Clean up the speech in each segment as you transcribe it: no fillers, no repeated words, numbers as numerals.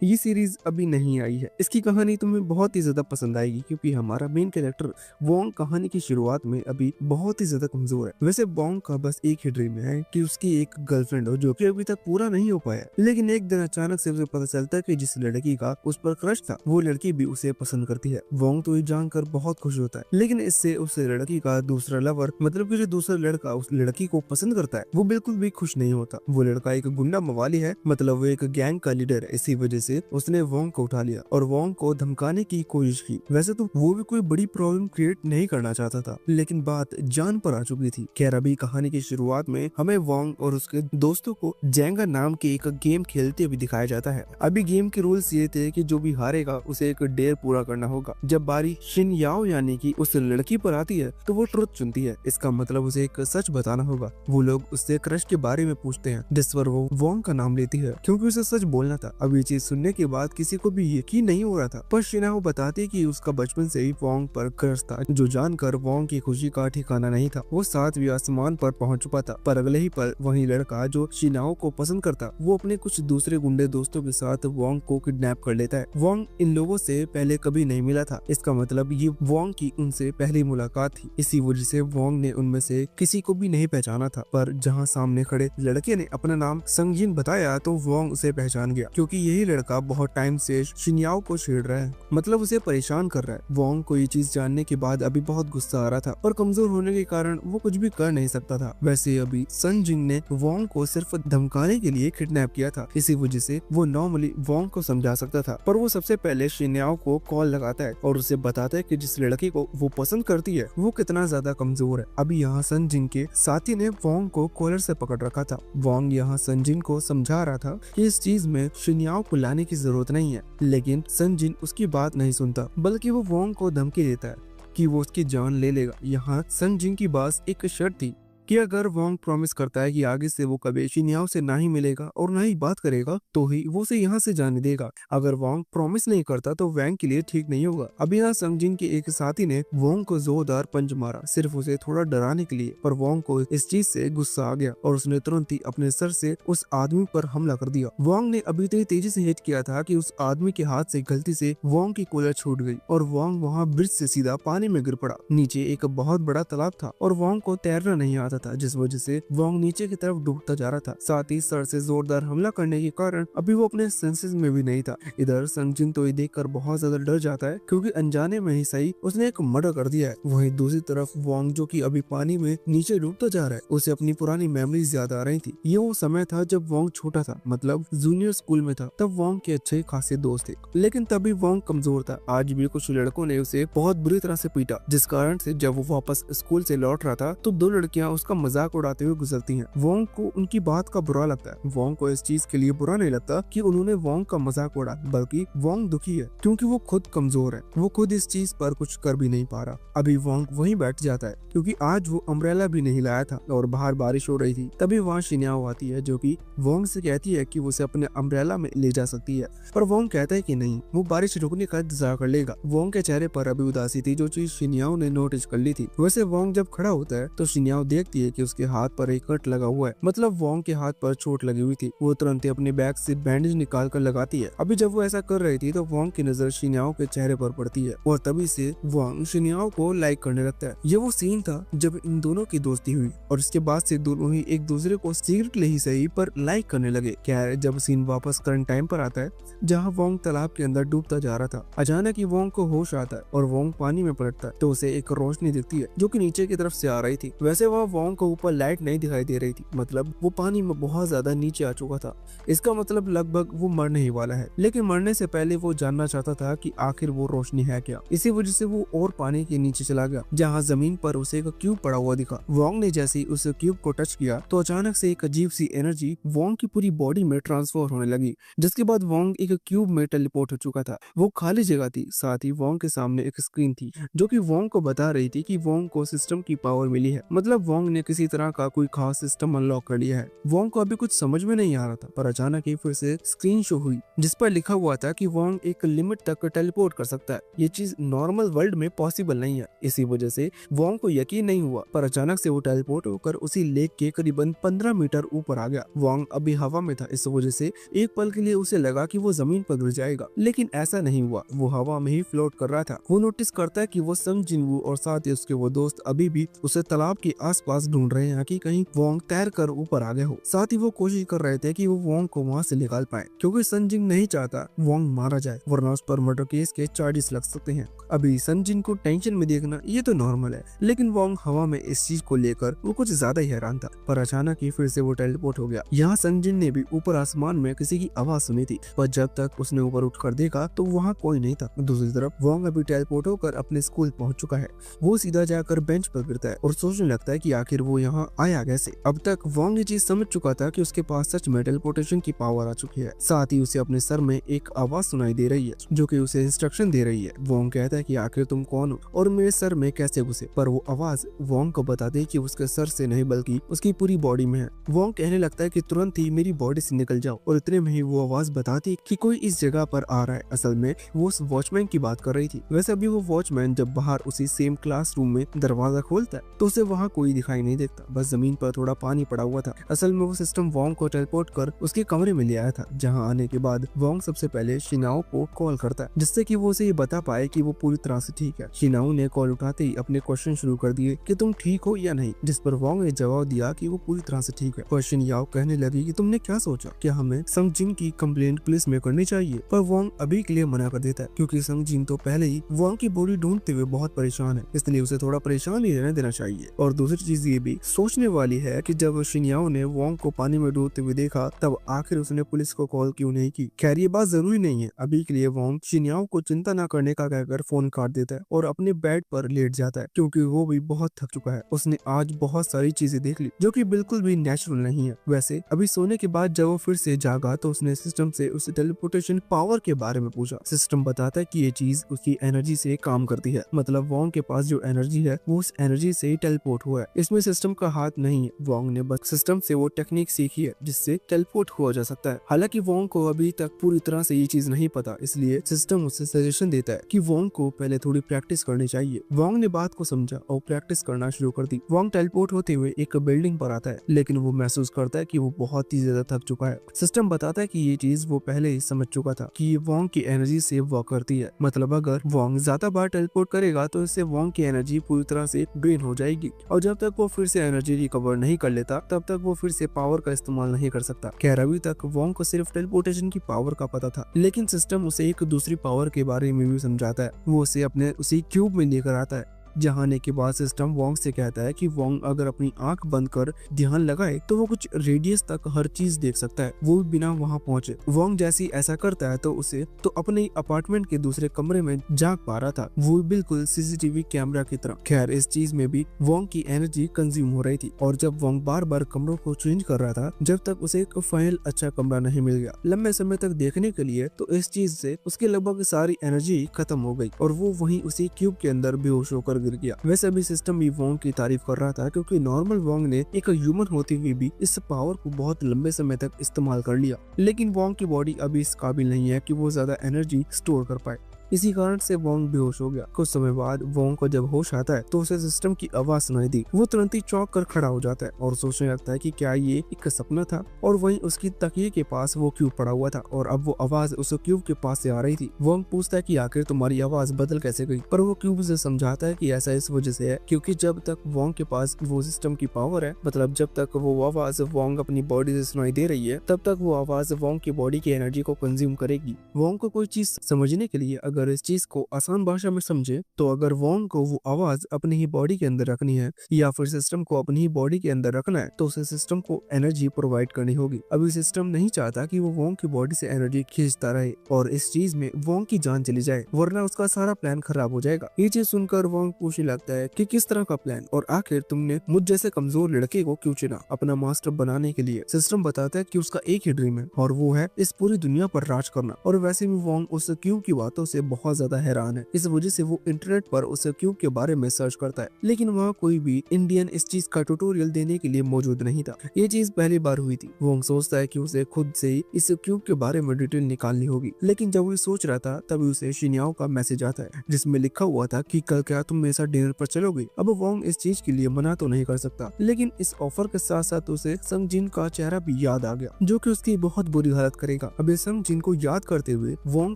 ये सीरीज अभी नहीं आई है। इसकी कहानी तुम्हें बहुत ही ज्यादा पसंद आएगी क्योंकि हमारा मेन कैरेक्टर वोंग कहानी की शुरुआत में अभी बहुत ही ज्यादा कमजोर है। वैसे वोंग का बस एक ही ड्रीम है कि उसकी एक गर्लफ्रेंड हो जो कि अभी तक पूरा नहीं हो पाया। लेकिन एक दिन अचानक से उसे पता चलता है कि जिस लड़की का उस पर क्रश था वो लड़की भी उसे पसंद करती है। वोंग तो ये जानकर बहुत खुश होता है, लेकिन इससे उस लड़की का दूसरा लवर मतलब कि जो दूसरा लड़का उस लड़की को पसंद करता है वो बिल्कुल भी खुश नहीं होता। वो लड़का एक गुंडा मवाली है, मतलब वो एक गैंग का लीडर है। इसी वजह से उसने वोंग को उठा लिया और वोंग को धमकाने की कोशिश की। वैसे तो वो भी कोई बड़ी प्रॉब्लम क्रिएट नहीं करना चाहता था, लेकिन बात जान पर आ चुकी थी। खैर अभी कहानी की शुरुआत में हमें वोंग और उसके दोस्तों को जेंगा नाम के एक गेम खेलते हुए दिखाया जाता है। अभी गेम के रूल्स ये थे कि जो भी हारेगा उसे एक डेयर पूरा करना होगा। जब बारी शिन याओ यानी कि उस लड़की पर आती है तो वो ट्रुथ चुनती है, इसका मतलब उसे एक सच बताना होगा। वो लोग उससे क्रश के बारे में पूछते हैं जिस पर वो वोंग का नाम लेती है क्योंकि उसे सच बोलना था। अब ये चीज सुनने के बाद किसी को भी यकीन नहीं हो रहा था, पर शिनाओ बताती कि उसका बचपन से ही वोंग पर क्रश था, जो जानकर वोंग की खुशी का ठिकाना नहीं था। वो 7वीं आसमान पर पहुंच चुका था, पर अगले ही पल वही लड़का जो शिनाओ को पसंद करता वो अपने कुछ दूसरे गुंडे दोस्तों के साथ वोंग को किडनैप कर लेता है। वोंग इन लोगों से पहले कभी नहीं मिला था, इसका मतलब ये वोंग की उनसे पहली मुलाकात थी। इसी वजह से वोंग ने उनमें से किसी को भी नहीं पहचाना था, पर जहाँ सामने खड़े लड़के ने अपना नाम संगजिन बताया तो वोंग उसे पहचान गया क्योंकि यही लड़का बहुत टाइम से शिनयाओ को छेड़ रहा है, मतलब उसे परेशान कर रहा है। वोंग को ये चीज जानने के बाद अभी बहुत गुस्सा आ रहा था और कमजोर होने के कारण वो कुछ भी कर नहीं सकता था। वैसे अभी संजिन ने वोंग को सिर्फ धमकाने के लिए किडनैप किया था, इसी वजह से वो नॉर्मली वोंग को समझा सकता था, पर वो सबसे पहले शिनयाओ को कॉल लगाता है और उसे बताता है कि जिस लड़की को वो पसंद करती है वो कितना ज्यादा कमजोर है। अभी यहाँ संजिन के साथी ने वोंग को कॉलर से पकड़ रखा था। वोंग यहाँ संजिन को समझा रहा था कि इस चीज में शिनयाओ को लाने की जरूरत नहीं है, लेकिन संजिन उसकी बात नहीं सुनता, बल्कि वो वोंग को धमकी देता है कि वो उसकी जान ले लेगा। यहाँ संजिन की बात एक शर्त थी कि अगर वोंग प्रॉमिस करता है कि आगे से वो कभी शिनयाओ से ना ही मिलेगा और ना ही बात करेगा तो ही वो उसे यहाँ से जाने देगा। अगर वोंग प्रॉमिस नहीं करता तो वैंग के लिए ठीक नहीं होगा। अब यहाँ संजिन के एक साथी ने वोंग को जोरदार पंच मारा, सिर्फ उसे थोड़ा डराने के लिए, पर वोंग को इस चीज से गुस्सा आ गया और उसने तुरंत ही अपने सर से उस आदमी पर हमला कर दिया। वोंग ने अभी इतनी तेजी से हिट किया था कि उस आदमी के हाथ से गलती से वोंग की कूलर छूट गई और वोंग वहाँ ब्रिज से सीधा पानी में गिर पड़ा। नीचे एक बहुत बड़ा तालाब था और वोंग को तैरना नहीं आता था, जिस वजह से वोंग नीचे की तरफ डूबता जा रहा था। साथ ही सर से जोरदार हमला करने के कारण अभी वो अपने सेंसेस में भी नहीं था। इधर संजिन तो ये देखकर बहुत ज्यादा डर जाता है क्योंकि अनजाने में ही सही उसने एक मर्डर कर दिया है। वहीं दूसरी तरफ वोंग जो कि अभी पानी में नीचे डूबता जा रहा है, उसे अपनी पुरानी मेमोरीज याद आ रही थी। ये वो समय था जब वोंग छोटा था, मतलब जूनियर स्कूल में था। तब वोंग के अच्छे खासे दोस्त थे, लेकिन तभी वोंग कमजोर था। आज भी कुछ लड़कों ने उसे बहुत बुरी तरह से पीटा, जिस कारण से जब वो वापस स्कूल से लौट रहा था तो 2 लड़कियां उसका मजाक उड़ाते हुए गुजरती हैं। वोंग को उनकी बात का बुरा लगता है। वोंग को इस चीज के लिए बुरा नहीं लगता कि उन्होंने वोंग का मजाक उड़ा, बल्कि वोंग दुखी है क्योंकि वो खुद कमजोर है। वो खुद इस चीज पर कुछ कर भी नहीं पा रहा। अभी वोंग वहीं बैठ जाता है क्योंकि आज वो अम्ब्रेला भी नहीं लाया था और बाहर बारिश हो रही थी। तभी वहाँ शिनयाओ आती है जो कि वोंग से कहती है कि वो उसे अपने अम्ब्रेला में ले जा सकती है, पर वोंग कहता है कि नहीं, वो बारिश रुकने का इंतजार कर लेगा। वोंग के चेहरे पर अभी उदासी थी, जो चीज शिनयाओ ने नोटिस कर ली थी। वैसे वोंग जब खड़ा होता है तो शिनयाओ देखती है कि उसके हाथ पर एक कट लगा हुआ है, मतलब वोंग के हाथ पर चोट लगी हुई थी। वो तुरंत ही अपने बैग से बैंडेज निकाल कर लगाती है। अभी जब वो ऐसा कर रही थी तो वोंग की नजर शिनयाओ के चेहरे पर पड़ती है और तभी से वोंग शिनयाओ को लाइक करने लगता है। ये वो सीन था जब इन दोनों की दोस्ती हुई और इसके बाद से दोनों ही एक दूसरे को सीक्रेटली ही सही पर लाइक करने लगे। क्या है, जब सीन वापस करंट टाइम पर आता है जहाँ वोंग तालाब के अंदर डूबता जा रहा था, अचानक ही वोंग को होश आता है और वोंग पानी में पलटता है तो उसे एक रोशनी दिखती है जो कि नीचे की तरफ से आ रही थी। वैसे वह वोंग को ऊपर लाइट नहीं दिखाई दे रही थी, मतलब वो पानी में बहुत ज्यादा नीचे आ चुका था। इसका मतलब लगभग वो मरने ही वाला है, लेकिन मरने से पहले वो जानना चाहता था कि आखिर वो रोशनी है क्या। इसी वजह से वो और पानी के नीचे चला गया जहाँ जमीन पर उसे एक क्यूब पड़ा हुआ दिखा। वोंग ने जैसे ही उस क्यूब को टच किया तो अचानक से एक अजीब सी एनर्जी वोंग की पूरी बॉडी में ट्रांसफर होने लगी, जिसके बाद वोंग एक क्यूब में टेलीपोर्ट हो चुका था। वो खाली जगह थी, साथ ही वोंग के सामने एक स्क्रीन थी जो कि वोंग को बता रही थी कि वोंग को सिस्टम की पावर मिली है। मतलब वोंग ने किसी तरह का कोई खास सिस्टम अनलॉक कर लिया है। वोंग को अभी कुछ समझ में नहीं आ रहा था, पर अचानक ही फिर से स्क्रीन शो हुई जिस पर लिखा हुआ था कि वोंग एक लिमिट तक टेलीपोर्ट कर सकता है। ये चीज नॉर्मल वर्ल्ड में पॉसिबल नहीं है। इसी वजह से वोंग को यकीन नहीं हुआ, पर अचानक से वो टेलीपोर्ट होकर उसी लेक के करीबन 15 मीटर ऊपर आ गया। वोंग अभी हवा में था, इस वजह से एक पल के लिए उसे लगा कि वो जमीन पर गिर जाएगा, लेकिन ऐसा नहीं हुआ। वो हवा में ही फ्लोट कर रहा था। वो नोटिस करता है कि वो संग जिनवू और साथ ही उसके वो दोस्त अभी भी उसे तालाब के आसपास ढूंढ रहे हैं कि कहीं वोंग तैर कर ऊपर आ गए हो। साथ ही वो कोशिश कर रहे थे कि वो वोंग को वहाँ से निकाल पाए, क्योंकि संजिन नहीं चाहता वोंग मारा जाए, वरना उस पर मर्डर केस के चार्जेस लग सकते हैं। अभी संजिन को टेंशन में देखना ये तो नॉर्मल है, लेकिन वोंग हवा में इस चीज को लेकर वो कुछ ज्यादा ही हैरान था। पर अचानक ही फिर से वो टेलीपोर्ट हो गया। यहाँ संजिन ने भी ऊपर आसमान में किसी की आवाज सुनी थी, पर जब तक उसने ऊपर उठकर देखा तो वहाँ कोई नहीं था। दूसरी तरफ वोंग अभी टेलीपोर्ट होकर अपने स्कूल पहुंच चुका है। वो सीधा जाकर बेंच पर गिरता है और सोचने लगता है कि आखिर वो यहाँ आया कैसे। अब तक वोंग ये चीज समझ चुका था कि उसके पास सच में टेलीपोर्टेशन की पावर आ चुकी है। साथ ही उसे अपने सर में एक आवाज सुनाई दे रही है जो कि उसे इंस्ट्रक्शन दे रही है। वोंग कहता है कि आखिर तुम कौन हो और मेरे सर में कैसे घुसे, पर वो आवाज वोंग को बताती कि उसके सर से नहीं बल्कि उसकी पूरी बॉडी में है। वोंग कहने लगता है कि तुरंत ही मेरी बॉडी से निकल जाओ, और इतने में ही वो आवाज बताती कि कोई इस जगह पर आ रहा है। असल में वो उस वॉचमैन की बात कर रही थी। वैसे अभी वो वॉचमैन जब बाहर उसी सेम क्लासरूम में दरवाजा खोलता है तो उसे वहाँ कोई दिखाई नहीं देता, बस जमीन पर थोड़ा पानी पड़ा हुआ था। असल में वो सिस्टम वोंग को टेलीपोर्ट कर उसके कमरे में ले आया था, जहाँ आने के बाद वोंग सबसे पहले शिनाओ को कॉल करता है, जिससे कि वो उसे ये बता पाए कि वो पूरी तरह से ठीक है। शिनाओ ने कॉल उठाते ही अपने क्वेश्चन शुरू कर दिए कि तुम ठीक हो या नहीं, जिस पर वोंग ने जवाब दिया कि वो पूरी तरह से ठीक है। पर शिनाओ कहने लगी कि तुमने क्या सोचा, क्या हमें संगजिन की कंप्लेंट पुलिस में करनी चाहिए, पर वोंग अभी के लिए मना कर देता है, क्योंकि संगजिन तो पहले ही वोंग की बॉडी ढूंढते हुए बहुत परेशान है, इसलिए उसे थोड़ा परेशान ही रहने देना चाहिए। और दूसरी चीज ये भी सोचने वाली है कि जब शिन्याओ ने वोंग को पानी में डूबते हुए देखा तब आखिर उसने पुलिस को कॉल क्यों नहीं की। खैर ये बात जरूरी नहीं है। अभी के लिए वोंग शिन्याओ को चिंता न करने का कहकर फोन काट देता है और अपने बेड पर लेट जाता है, क्योंकि वो भी बहुत थक चुका है। उसने आज बहुत सारी चीजें देख ली जो कि बिल्कुल भी नेचुरल नहीं है। वैसे अभी सोने के बाद जब वो फिर से जागा तो उसने सिस्टम से उसे टेलीपोर्टेशन पावर के बारे में पूछा। सिस्टम बताता है कि ये चीज उसकी एनर्जी से काम करती है, मतलब वोंग के पास जो एनर्जी है वो उस एनर्जी से ही टेलीपोर्ट हुआ है। इसमें सिस्टम का हाथ नहीं है। वोंग ने बस सिस्टम से वो टेक्निक सीखी है जिससे टेलीपोर्ट हुआ जा सकता है। हालांकि वोंग को अभी तक पूरी तरह से ये चीज नहीं पता, इसलिए सिस्टम उसे सजेशन देता है कि वोंग को पहले थोड़ी प्रैक्टिस करनी चाहिए। वोंग ने बात को समझा और प्रैक्टिस करना शुरू कर दी। वोंग टेलीपोर्ट होते हुए एक बिल्डिंग पर आता है, लेकिन वो महसूस करता है कि वो बहुत ही ज्यादा थक चुका है। सिस्टम बताता है कि ये चीज वो पहले ही समझ चुका था कि ये वोंग की एनर्जी से वर्क करती है, मतलब अगर वोंग ज्यादा बार टेलीपोर्ट करेगा तो इससे वोंग की एनर्जी पूरी तरह से ड्रेन हो जाएगी, और जब तक वो फिर से एनर्जी रिकवर नहीं कर लेता तब तक वो फिर से पावर का इस्तेमाल नहीं कर सकता। खैर अभी तक वोंग को सिर्फ टेलीपोर्टेशन की पावर का पता था, लेकिन सिस्टम उसे एक दूसरी पावर के बारे में भी समझाता है। वो उसे अपने उसी क्यूब में लेकर आता है, जहाँ आने के बाद सिस्टम वोंग से कहता है कि वोंग अगर अपनी आंख बंद कर ध्यान लगाए तो वो कुछ रेडियस तक हर चीज देख सकता है, वो भी बिना वहाँ पहुँचे। वोंग जैसी ऐसा करता है तो उसे तो अपने अपार्टमेंट के दूसरे कमरे में जाग पा रहा था, वो बिल्कुल सीसीटीवी कैमरा की तरह। खैर इस चीज में भी वोंग की एनर्जी कंज्यूम हो रही थी, और जब वोंग बार बार कमरों को चेंज कर रहा था जब तक उसे एक फाइनल अच्छा कमरा नहीं मिल गया लंबे समय तक देखने के लिए, तो इस चीज से उसकी लगभग सारी एनर्जी खत्म हो गई और वो वहीं उसी क्यूब के अंदर बेहोश होकर गिर गया। वैसे भी सिस्टम भी वोंग की तारीफ कर रहा था, क्योंकि नॉर्मल वोंग ने एक ह्यूमन होते हुए भी इस पावर को बहुत लंबे समय तक इस्तेमाल कर लिया, लेकिन वोंग की बॉडी अभी इस काबिल नहीं है कि वो ज्यादा एनर्जी स्टोर कर पाए। इसी कारण से वोंग बेहोश हो गया। कुछ समय बाद वोंग को जब होश आता है तो उसे सिस्टम की आवाज सुनाई दी। वो तुरंत ही चौंक कर खड़ा हो जाता है और सोचने लगता है कि क्या ये एक सपना था, और वहीं उसकी तकिए के पास वो क्यूब पड़ा हुआ था और अब वो आवाज उस क्यूब के पास से आ रही थी। वोंग पूछता है कि आखिर तुम्हारी आवाज बदल कैसे गई, पर वो क्यूब उसे समझाता है कि ऐसा इस वजह से है क्योंकि जब तक वोंग के पास वो सिस्टम की पावर है, मतलब जब तक वो आवाज वोंग अपनी बॉडी से सुनाई दे रही है तब तक वो आवाज वोंग की बॉडी की एनर्जी को कंज्यूम करेगी। वोंग को कोई चीज समझने के लिए अगर इस चीज को आसान भाषा में समझे तो अगर वोंग को वो आवाज अपनी ही बॉडी के अंदर रखनी है या फिर सिस्टम को अपनी ही बॉडी के अंदर रखना है तो उसे सिस्टम को एनर्जी प्रोवाइड करनी होगी। अभी सिस्टम नहीं चाहता कि वो वोंग की बॉडी से एनर्जी खींचता रहे और इस चीज में वोंग की जान चली जाए, वरना उसका सारा प्लान खराब हो जाएगा। ये चीज सुनकर वोंग पूछने लगता है कि किस तरह का प्लान, और आखिर तुमने मुझ जैसे कमजोर लड़के को क्यों चुना अपना मास्टर बनाने के लिए। सिस्टम बताता है कि उसका एक ही ड्रीम है और वो है इस पूरी दुनिया पर राज करना, और वैसे भी वोंग उस क्यों की बातों से बहुत ज्यादा हैरान है। इस वजह से वो इंटरनेट पर उस क्यूब के बारे में सर्च करता है, लेकिन वहाँ कोई भी इंडियन इस चीज का ट्यूटोरियल देने के लिए मौजूद नहीं था। ये चीज पहली बार हुई थी। वोंग सोचता है कि उसे खुद से ही इस क्यूब के बारे में डिटेल निकालनी होगी, लेकिन जब वो सोच रहा था तभी उसे शिन्याओ का मैसेज आता है जिसमें लिखा हुआ था कि कल क्या तुम मेरे साथ डिनर पर चलोगे। अब वोंग इस चीज के लिए मना तो नहीं कर सकता, लेकिन इस ऑफर के साथ साथ उसे संग जिन का चेहरा भी याद आ गया जो कि उसकी बहुत बुरी हालत करेगा। अब संग जिन को याद करते हुए वोंग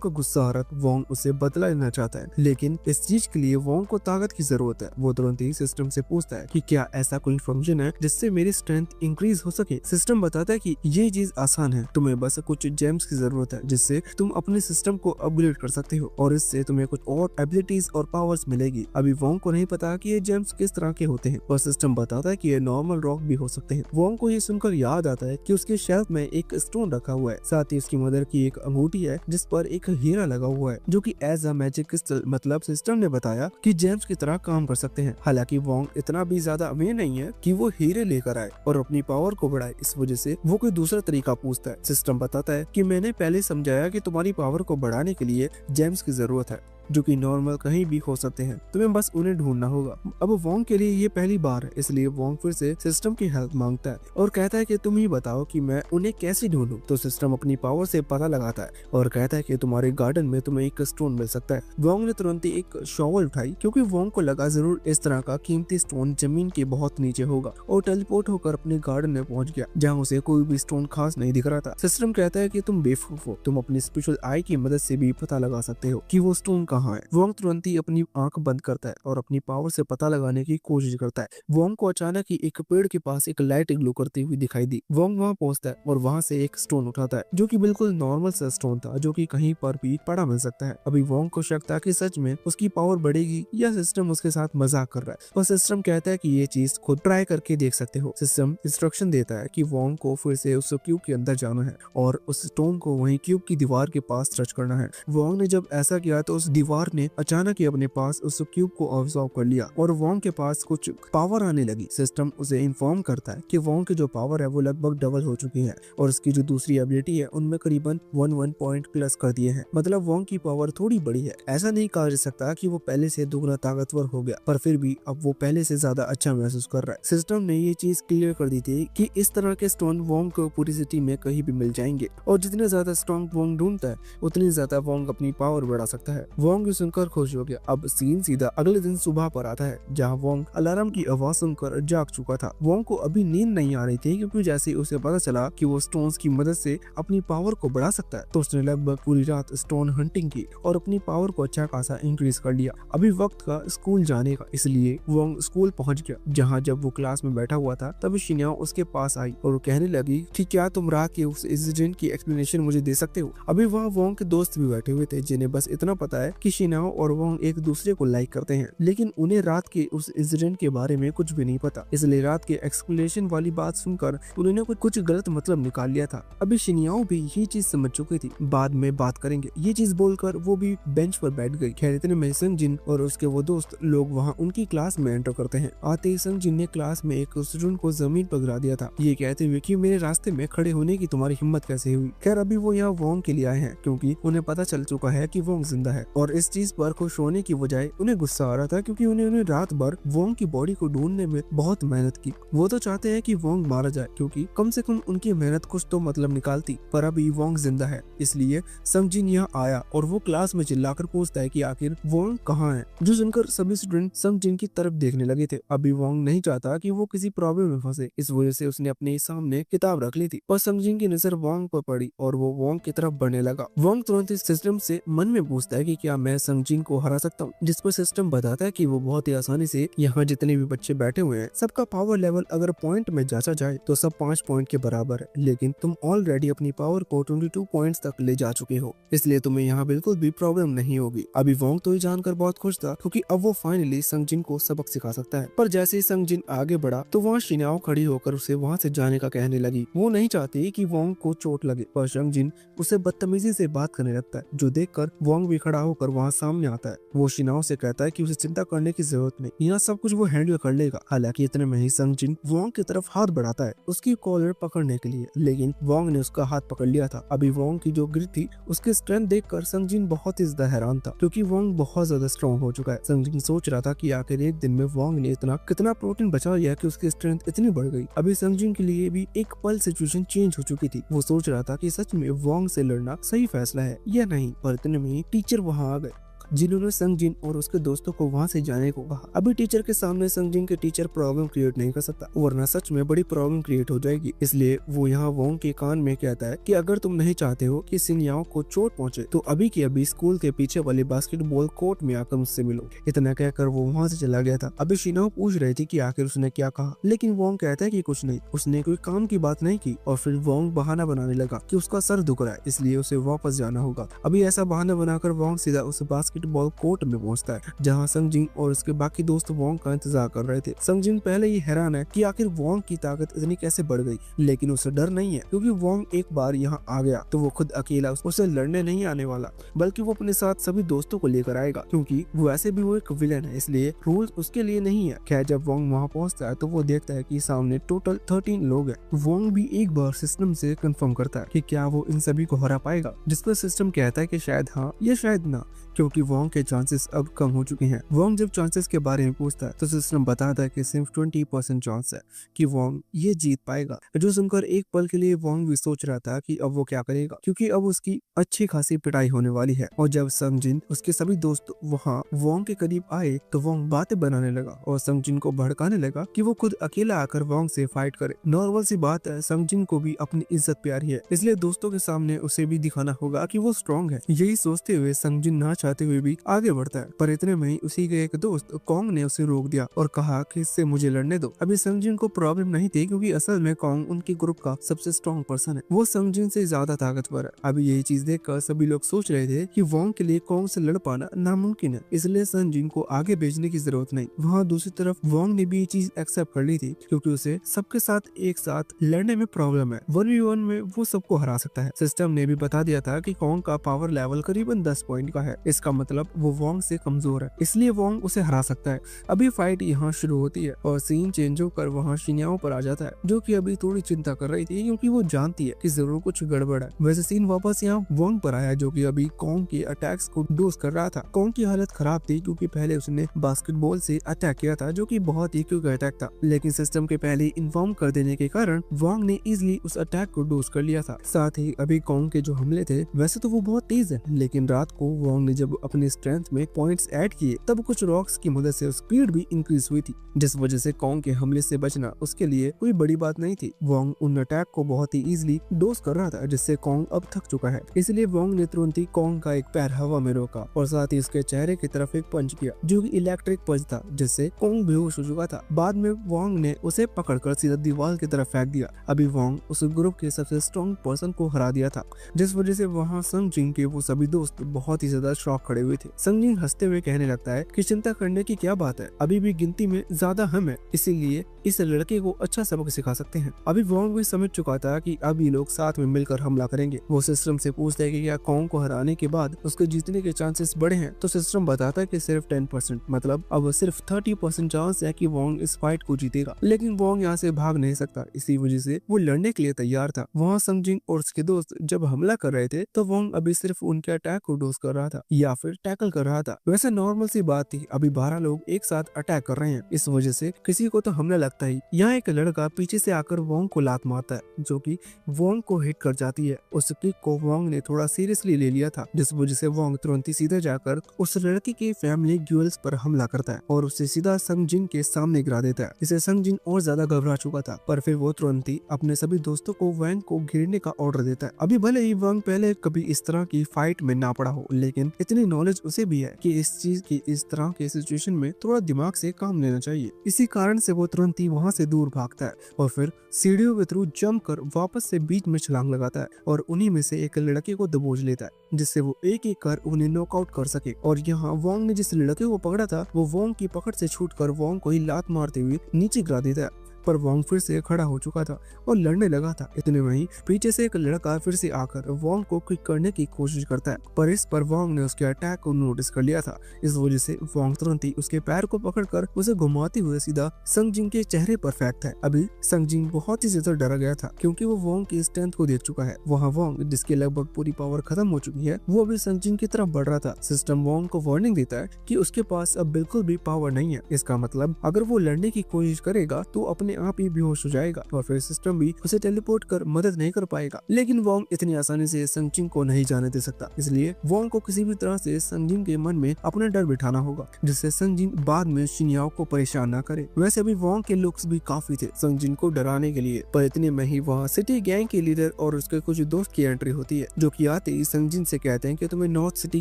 का गुस्सा आ रहा, वोंग उसे बदला लेना चाहता है, लेकिन इस चीज के लिए वोंग को ताकत की जरूरत है। वो तुरंत ही सिस्टम से पूछता है कि क्या ऐसा कोई फंक्शन है जिससे मेरी स्ट्रेंथ इंक्रीज हो सके। सिस्टम बताता है कि ये चीज आसान है, तुम्हें बस कुछ जेम्स की जरूरत है जिससे तुम अपने सिस्टम को अपग्रेड कर सकते हो और इससे तुम्हें कुछ और एबिलिटीज और पावर्स मिलेगी। अभी वोंग को नहीं पता कि ये जेम्स किस तरह के होते हैं, पर सिस्टम बताता है कि ये नॉर्मल रॉक भी हो सकते हैं। वोंग को ये सुनकर याद आता है कि उसके शेल्फ में एक स्टोन रखा हुआ है, साथ ही उसकी मदर की एक अंगूठी है जिस पर एक हीरा लगा हुआ है जो कि एज अ मैजिक क्रिस्टल, मतलब सिस्टम ने बताया कि जेम्स की तरह काम कर सकते हैं। हालांकि वोंग इतना भी ज्यादा अमीर नहीं है कि वो हीरे लेकर आए और अपनी पावर को बढ़ाए, इस वजह से वो कोई दूसरा तरीका पूछता है। सिस्टम बताता है कि मैंने पहले समझाया कि तुम्हारी पावर को बढ़ाने के लिए जेम्स की जरूरत है जो कि नॉर्मल कहीं भी हो सकते हैं, तुम्हें बस उन्हें ढूंढना होगा। अब वोंग के लिए ये पहली बार है, इसलिए वोंग फिर से सिस्टम की हेल्प मांगता है और कहता है कि तुम ही बताओ कि मैं उन्हें कैसे ढूंढूं। तो सिस्टम अपनी पावर से पता लगाता है और कहता है कि तुम्हारे गार्डन में तुम्हें एक स्टोन मिल सकता है। वोंग ने तुरंत ही एक शॉवल उठाई क्योंकि वोंग को लगा जरूर इस तरह का कीमती स्टोन जमीन के बहुत नीचे होगा, और टेलीपोर्ट होकर अपने गार्डन में पहुंच गया जहाँ उसे कोई भी स्टोन खास नहीं दिख रहा था। सिस्टम कहता है कि तुम बेवकूफ हो, तुम अपनी स्पेशल आई की मदद से भी पता लगा सकते हो कि वो स्टोन कहाँ है। वोंग तुरंत ही अपनी आंख बंद करता है और अपनी पावर से पता लगाने की कोशिश करता है। वोंग को अचानक ही एक पेड़ के पास एक लाइट ग्लो करती हुई दिखाई दी। वोंग वहां पहुंचता है और वहां से एक स्टोन उठाता है जो कि बिल्कुल नॉर्मल सा स्टोन था जो कि कहीं पर भी पड़ा मिल सकता है। अभी वोंग को शक था कि सच में उसकी पावर बढ़ेगी या सिस्टम उसके साथ मजाक कर रहा है, और सिस्टम कहता है कि ये चीज खुद ट्राई करके देख सकते हो। सिस्टम इंस्ट्रक्शन देता है कि वोंग को फिर से उस क्यूब के अंदर जाना है और उस स्टोन को वहीं क्यूब की दीवार के पास टच करना है। वोंग ने जब ऐसा किया तो उस दीवार ने अचानक ही अपने पास उस क्यूब को ऑब्जॉर्व कर लिया और वोंग के पास कुछ पावर आने लगी। सिस्टम उसे इन्फॉर्म करता है कि वोंग की जो पावर है वो लगभग डबल हो चुकी है और उसकी जो दूसरी एबिलिटी है उनमें करीबन 1 पॉइंट प्लस कर दिए हैं, मतलब वोंग की पावर थोड़ी बड़ी है। ऐसा नहीं कहा जा सकता कि वो पहले से दुगना ताकतवर हो गया, पर फिर भी अब वो पहले से ज्यादा अच्छा महसूस कर रहा है। सिस्टम ने ये चीज क्लियर कर दी थी कि इस तरह के स्टोन वोंग को पूरी सिटी में कहीं भी मिल जाएंगे और जितने ज्यादा स्ट्रॉन्ग वोंग ढूंढता है उतनी ज्यादा वोंग अपनी पावर बढ़ा सकता है। वोंग सुनकर खुश हो गया। अब सीन सीधा अगले दिन सुबह पर आता है जहाँ वोंग अलार्म की आवाज सुनकर जाग चुका था। वोंग को अभी नींद नहीं आ रही थी क्योंकि जैसे उसे पता चला कि वो स्टोन्स की मदद से अपनी पावर को बढ़ा सकता है तो उसने लगभग पूरी रात स्टोन हंटिंग की और अपनी पावर को अच्छा खासा इंक्रीज कर लिया। अभी वक्त का स्कूल जाने का, इसलिए वोंग स्कूल पहुंच गया जहाँ जब वो क्लास में बैठा हुआ था तभी शिन्याओ उसके पास आई और वो कहने लगी कि क्या तुम रात के उस इंसिडेंट की एक्सप्लेनेशन मुझे दे सकते हो। अभी वहाँ वोंग के दोस्त भी बैठे हुए थे जिन्हें बस इतना पता है कि शिन्याओ और वोंग एक दूसरे को लाइक करते हैं, लेकिन उन्हें रात के उस इंसिडेंट के बारे में कुछ भी नहीं पता, इसलिए रात के एक्सप्लेनेशन वाली बात सुनकर उन्होंने कुछ गलत मतलब निकाल लिया था। अभी शिन्याओ भी ये चीज समझ चुकी थी, बाद में बात करेंगे ये चीज बोलकर वो भी बेंच पर बैठ गई। खैर इतने में संजिन और उसके वो दोस्त लोग वहाँ उनकी क्लास में एंटर करते हैं। आते ही संजिन ने क्लास में एक स्टूडेंट को जमीन पर गिरा दिया था, ये कहते हुए कि मेरे रास्ते में खड़े होने की तुम्हारी हिम्मत कैसे हुई। खैर अभी वो यहाँ वोंग के लिए आए हैं क्योंकि उन्हें पता चल चुका है कि वोंग जिंदा है और इस चीज पर खुश होने की बजाय उन्हें गुस्सा आ रहा था क्योंकि उन्हें रात भर वोंग की बॉडी को ढूंढने में बहुत मेहनत की। वो तो चाहते हैं कि वोंग मारा जाए क्योंकि कम से कम उनकी मेहनत कुछ तो मतलब निकालती, पर अभी वोंग जिंदा है इसलिए संजिन यहाँ आया और वो क्लास में चिल्लाकर पूछता है कि आखिर वोंग कहाँ है, जो सुनकर सभी स्टूडेंट संजिन की तरफ देखने लगे थे। अभी वोंग नहीं चाहता कि वो किसी प्रॉब्लम में फंसे, इस वजह से उसने अपने सामने किताब रख ली थी और संजिन की नजर वोंग पर पड़ी और वो वोंग की तरफ बढ़ने लगा। वोंग तुरंत इस सिस्टम से मन में पूछता है कि क्या मैं संजिन को हरा सकता हूँ, जिस पर सिस्टम बताता है कि वो बहुत ही आसानी से यहाँ जितने भी बच्चे बैठे हुए हैं सबका पावर लेवल अगर पॉइंट में जांचा जाए तो सब 5 पॉइंट के बराबर है, लेकिन तुम ऑलरेडी अपनी पावर को 22 पॉइंट्स तक ले जा चुके हो, इसलिए तुम्हें यहाँ बिल्कुल भी प्रॉब्लम नहीं होगी। अभी वोंग तो ये जानकर बहुत खुश था क्योंकि अब वो फाइनली संजिन को सबक सिखा सकता है, पर जैसे ही संजिन आगे बढ़ा तो वहाँ शिन्याओ खड़ी होकर उसे वहाँ से जाने का कहने लगी। वो नहीं चाहती कि वोंग को चोट लगे, पर संजिन उसे बदतमीजी से बात करने लगता है, जो देखकर वोंग भी खड़ा होकर होकर वहाँ सामने आता है। वो शिनाओ से कहता है कि उसे चिंता करने की जरूरत नहीं, यहाँ सब कुछ वो हैंडल कर लेगा। हालांकि इतने में ही संग जिन वोंग की तरफ हाथ बढ़ाता है उसकी कॉलर पकड़ने के लिए, लेकिन वोंग ने उसका हाथ पकड़ लिया था। अभी वोंग की जो ग्रिप थी उसकी स्ट्रेंथ देखकर संग जिन बहुत ही ज्यादा हैरान था, क्योंकि वोंग बहुत ज्यादा स्ट्रॉन्ग हो चुका है। संग जिन सोच रहा था कि आखिर एक दिन में वोंग ने इतना कितना प्रोटीन बचा लिया कि उसकी स्ट्रेंथ इतनी बढ़ गई। अभी संग जिन के लिए भी एक पल सिचुएशन चेंज हो चुकी थी। वो सोच रहा था कि सच में वोंग से लड़ना सही फैसला है या नहीं, पर इतने में ही टीचर वहाँ आ गए जिन्होंने संग जिन और उसके दोस्तों को वहां से जाने को कहा। अभी टीचर के सामने संग जिन के टीचर प्रॉब्लम क्रिएट नहीं कर सकता, वरना सच में बड़ी प्रॉब्लम क्रिएट हो जाएगी। इसलिए वो यहाँ वोंग के कान में कहता है कि अगर तुम नहीं चाहते हो कि सिन्याओ को चोट पहुंचे तो अभी के अभी स्कूल के पीछे वाले बास्केटबॉल कोर्ट में आकर मुझसे मिलो। इतना कहकर वो वहाँ से चला गया था। अभी शिनाओ पूछ रही थी कि आखिर उसने क्या कहा, लेकिन वोंग कहता है कि कुछ नहीं, उसने कोई काम की बात नहीं की। और फिर वोंग बहाना बनाने लगा कि उसका सर दुख रहा है इसलिए उसे वापस जाना होगा। अभी ऐसा बहाना बनाकर वोंग सीधा उस बास्केटबॉल कोर्ट में पहुंचता है जहां संग जिन और उसके बाकी दोस्त वोंग का इंतजार कर रहे थे। संग जिन पहले ही हैरान है कि आखिर वोंग की ताकत इतनी कैसे बढ़ गई, लेकिन उसे डर नहीं है क्योंकि वोंग एक बार यहाँ आ गया तो वो खुद अकेला उसे लड़ने नहीं आने वाला, बल्कि वो अपने साथ सभी दोस्तों को लेकर आएगा, क्योंकि वो ऐसे भी वो एक विलेन है इसलिए रूल्स उसके लिए नहीं है। खैर जब वोंग वहाँ पहुंचता है तो वो देखता है कि सामने टोटल 13 लोग हैं। वोंग भी एक बार सिस्टम से कंफर्म करता है कि क्या वो इन सभी को हरा पाएगा, जिस पर सिस्टम कहता है कि शायद हाँ या शायद ना, क्योंकि वोंग के चांसेस अब कम हो चुके हैं। वोंग जब चांसेस के बारे में पूछता है तो सिस्टम बताता है कि सिर्फ 20% चांस है कि वोंग ये जीत पाएगा, जो सुनकर एक पल के लिए वोंग भी सोच रहा था कि अब वो क्या करेगा, क्योंकि अब उसकी अच्छी खासी पिटाई होने वाली है। और जब संग जिन उसके सभी दोस्त वहाँ वोंग के करीब आए तो वोंग बातें बनाने लगा और संग जिन को भड़काने लगा कि वो खुद अकेला आकर वोंग से फाइट करे। नॉर्मल सी बात है, संग जिन को भी अपनी इज्जत प्यारी है, इसलिए दोस्तों के सामने उसे भी दिखाना होगा कि वो स्ट्रॉन्ग है। यही सोचते हुए संग जिन ना चाहते हुए भी आगे बढ़ता है, पर इतने में ही उसी के एक दोस्त कोंग ने उसे रोक दिया और कहा कि इससे मुझे लड़ने दो। अभी संग जिन को प्रॉब्लम नहीं थी क्योंकि असल में कोंग उनके ग्रुप का सबसे स्ट्रॉन्ग पर्सन है, वो संग जिन से ज्यादा ताकतवर है। अभी यही चीज देखकर सभी लोग सोच रहे थे कि वोंग के लिए कोंग से लड़ पाना नामुमकिन है, इसलिए संग जिन को आगे भेजने की जरूरत नहीं। वहाँ दूसरी तरफ वोंग ने भी ये चीज एक्सेप्ट कर ली थी क्योंकि उसे सबके साथ एक साथ लड़ने में प्रॉब्लम है। 1v1 में वो सबको हरा सकता है। सिस्टम ने भी बता दिया था कि कोंग का पावर लेवल करीबन 10 पॉइंट का है, इसका मतलब वो वोंग से कमजोर है, इसलिए वोंग उसे हरा सकता है। अभी फाइट यहाँ शुरू होती है और सीन चेंज होकर वहाँ शिन्याओ पर आ जाता है, जो कि अभी थोड़ी चिंता कर रही थी क्योंकि वो जानती है कि जरूर कुछ गड़बड़ है। वैसे सीन वापस यहाँ वोंग पर आया जो कि अभी कोंग के अटैक्स को डोज कर रहा था। कोंग की हालत खराब थी क्योंकि पहले उसने बास्केटबॉल से अटैक किया था जो कि बहुत ही क्विक अटैक था, लेकिन सिस्टम के पहले इन्फॉर्म कर देने के कारण वोंग ने इजिली उस अटैक को डोज कर लिया था। साथ ही अभी कोंग के जो हमले थे वैसे तो वो बहुत तेज है, लेकिन रात को वोंग ने जब अपनी स्ट्रेंथ में पॉइंट्स ऐड किए तब कुछ रॉक्स की मदद से स्पीड भी इंक्रीज हुई थी, जिस वजह से कोंग के हमले से बचना उसके लिए कोई बड़ी बात नहीं थी। वोंग उन अटैक को बहुत ही इजीली डोज कर रहा था जिससे कोंग अब थक चुका है, इसलिए वोंग ने तुरंत ही कोंग का एक पैर हवा में रोका और साथ ही उसके चेहरे की तरफ एक पंच किया जो कि इलेक्ट्रिक पंच था, जिससे कोंग बेहोश हो चुका था। बाद में वोंग ने उसे पकड़कर सीधा दीवार की तरफ फेंक दिया। अभी वोंग उस ग्रुप के सबसे स्ट्रॉन्ग पर्सन को हरा दिया था, जिस वजह से वहाँ संग जिन के वो सभी दोस्त बहुत ही ज्यादा शॉक खड़े हुए थे। संग जिन हंसते हुए कहने लगता है कि चिंता करने की क्या बात है, अभी भी गिनती में ज्यादा हम है, इसीलिए इस लड़के को अच्छा सबक सिखा सकते हैं। अभी वोंग भी समझ चुका था कि अब ये लोग साथ में मिलकर हमला करेंगे। वो सिस्टम से पूछता है कि क्या कोंग को हराने के बाद उसके जीतने के चांसेस बढ़े हैं, तो सिस्टम बताता है कि सिर्फ 10%, मतलब अब सिर्फ 30% चांस है कि वोंग इस फाइट को जीतेगा। लेकिन वोंग यहाँ से भाग नहीं सकता, इसी वजह से वो लड़ने के लिए तैयार था। वहाँ संग जिन और उसके दोस्त जब हमला कर रहे थे तो वोंग अभी सिर्फ उनके अटैक को डोज कर रहा था या फिर टैकल कर रहा था। वैसे नॉर्मल सी बात थी, अभी 12 लोग एक साथ अटैक कर रहे हैं, इस वजह से किसी को तो हमला लगता ही। यहाँ एक लड़का पीछे से आकर वोंग को लात मारता है जो कि वोंग को हिट कर जाती है। उस किक को वोंग ने थोड़ा सीरियसली ले लिया था, जिस वजह से वोंग तुरंत ही सीधे जाकर उस लड़की के फैमिली ज्वेल्स पर हमला करता है और उसे सीधा संग जिन के सामने गिरा देता है। इसे संग जिन और ज्यादा घबरा चुका था, पर फिर वो तुरंत ही अपने सभी दोस्तों को वोंग को घेरने का ऑर्डर देता है। अभी भले ही वोंग पहले कभी इस तरह की फाइट में ना पड़ा हो, लेकिन इतनी नॉलेज उसे भी है कि इस चीज की इस तरह के सिचुएशन में थोड़ा दिमाग से काम लेना चाहिए। इसी कारण से वो तुरंत ही वहाँ से दूर भागता है और फिर सीढ़ियों के थ्रू जंप कर वापस से बीच में छलांग लगाता है और उन्हीं में से एक लड़के को दबोच लेता है, जिससे वो एक एक कर उन्हें नॉकआउट कर सके। और यहाँ वोंग ने जिस लड़के को पकड़ा था वो वोंग की पकड़ से छूटकर वोंग को ही लात मारते हुए नीचे गिरा देता है। पर वोंग फिर से खड़ा हो चुका था और लड़ने लगा था। इतने में ही पीछे से एक लड़का फिर से आकर वोंग को क्विक करने की कोशिश करता है, पर इस पर वोंग ने उसके अटैक को नोटिस कर लिया था। इस वजह से वोंग तुरंत ही उसके पैर को पकड़कर उसे घुमाते हुए सीधा संग जिन के चेहरे पर फेंकता है। अभी संग जिन बहुत ही ज्यादा डरा गया था क्योंकि वो वोंग की स्ट्रेंथ को देख चुका है। वहाँ वोंग जिसकी लगभग पूरी पावर खत्म हो चुकी है, वो अभी संग जिन की तरफ बढ़ रहा था। सिस्टम वोंग को वार्निंग देता है कि उसके पास अब बिल्कुल भी पावर नहीं है। इसका मतलब अगर वो लड़ने की कोशिश करेगा तो अपने आप ही बेहोश हो जाएगा और फिर सिस्टम भी उसे टेलीपोर्ट कर मदद नहीं कर पाएगा। लेकिन वोंग इतनी आसानी से संग जिन को नहीं जाने दे सकता, इसलिए वोंग को किसी भी तरह से संग जिन के मन में अपना डर बिठाना होगा जिससे संग जिन बाद में शिन्याओ को परेशान न करे। वैसे अभी वोंग के लुक्स भी काफी थे संग जिन को डराने के लिए, पर इतने में ही वहाँ सिटी गैंग के लीडर और उसके कुछ दोस्त की एंट्री होती है, जो कि आते ही संग जिन से कहते हैं कि तुम्हें नॉर्थ सिटी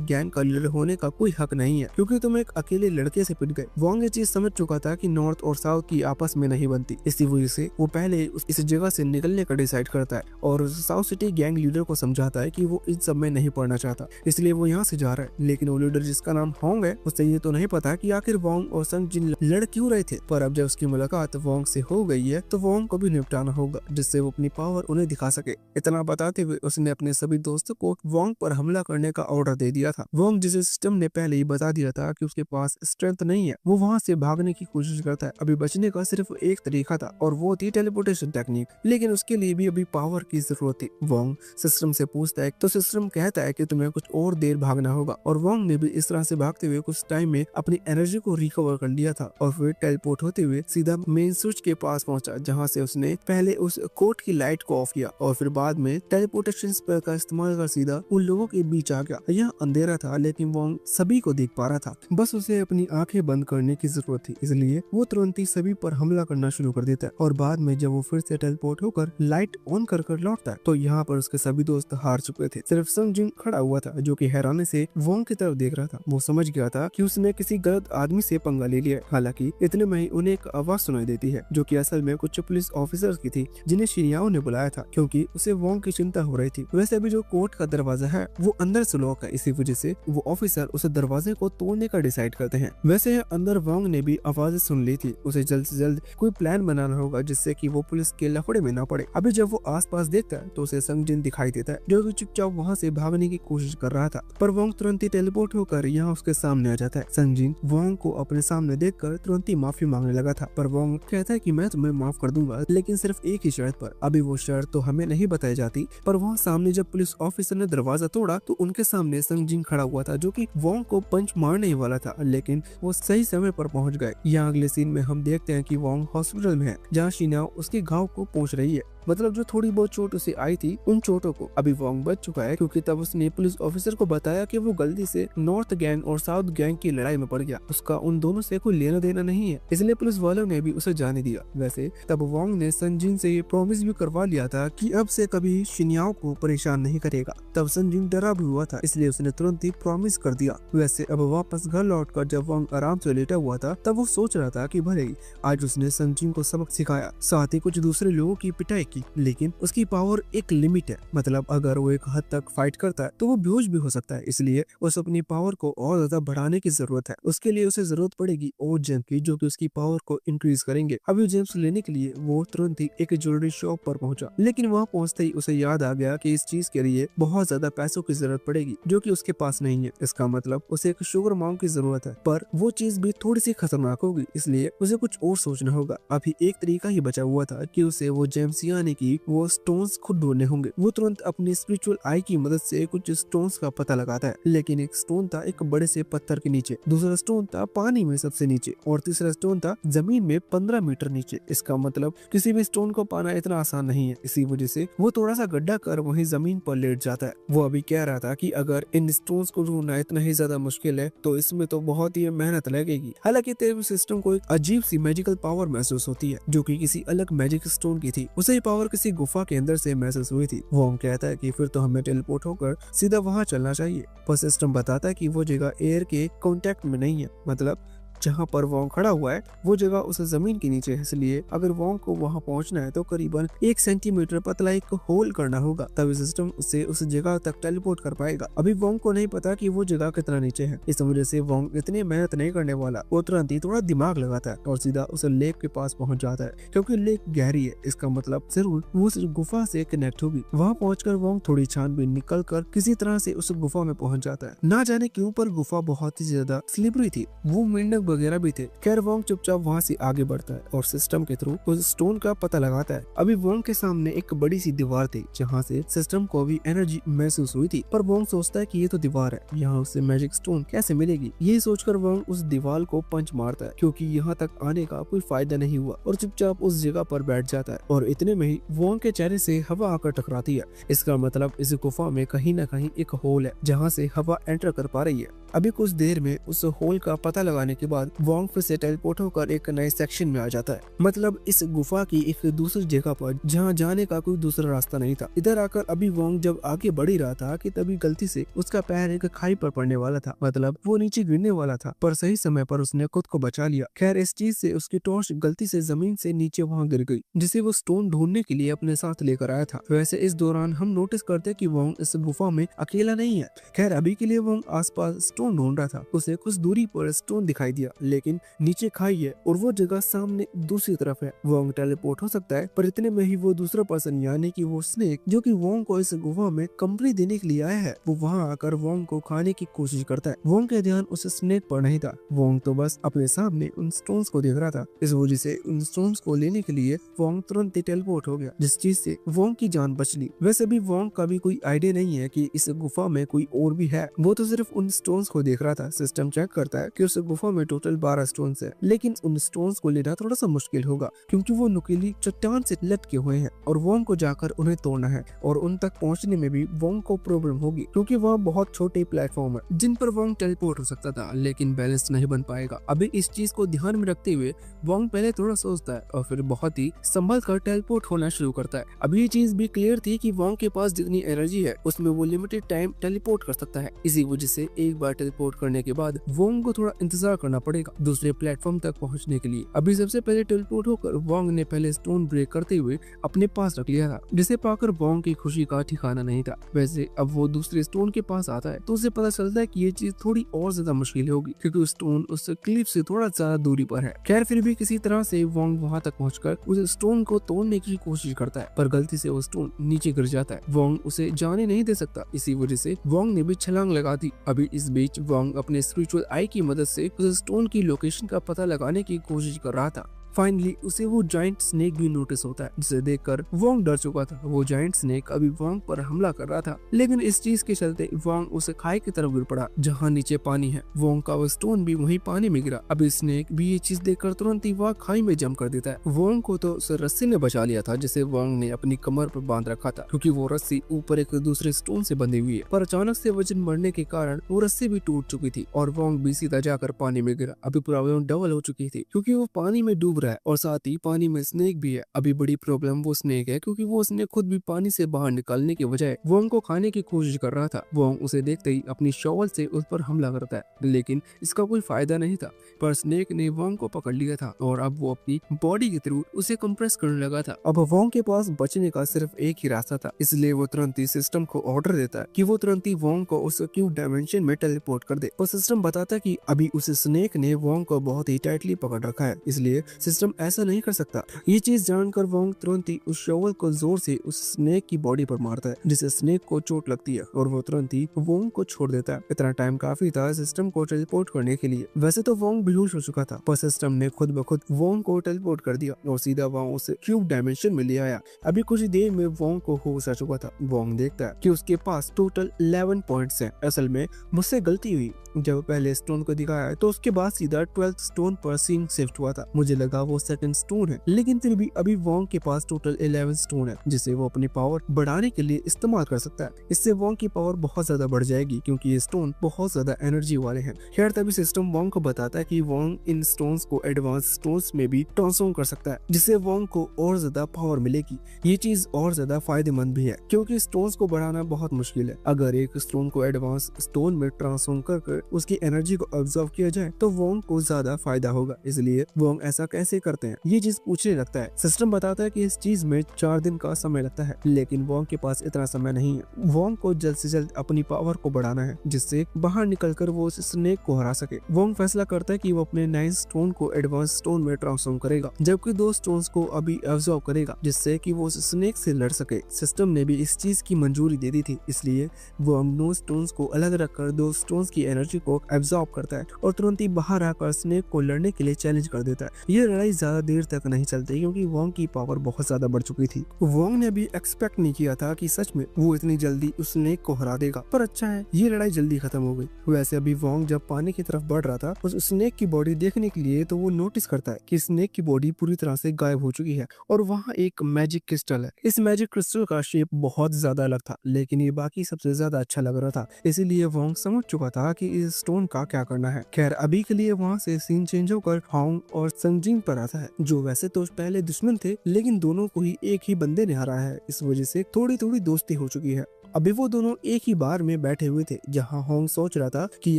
गैंग का लीडर होने का कोई हक नहीं है क्योंकि तुम एक अकेले लड़के से पिट गए। वोंग ये चीज समझ चुका था कि नॉर्थ और साउथ की आपस में नहीं बनती, इसी वजह से वो पहले इस जगह से निकलने का डिसाइड करता है और साउथ सिटी गैंग लीडर को समझाता है कि वो इन सब में नहीं पड़ना चाहता, इसलिए वो यहाँ से जा रहा है। लेकिन वो लीडर जिसका नाम होंग है, उसे ये तो नहीं पता कि आखिर वोंग और संग जिन लड़ क्यों रहे थे। पर अब जब उसकी मुलाकात वोंग से हो गई है तो वोंग को भी निपटाना होगा जिससे वो अपनी पावर उन्हें दिखा सके। इतना बताते हुए उसने अपने सभी दोस्तों को वोंग पर हमला करने का ऑर्डर दे दिया था। वोंग जिसे सिस्टम ने पहले ही बता दिया था कि उसके पास स्ट्रेंथ नहीं है, वो वहाँ से भागने की कोशिश करता है। अभी बचने का सिर्फ एक तरीका था और वो थी टेलीपोर्टेशन टेक्निक, लेकिन उसके लिए भी अभी पावर की जरूरत थी। वोंग सिस्टम से पूछता है तो सिस्टम कहता है कि तुम्हें कुछ और देर भागना होगा और वोंग ने भी इस तरह से भागते हुए कुछ टाइम में अपनी एनर्जी को रिकवर कर लिया था और फिर टेलीपोर्ट होते हुए सीधा मेन स्विच के पास पहुंचा, जहां से उसने पहले उस कोर्ट की लाइट को ऑफ किया और फिर बाद में टेलीपोर्टेशन स्पेल का इस्तेमाल कर सीधा उन लोगों के बीच आ गया। यह अंधेरा था लेकिन वोंग सभी को देख पा रहा था, बस उसे अपनी आंखें बंद करने की जरूरत थी, इसलिए वो तुरंत ही सभी पर हमला करना शुरू कर देता है। और बाद में जब वो फिर से टेलीपोर्ट होकर लाइट ऑन कर लौटता है तो यहाँ पर उसके सभी दोस्त हार चुके थे। सिर्फ संग जिन खड़ा हुआ था जो कि हैरानी से वोंग की तरफ देख रहा था। वो समझ गया था कि उसने किसी गलत आदमी से पंगा ले लिया है। हालांकि इतने में ही उन्हें एक आवाज सुनाई देती है जो कि असल में कुछ पुलिस ऑफिसर्स की थी जिन्हें शिन्याओ ने बुलाया था क्योंकि उसे वोंग की चिंता हो रही थी। वैसे अभी जो कोर्ट का दरवाजा है वो अंदर से लॉक है, इसी वजह से वो ऑफिसर उस दरवाजे को तोड़ने का डिसाइड करते हैं। वैसे अंदर वोंग ने भी आवाजें सुन ली थी, उसे जल्द से जल्द कोई प्लान बनाना होगा जिससे कि वो पुलिस के लफड़े में ना पड़े। अभी जब वो आसपास देखता है तो उसे संग जिन दिखाई देता है जो कि चुपचाप वहाँ से भागने की कोशिश कर रहा था, पर वोंग तुरंत ही टेलीपोर्ट होकर यहाँ उसके सामने आ जाता है। संग जिन वोंग को अपने सामने देखकर तुरंत ही माफी मांगने लगा था, पर वोंग कहता है कि मैं तुम्हें माफ कर दूंगा लेकिन सिर्फ एक ही शर्त पर। अभी वो शर्त तो हमें नहीं बताई जाती, पर वहाँ सामने जब पुलिस ऑफिसर ने दरवाजा तोड़ा तो उनके सामने संग जिन खड़ा हुआ था जो कि वोंग को पंच मारने ही वाला था, लेकिन वो सही समय पर पहुंच गए। यहाँ अगले सीन में हम देखते हैं कि वोंग हॉस्पिटल में है जहाँ शिन्याओ उसके घाव को पहुंच रही है, मतलब जो थोड़ी बहुत चोट उसे आई थी उन चोटों को। अभी वोंग बच चुका है क्योंकि तब उसने पुलिस ऑफिसर को बताया कि वो गलती से नॉर्थ गैंग और साउथ गैंग की लड़ाई में पड़ गया, उसका उन दोनों से कोई लेना देना नहीं है, इसलिए पुलिस वालों ने भी उसे जाने दिया। वैसे तब वोंग ने संग जिन से ये प्रॉमिस भी करवा लिया था कि अब से कभी शिन्याओ को परेशान नहीं करेगा। तब संग जिन डरा भी हुआ था, इसलिए उसने तुरंत ही प्रॉमिस कर दिया। वैसे अब वापस घर लौटकर जब वोंग आराम से लेटा हुआ था तब वो सोच रहा था कि भले ही आज उसने संग जिन को सबक सिखाया, साथ ही कुछ दूसरे लोगों की पिटाई की, लेकिन उसकी पावर एक लिमिट है, मतलब अगर वो एक हद तक फाइट करता है तो वो बेहोश भी हो सकता है, इसलिए उसे अपनी पावर को और ज्यादा बढ़ाने की जरूरत है। उसके लिए उसे जरूरत पड़ेगी और जेम की जो कि उसकी पावर को इंक्रीज करेंगे। अभी जेम्स लेने के लिए वो तुरंत ही एक ज्वेलरी शॉप पर पहुंचा, लेकिन वहां पहुंचते ही उसे याद आ गया कि इस चीज के लिए बहुत ज्यादा पैसों की जरूरत पड़ेगी जो कि उसके पास नहीं है। इसका मतलब उसे एक शुगर माउंट की जरूरत है, पर वो चीज भी थोड़ी सी खतरनाक होगी, इसलिए उसे कुछ और सोचना होगा। अभी एक तरीका ही बचा हुआ था कि उसे वो जेम्स यानी कि वो स्टोन्स खुद ढूंढने होंगे। वो तुरंत अपनी स्पिरिचुअल आई की मदद से कुछ स्टोन्स का पता लगाता है, लेकिन एक स्टोन था एक बड़े से पत्थर के नीचे, दूसरा स्टोन था पानी में सबसे नीचे और तीसरा स्टोन था जमीन में 15 मीटर नीचे। इसका मतलब किसी भी स्टोन को पाना इतना आसान नहीं है, इसी वजह से वो थोड़ा सा गड्ढा कर वहीं जमीन पर लेट जाता है। वो अभी कह रहा था कि अगर इन स्टोन्स को ढूंढना इतना ही ज्यादा मुश्किल है तो इसमें तो बहुत ही मेहनत लगेगी। हालांकि तेरे सिस्टम को एक अजीब सी मैजिकल पावर महसूस होती है जो कि किसी अलग मैजिक स्टोन की थी। उसे पावर किसी गुफा के अंदर से महसूस हुई थी। वो कहता है कि फिर तो हमें टेलीपोर्ट होकर सीधा वहां चलना चाहिए, पर सिस्टम बताता है कि वो जगह एयर के कांटेक्ट में नहीं है, मतलब जहाँ पर वोंग खड़ा हुआ है वो जगह उस जमीन के नीचे है, इसलिए अगर वोंग को वहाँ पहुँचना है तो करीबन 1 सेंटीमीटर पतला एक होल करना होगा, तभी सिस्टम उसे उस जगह तक टेलीपोर्ट कर पाएगा। अभी वोंग को नहीं पता कि वो जगह कितना नीचे है, इस वजह से वोंग इतनी मेहनत नहीं करने वाला। वो तुरंत ही थोड़ा दिमाग लगाता है और सीधा उस लेक के पास पहुंच जाता है, क्योंकि लेक गहरी है, इसका मतलब जरूर वो उस गुफा से कनेक्ट होगी। वहाँ पहुंचकर वोंग थोड़ी छानबीन निकल कर किसी तरह से उस गुफा में पहुंच जाता है। ना जाने क्यों पर गुफा बहुत ही ज्यादा स्लिपरी थी, वो मेंढक वगैरह भी थे। खैर वोंग चुपचाप वहाँ से आगे बढ़ता है और सिस्टम के थ्रू उस स्टोन का पता लगाता है। अभी वोंग के सामने एक बड़ी सी दीवार थी जहाँ से सिस्टम को भी एनर्जी महसूस हुई थी, पर वोंग सोचता है कि ये तो दीवार है, यहाँ उसे मैजिक स्टोन कैसे मिलेगी। ये सोचकर वोंग उस दीवार को पंच मारता है, क्योंकि यहाँ तक आने का कोई फायदा नहीं हुआ, और चुपचाप उस जगह पर बैठ जाता है। और इतने में ही वोंग के चेहरे से हवा आकर टकराती है। इसका मतलब इस गुफा में कहीं न कहीं एक होल है जहाँ से हवा एंटर कर पा रही है। अभी कुछ देर में उस होल का पता लगाने के बाद वोंग फिर से टेलीपोर्ट होकर एक नए सेक्शन में आ जाता है, मतलब इस गुफा की एक दूसरी जगह पर जहाँ जाने का कोई दूसरा रास्ता नहीं था। इधर आकर अभी वोंग जब आगे बढ़ ही रहा था कि तभी गलती से उसका पैर एक खाई पर पड़ने वाला था, मतलब वो नीचे गिरने वाला था, पर सही समय पर उसने खुद को बचा लिया। खैर इस चीज से उसकी टॉर्च गलती से जमीन से नीचे वहाँ गिर गई, जिसे वो स्टोन ढूंढने के लिए अपने साथ लेकर आया था। वैसे इस दौरान हम नोटिस करते कि वोंग इस गुफा में अकेला नहीं है। खैर अभी के लिए वोंग आसपास स्टोन ढूंढ रहा था, उसे कुछ दूरी पर स्टोन दिखाई दिया, लेकिन नीचे खाई है और वो जगह सामने दूसरी तरफ है। वोंग टेलीपोर्ट हो सकता है, पर इतने में ही वो दूसरा पर्सन यानी कि वो स्नेक जो कि वोंग को इस गुफा में कंपनी देने के लिए आया है, वो वहाँ आकर वोंग को खाने की कोशिश करता है। वोंग का ध्यान उस स्नेक पर नहीं था, वोंग तो बस अपने सामने उन स्टोन्स को देख रहा था। इस वजह से उन स्टोन्स को लेने के लिए वोंग तुरंत ही टेलीपोर्ट हो गया, जिस चीज से वोंग की जान बच ली। वैसे भी वोंग का भी कोई आइडिया नहीं है कि इस गुफा में कोई और भी है, वो तो सिर्फ उन स्टोन्स को देख रहा था। सिस्टम चेक करता है कि उस गुफा में टोटल 12 स्टोन्स है, लेकिन उन स्टोन्स को लेना थोड़ा सा मुश्किल होगा, क्योंकि वो नुकीली चट्टान से लटके हुए हैं और वोंग को जाकर उन्हें तोड़ना है, और उन तक पहुंचने में भी वोंग को प्रॉब्लम होगी, क्योंकि वहाँ बहुत छोटे प्लेटफॉर्म है जिन पर वोंग टेलीपोर्ट हो सकता था, लेकिन बैलेंस नहीं बन पाएगा। अभी इस चीज को ध्यान में रखते हुए वोंग पहले थोड़ा सोचता है और फिर बहुत ही संभल कर टेलीपोर्ट होना शुरू करता है। अभी ये चीज भी क्लियर थी कि वोंग के पास जितनी एनर्जी है उसमें वो लिमिटेड टाइम टेलीपोर्ट कर सकता है। इसी वजह से एक बार टेलीपोर्ट करने के बाद वोंग को थोड़ा इंतजार करना पड़ेगा दूसरे प्लेटफॉर्म तक पहुंचने के लिए। अभी सबसे पहले टेलीपोर्ट होकर वोंग ने पहले स्टोन ब्रेक करते हुए अपने पास रख लिया था, जिसे पाकर वोंग की खुशी का ठिकाना नहीं था। वैसे अब वो दूसरे स्टोन के पास आता है तो उसे पता चलता है कि ये चीज थोड़ी और ज्यादा मुश्किल होगी, क्योंकि स्टोन उस क्लिफ से थोड़ा ज्यादा दूरी पर है। खैर फिर भी किसी तरह से वोंग वहां तक पहुंचकर उस स्टोन को तोड़ने की कोशिश करता है, पर गलती से वो स्टोन नीचे गिर जाता है। वोंग उसे जाने नहीं दे सकता, इसी वजह से वोंग ने भी छलांग लगा दी। अभी इस बीच वोंग अपने स्पिरिचुअल आई की मदद से उस स्टोन की लोकेशन का पता लगाने की कोशिश कर रहा था। फाइनली उसे वो जाइंट स्नेक भी नोटिस होता है, जिसे देखकर वोंग डर चुका था। वो जाइंट स्नेक अभी वोंग पर हमला कर रहा था, लेकिन इस चीज के चलते वोंग उसे खाई की तरफ गिर पड़ा जहाँ नीचे पानी है। वोंग का वो स्टोन भी वहीं पानी में गिरा। अभी स्नेक भी ये चीज देखकर तुरंत ही वह खाई में जंप कर देता है। वोंग को तो उस रस्सी ने बचा लिया था जिसे वोंग ने अपनी कमर पर बांध रखा था, क्योंकि वो रस्सी ऊपर एक दूसरे स्टोन से बंधी हुई है, पर अचानक से वजन बढ़ने के कारण वो रस्सी भी टूट चुकी थी और वोंग भी सीधा जाकर पानी में गिरा। अभी प्रॉब्लम डबल हो चुकी थी, क्योंकि वो पानी में डूब रहा है और साथ ही पानी में स्नेक भी है। अभी बड़ी प्रॉब्लम वो स्नेक है, क्योंकि वो स्नेक खुद भी पानी से बाहर निकलने के बजाय वोंग को खाने की कोशिश कर रहा था। वोंग उसे देखते ही अपनी शॉवल से उस पर हमला करता है, लेकिन इसका कोई फायदा नहीं था, पर स्नेक ने वोंग को पकड़ लिया था और अब वो अपनी बॉडी के थ्रू उसे कंप्रेस करने लगा था। अब वोंग के पास बचने का सिर्फ एक ही रास्ता था, इसलिए वो तुरंत ही सिस्टम को ऑर्डर देता है कि वो तुरंत ही वोंग को उस क्यूब डायमेंशन में टेलीपोर्ट कर दे। और सिस्टम बताता है कि अभी उस स्नेक ने वोंग को बहुत ही टाइटली पकड़ रखा है, इसलिए सिस्टम ऐसा नहीं कर सकता। ये चीज जानकर वोंग तुरंत ही उस शॉवल को जोर से उस स्नेक की बॉडी पर मारता है, जिससे स्नेक को चोट लगती है और वो तुरंत ही वोंग को छोड़ देता है। इतना टाइम काफी था सिस्टम को टेलीपोर्ट करने के लिए। वैसे तो वोंग बेहोश हो चुका था, पर सिस्टम ने खुद ब खुद वोंग को टेलीपोर्ट कर दिया और सीधा वोंग उसे क्यूब डायमेंशन में ले आया। अभी कुछ देर में वोंग को होश आ चुका था। वोंग देखता है कि उसके पास टोटल 11 पॉइंट्स हैं। असल में मुझसे गलती हुई, जब पहले स्टोन को दिखाया तो उसके बाद सीधा 12th स्टोन पर सीन शिफ्ट हुआ था। मुझे लगा का वो सेकंड स्टोन है, लेकिन फिर भी अभी वोंग के पास टोटल 11 स्टोन है जिसे वो अपनी पावर बढ़ाने के लिए इस्तेमाल कर सकता है। इससे वोंग की पावर बहुत ज्यादा बढ़ जाएगी क्योंकि ये स्टोन बहुत ज्यादा एनर्जी वाले हैं। खैर तभी सिस्टम वोंग को बताता है कि वोंग इन स्टोन्स को एडवांस स्टोन्स में भी ट्रांसफॉर्म कर सकता है, जिससे वोंग को और ज्यादा पावर मिलेगी। ये चीज और ज्यादा फायदेमंद भी है क्योंकि स्टोन्स को बढ़ाना बहुत मुश्किल है। अगर एक स्टोन को एडवांस स्टोन में ट्रांसफॉर्म कर उसकी एनर्जी को ऑब्जर्व किया जाए तो वोंग को ज्यादा फायदा होगा। इसलिए वोंग ऐसा कैसे करते हैं ये चीज पूछने लगता है। सिस्टम बताता है कि इस चीज में 4 दिन का समय लगता है, लेकिन वोंग के पास इतना समय नहीं है। वोंग को जल्द से जल्द अपनी पावर को बढ़ाना है जिससे बाहर निकलकर वो उस स्नेक को हरा सके। वोंग फैसला करता है कि वो अपने 9 स्टोन को एडवांस स्टोन में ट्रांसफॉर्म करेगा, जबकि 2 स्टोन्स को अभी ऑब्जर्व करेगा जिससे कि वो उस स्नेक से लड़ सके। सिस्टम ने भी इस चीज की मंजूरी दे दी थी, इसलिए वो 9 स्टोन्स को अलग रखकर 2 स्टोन्स की एनर्जी को एब्जॉर्ब करता है और तुरंत ही बाहर आकर स्नेक को लड़ने के लिए चैलेंज कर देता है। ये लड़ाई ज्यादा देर तक नहीं चलती क्योंकि वोंग की पावर बहुत ज्यादा बढ़ चुकी थी। वोंग ने भी एक्सपेक्ट नहीं किया था कि सच में वो इतनी जल्दी उस स्नेक को हरा देगा, पर अच्छा है ये लड़ाई जल्दी खत्म हो गई। वैसे अभी वोंग जब पानी की तरफ बढ़ रहा था उस स्नेक की बॉडी देखने के लिए, तो वो नोटिस करता है कि स्नेक की बॉडी पूरी तरह से गायब हो चुकी है और वहाँ एक मैजिक क्रिस्टल है। इस मैजिक क्रिस्टल का शेप बहुत ज्यादा अलग था, लेकिन ये बाकी सबसे ज्यादा अच्छा लग रहा था, इसीलिए वोंग समझ चुका था कि इस स्टोन का क्या करना है। खैर अभी के लिए वहाँ से सीन चेंज होकर होंग और संगजिन पर आता है, जो वैसे तो पहले दुश्मन थे लेकिन दोनों को ही एक ही बंदे ने हराया है। इस वजह से थोड़ी थोड़ी दोस्ती हो चुकी है। अभी वो दोनों एक ही बार में बैठे हुए थे जहां होंग सोच रहा था कि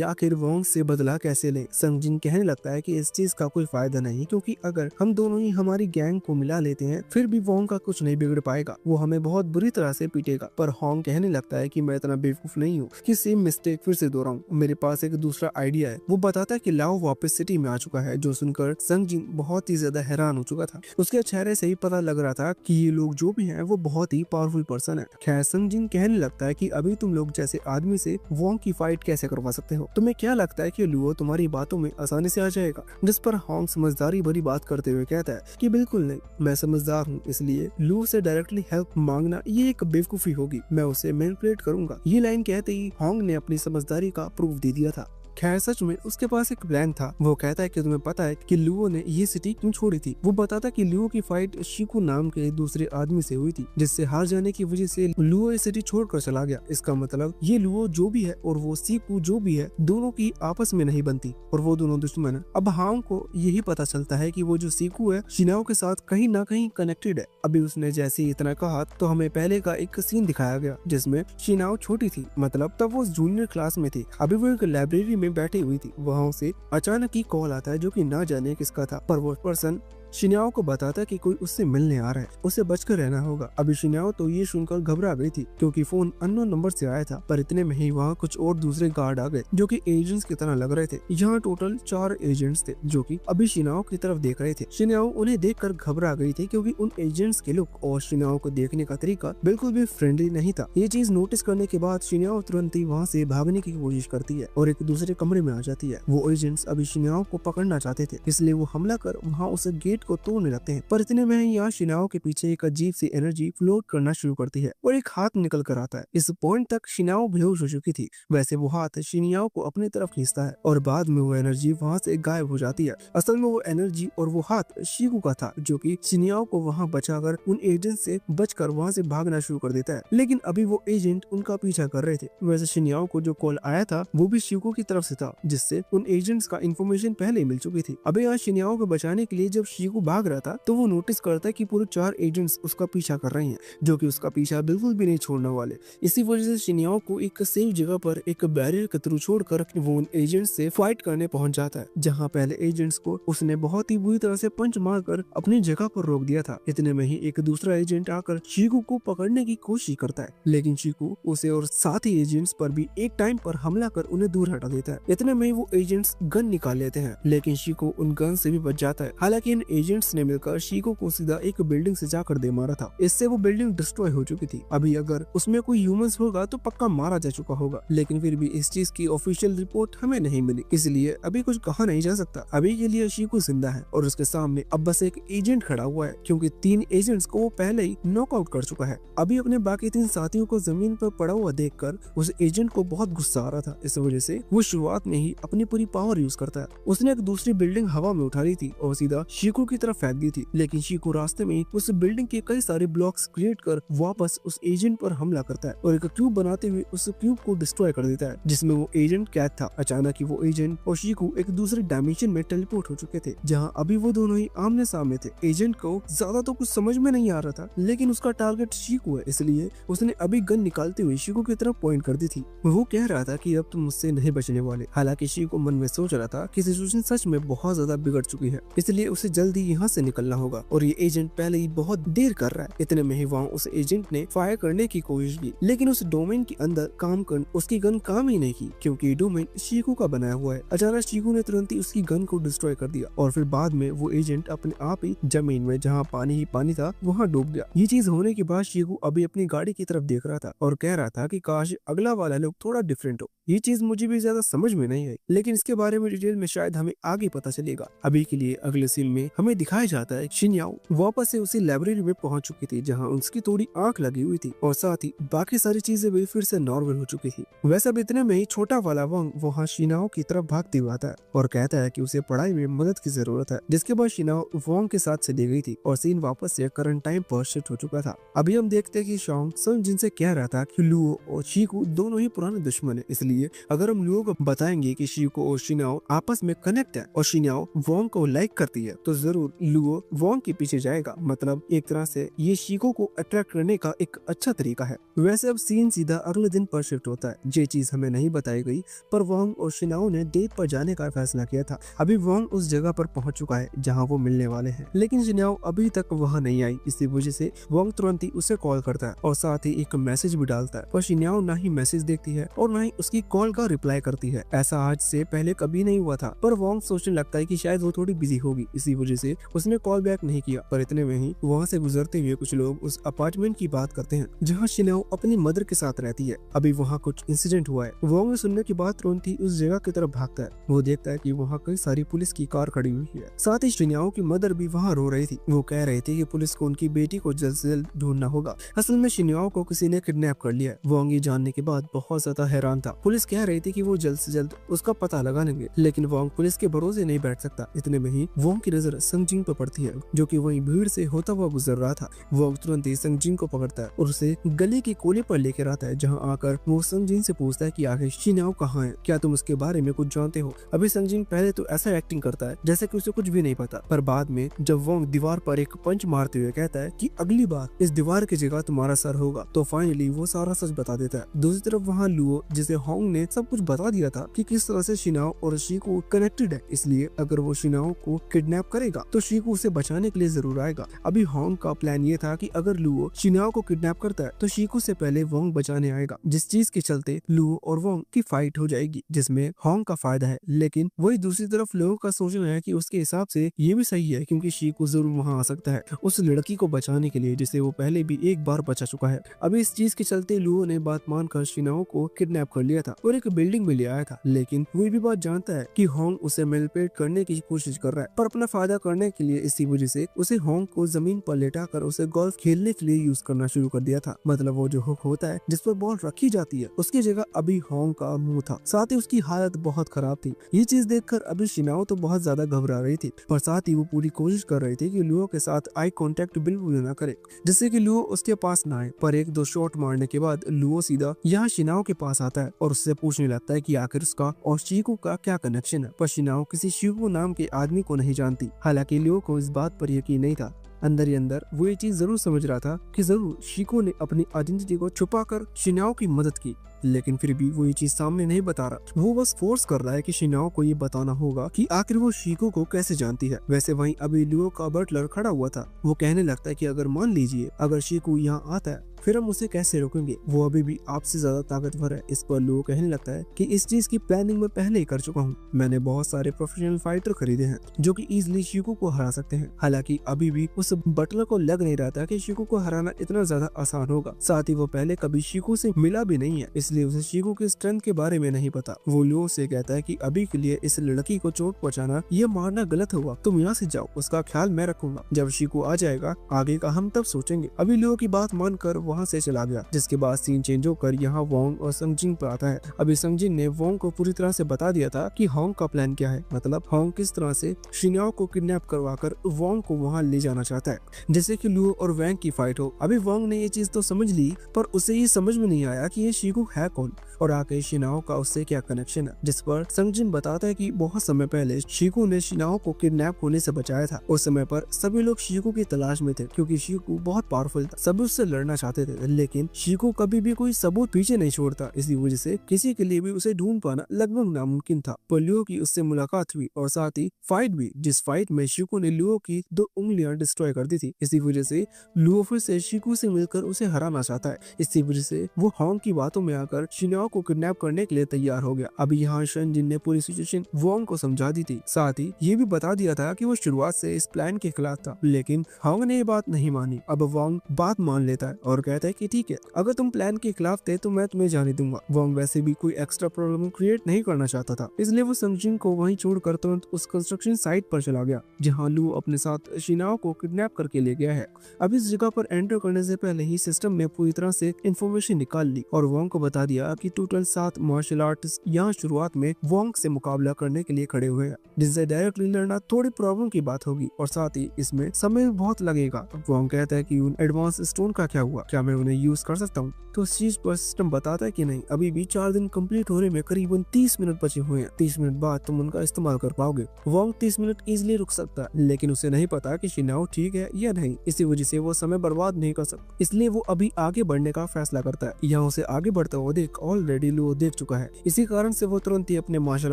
आखिर वोंग से बदला कैसे ले। संगजिन कहने लगता है कि इस चीज का कोई फायदा नहीं, क्योंकि अगर हम दोनों ही हमारी गैंग को मिला लेते हैं फिर भी वोंग का कुछ नहीं बिगड़ पाएगा, वो हमें बहुत बुरी तरह से पीटेगा। पर होंग कहने लगता है कि मैं इतना बेवकूफ नहीं हूँ कि सेम मिस्टेक फिर से दोहराऊं, मेरे पास एक दूसरा आइडिया है। वो बताता है कि लाओ वापस सिटी में आ चुका है, जो सुनकर संगजिन बहुत ही ज्यादा हैरान हो चुका था। उसके चेहरे से ही पता लग रहा था कि ये लोग जो भी हैं वो बहुत ही पावरफुल पर्सन है। खैर संगजिन कहने लगता है कि अभी तुम लोग जैसे आदमी से वोंग की फाइट कैसे करवा सकते हो? तुम्हें क्या लगता है कि लुओ तुम्हारी बातों में आसानी से आ जाएगा? जिस पर होंग समझदारी भरी बात करते हुए कहता है कि बिल्कुल नहीं, मैं समझदार हूँ, इसलिए लुओ से डायरेक्टली हेल्प मांगना ये एक बेवकूफी होगी, मैं उसे मैनिपुलेट करूंगा। ये लाइन कहते ही होंग ने अपनी समझदारी का प्रूफ दे दिया था। खैर सच में उसके पास एक प्लान था। वो कहता है कि तुम्हें पता है कि लुओ ने ये सिटी क्यों छोड़ी थी? वो बताता कि लुओ की फाइट शिकू नाम के दूसरे आदमी से हुई थी, जिससे हार जाने की वजह से लुओ ये सिटी छोड़कर चला गया। इसका मतलब ये लुओ जो भी है और वो शिकू जो भी है, दोनों की आपस में नहीं बनती और वो दोनों दुश्मन है। अब होंग को यही पता चलता है कि वो जो शिकू है शिनाओ के साथ कहीं ना कहीं कनेक्टेड है। अभी उसने जैसे ही इतना कहा तो हमें पहले का एक सीन दिखाया गया जिसमें शिनाओ छोटी थी, मतलब तब वो जूनियर क्लास में थी। अभी वो एक लाइब्रेरी में बैठी हुई थी, वहाँ से अचानक ही कॉल आता है जो कि ना जाने किसका था, पर वो पर्सन शिनाओ को बताता कि कोई उससे मिलने आ रहा है, उसे बचकर रहना होगा। अभी शिनाओ तो ये सुनकर घबरा गई थी क्योंकि फोन अननोन नंबर से आया था, पर इतने में ही वहाँ कुछ और दूसरे गार्ड आ गए जो कि एजेंट्स की तरह लग रहे थे। यहाँ टोटल 4 एजेंट्स थे जो कि अभी शिनाओ की तरफ देख रहे थे। शिनाओ उन्हें देखकर घबरा गई थी क्योंकि उन एजेंट्स के लुक और शिनाओ को देखने का तरीका बिल्कुल भी फ्रेंडली नहीं था। ये चीज नोटिस करने के बाद शिनाओ तुरंत ही वहाँ से भागने की कोशिश करती है और एक दूसरे कमरे में आ जाती है। वो एजेंट्स अभी शिनाओ को पकड़ना चाहते थे, इसलिए वो हमला कर वहाँ उस गेट को तोड़ने लगते हैं। पर इतने में यहाँ शिनाओ के पीछे एक अजीब सी एनर्जी फ्लोट करना शुरू करती है और एक हाथ निकल कर आता है। इस पॉइंट तक शिनाओ बेहोश हो चुकी थी। वैसे वो हाथ शिनाओ को अपनी तरफ खींचता है और बाद में वो एनर्जी वहाँ से गायब हो जाती है। असल में वो एनर्जी और वो हाथ शिकू का था जो कि शिनाओ को वहाँ बचाकर उन एजेंट से बचकर वहाँ से भागना शुरू कर देता है। लेकिन अभी वो एजेंट उनका पीछा कर रहे थे। वैसे शिनाओ को जो कॉल आया था वो भी शिकू की तरफ से था, जिससे उन एजेंट्स का इन्फॉर्मेशन पहले ही मिल चुकी थी। अभी यहाँ शिनाओ को बचाने के लिए जब शिकू भाग रहा था तो वो नोटिस करता है कि पूरे 4 एजेंट्स उसका पीछा कर रहे हैं, जो कि उसका पीछा बिल्कुल भी नहीं छोड़ने वाले। इसी वजह से शिनाओ को एक सेफ जगह पर एक बैरियर के थ्रू छोड़कर वो उन एजेंट्स से फाइट करने पहुंच जाता है, जहां पहले एजेंट्स को उसने बहुत ही बुरी तरह से पंच मारकर अपनी जगह पर रोक दिया था। इतने में ही एक दूसरा एजेंट आकर शिकू को पकड़ने की कोशिश करता है, लेकिन शिकू उसे और साथ ही एजेंट्स पर भी एक टाइम पर हमला कर उन्हें दूर हटा देता है। इतने में ही वो एजेंट्स गन निकाल लेते हैं, लेकिन शिकू उन गन से भी बच जाता है। हालांकि इन एजेंट्स ने मिलकर शिकू को सीधा एक बिल्डिंग से जाकर दे मारा था। इससे वो बिल्डिंग डिस्ट्रॉय हो चुकी थी। अभी अगर उसमें कोई ह्यूमंस होगा तो पक्का मारा जा चुका होगा, लेकिन फिर भी इस चीज की ऑफिशियल रिपोर्ट हमें नहीं मिली, इसलिए अभी कुछ कहा नहीं जा सकता। अभी के लिए शिकू जिंदा है और उसके सामने अब बस एक एजेंट खड़ा हुआ है, क्योंकि 3 एजेंट्स को वो पहले ही नॉकआउट कर चुका है। अभी अपने बाकी 3 साथियों को जमीन पर पड़ा हुआ देखकर उस एजेंट को बहुत गुस्सा आ रहा था। इस वजह से वो शुरुआत में ही अपनी पूरी पावर यूज करता है। उसने एक दूसरी बिल्डिंग हवा में उठा ली थी और सीधा शिकू की तरफ फेंक दी थी, लेकिन शीको रास्ते में उस बिल्डिंग के कई सारे ब्लॉक्स क्रिएट कर वापस उस एजेंट पर हमला करता है और एक क्यूब बनाते हुए उस क्यूब को डिस्ट्रॉय कर देता है जिसमें वो एजेंट कैद था। अचानक ही वो एजेंट और शीको एक दूसरे डायमेंशन में टेलीपोर्ट हो चुके थे, जहाँ अभी वो दोनों ही आमने सामने थे। एजेंट को ज्यादा तो कुछ समझ में नहीं आ रहा था, लेकिन उसका टारगेट शीको है, इसलिए उसने अभी गन निकालते हुए शीको की तरफ पॉइंट कर दी थी। वो कह रहा था कि अब तुम मुझसे नहीं बचने वाले। हालांकि शीको मन में सोच रहा था कि सिचुएशन सच में बहुत ज्यादा बिगड़ चुकी है, इसलिए उसे जल्दी यहाँ से निकलना होगा और ये एजेंट पहले ही बहुत देर कर रहा है। इतने में ही वहाँ उस एजेंट ने फायर करने की कोशिश की, लेकिन उस डोमेन के अंदर काम कर उसकी गन काम ही नहीं की, क्योंकि डोमेन शीको का बनाया हुआ है। अचानक शीको ने तुरंत ही उसकी गन को डिस्ट्रॉय कर दिया और फिर बाद में वो एजेंट अपने आप ही जमीन में जहाँ पानी ही पानी था वहाँ डूब गया। ये चीज होने के बाद शीको अभी अपनी गाड़ी की तरफ देख रहा था और कह रहा था कि काश अगला वाला लोग थोड़ा डिफरेंट हो। ये चीज मुझे भी ज्यादा समझ में नहीं आई, लेकिन इसके बारे में डिटेल में शायद हमें आगे पता चलेगा। अभी के लिए अगले सीन में हमें दिखाया जाता है शिन्याओ वापस से उसी लाइब्रेरी में पहुंच चुकी थी जहां उसकी थोड़ी आंख लगी हुई थी और साथ ही बाकी सारी चीजें भी फिर से नॉर्मल हो चुकी थी। वैसे अब इतने में ही छोटा वाला वंग वहाँ शिनाओ की तरफ भागते हुए आता है और कहता है कि उसे पढ़ाई में मदद की जरूरत है, जिसके बाद शिनाओ वोंग के साथ चली गई थी और सीन वापस से करंट टाइम पर शिफ्ट हो चुका था। अभी हम देखते हैं कि शॉन्ग सन जिनसे कह रहा था कि लुओ और शीको दोनों ही पुराने दुश्मन है, इसलिए अगर हम लुओ को बताएंगे कि शीको और शिनाओ आपस में कनेक्ट है और शिनाओ वोंग को लाइक करती है तो जरूर लुओ वोंग के पीछे जाएगा। मतलब एक तरह से ये शीको को अट्रैक्ट करने का एक अच्छा तरीका है। वैसे अब सीन सीधा अगले दिन पर शिफ्ट होता है। ये चीज हमें नहीं बताई गई, पर वोंग और शिनाओ ने डेट पर जाने का फैसला किया था। अभी वोंग उस जगह पर पहुंच चुका है जहां वो मिलने वाले हैं, लेकिन शिनाओ अभी तक वहां नहीं आई। इसी वजह से वोंग तुरंत ही उसे कॉल करता है और साथ ही एक मैसेज भी डालता है, पर शिनाओ ना ही मैसेज देखती है और ना ही उसकी कॉल का रिप्लाई करती है। ऐसा आज से पहले कभी नहीं हुआ था, पर वोंग सोचने लगता है कि शायद वो थोड़ी बिजी होगी, इसी वजह से उसने कॉल बैक नहीं किया। पर इतने में ही वहाँ से गुजरते हुए कुछ लोग उस अपार्टमेंट की बात करते हैं जहाँ शिनाओ अपनी मदर के साथ रहती है। अभी वहाँ कुछ इंसिडेंट हुआ है। वोंग सुनने के बाद तुरंत ही उस जगह की तरफ भागता है। वो देखता है कि वहाँ कई सारी पुलिस की कार खड़ी हुई है, साथ ही शिनाओ की मदर भी वहाँ रो रही थी। वो कह रही थी कि पुलिस को उनकी बेटी को जल्द से जल्द ढूंढना होगा। असल में शिनाओ को किसी ने किडनैप कर लिया है। वोंग ये जानने के बाद बहुत ज्यादा हैरान था। पुलिस कह रही थी कि वो जल्द से जल्द उसका पता लगा लेंगे, लेकिन वोंग पुलिस के भरोसे नहीं बैठ सकता। इतने में ही वोंग की नजर संगजिंग पर पड़ती है, जो कि वहीं भीड़ से होता हुआ गुजर रहा था। वोंग तुरंत ही संगजिंग को पकड़ता है और उसे गली के कोने पर लेकर आता है, जहां आकर वो संगजिंग से पूछता है कि आखिर शिनाओ कहाँ है, क्या तुम उसके बारे में कुछ जानते हो। अभी संगजिंग पहले तो ऐसा एक्टिंग करता है जैसे कि उसे कुछ भी नहीं पता, पर बाद में जब वोंग दीवार पर एक पंच मारते हुए कहता है कि अगली बार इस दीवार की जगह तुम्हारा सर होगा, तो फाइनली वो सारा सच बता देता है। दूसरी तरफ वहाँ लुओ, जिसे होंग ने सब कुछ बता दिया था कि किस तरह से शिनाओ और शीको कनेक्टेड है, इसलिए अगर वो शिनाओ को किडनैप करेगा तो शीको उसे बचाने के लिए जरूर आएगा। अभी होंग का प्लान ये था कि अगर लुओ शिनाओ को किडनैप करता है तो शीको से पहले वोंग बचाने आएगा, जिस चीज के चलते लुओ और वोंग की फाइट हो जाएगी, जिसमें होंग का फायदा है। लेकिन वही दूसरी तरफ लोगों का सोचना है कि उसके हिसाब से ये भी सही है, क्योंकि शीको जरूर वहाँ आ सकता है उस लड़की को बचाने के लिए जिसे वो पहले भी एक बार बचा चुका है। अभी इस चीज के चलते लुओ ने बात मानकर शिनाओ को किडनैप कर लिया था और एक बिल्डिंग में ले आया था, लेकिन वो भी बात जानता है कि होंग उसे मैनिपुलेट करने की कोशिश कर रहा है, पर अपना फायदा करने के लिए इसी वजह से उसे होंग को जमीन पर लेटाकर उसे गोल्फ खेलने के लिए यूज करना शुरू कर दिया था। मतलब वो जो हुक होता है जिस पर बॉल रखी जाती है, उसकी जगह अभी होंग का मुंह था, साथ ही उसकी हालत बहुत खराब थी। ये चीज देखकर अभी शिनाओ तो बहुत ज्यादा घबरा रही थी, पर साथ ही वो पूरी कोशिश कर रही थी कि लुओ के साथ आई कांटेक्ट बिल्कुल न करे, जिससे कि लुओ उसके पास ना आए। पर एक दो शॉट मारने के बाद लुओ सीधा यहाँ शिनाओ के पास आता है और उससे पूछने लगता है कि आखिर उसका और शीको का क्या कनेक्शन है। पर शिनाओ किसी शीको नाम के आदमी को नहीं जानती। हालांकि लुओ को इस बात पर यकीन नहीं था। अंदर ही अंदर वो ये चीज जरूर समझ रहा था कि जरूर शीको ने अपनी आइडेंटिटी को छुपाकर शिनाओ की मदद की, लेकिन फिर भी वो ये चीज सामने नहीं बता रहा। वो बस फोर्स कर रहा है कि शिनाओ को ये बताना होगा कि आखिर वो शीको को कैसे जानती है। वैसे वहीं अभी लुओ का बटलर खड़ा हुआ था। वो कहने लगता है कि अगर मान लीजिए अगर शीको यहाँ आता है फिर हम उसे कैसे रोकेंगे, वो अभी भी आपसे ज्यादा ताकतवर है। इस पर लुओ कहने लगता है कि इस चीज की प्लानिंग मैं पहले ही कर चुका हूँ। मैंने बहुत सारे प्रोफेशनल फाइटर खरीदे हैं जो कि इजिली शीको को हरा सकते हैं। हालांकि अभी भी उसे उस बटलर को लग नहीं रहा था कि शिकू को हराना इतना ज्यादा आसान होगा। साथ ही वो पहले कभी शिकू से मिला भी नहीं है, इसलिए उसे शिकू की स्ट्रेंथ के बारे में नहीं पता। वो लियो से कहता है कि अभी के लिए इस लड़की को चोट पहुंचाना, ये मारना गलत होगा, तुम यहाँ से जाओ, उसका ख्याल मैं रखूंगा। जब शिकू आ जाएगा आगे का हम तब सोचेंगे। अभी लियो की बात मानकर वहाँ से चला गया, जिसके बाद सीन चेंज होकर यहाँ वोंग और संगजिन पर आता है। अभी संगजिन ने वोंग को पूरी तरह से बता दिया था कि होंग का प्लान क्या है, मतलब होंग किस तरह से शिन्याओ को किडनैप करवाकर वोंग को वहाँ ले जाना चाहता है, जैसे कि लियो और वैंग की फाइट हो। अभी वोंग ने ये चीज तो समझ ली, पर उसे ये समझ में नहीं आया कि ये शिकू है कौन और आके शिनाओ का उससे क्या कनेक्शन है। जिस पर संगजिन बताता है कि बहुत समय पहले शिकू ने शिनाओ को किडनैप होने से बचाया था। उस समय पर सभी लोग शिकू की तलाश में थे, क्योंकि शिकू बहुत पावरफुल था, सभी उससे लड़ना चाहते थे, लेकिन शिकू कभी भी कोई सबूत पीछे नहीं छोड़ता। इसी वजह से किसी के लिए भी उसे ढूंढ पाना लगभग नामुमकिन था। पर लियो की उससे मुलाकात हुई और साथ ही फाइट भी, जिस फाइट में शिकू ने लियो की 2 उंगलियां डिस्ट्रॉय कर दी थी। इसी वजह से लियो फिर से शिकू से मिलकर उसे हराना चाहता है। इसी वजह से वो होंग की बातों में आकर शिन्याओ को किडनैप करने के लिए तैयार हो गया। अभी यहाँ संगजिन ने पूरी सिचुएशन वोंग को समझा दी थी, साथ ही ये भी बता दिया था कि वो शुरुआत से इस प्लान के खिलाफ था, लेकिन होंग ने ये बात नहीं मानी। अब वोंग बात मान लेता है और कहता है कि ठीक है, अगर तुम प्लान के खिलाफ थे तो मैं तुम्हें जाने दूंगा। वोंग वैसे भी कोई एक्स्ट्रा प्रॉब्लम क्रिएट नहीं करना चाहता था, इसलिए वो संगजिन को वहीं छोड़कर तुरंत उस कंस्ट्रक्शन साइट पर चला गया जहाँ लू अपने साथ शिनाओ को किडनैप करके ले गया है। अब इस जगह पर एंटर करने से पहले ही सिस्टम ने पूरी तरह से इंफॉर्मेशन निकाल ली और वोंग को बता दिया कि टोटल 7 मार्शल आर्टिस्ट यहाँ शुरुआत में वोंग से मुकाबला करने के लिए खड़े हुए हैं, जिनसे डायरेक्टली लड़ना थोड़ी प्रॉब्लम की बात होगी और साथ ही इसमें समय बहुत लगेगा। वोंग कहता है कि उन एडवांस स्टोन का क्या हुआ, क्या मैं उन्हें यूज कर सकता हूँ? तो इस चीज पर सिस्टम बताता है कि नहीं, अभी भी 4 दिन कंप्लीट होने में करीबन 30 मिनट बचे हुए हैं, 30 मिनट बाद तुम उनका इस्तेमाल कर पाओगे। वोंग 30 मिनट इजिली रुक सकता है, लेकिन उसे नहीं पता कि शिनाओ ठीक है या नहीं, इसी वजह से वो समय बर्बाद नहीं कर सकता, इसलिए वो अभी आगे बढ़ने का फैसला करता है। यहाँ से आगे बढ़ता हुआ देख ऑलरेडी लुओ देख चुका है, इसी कारण से वो तुरंत ही अपने मार्शल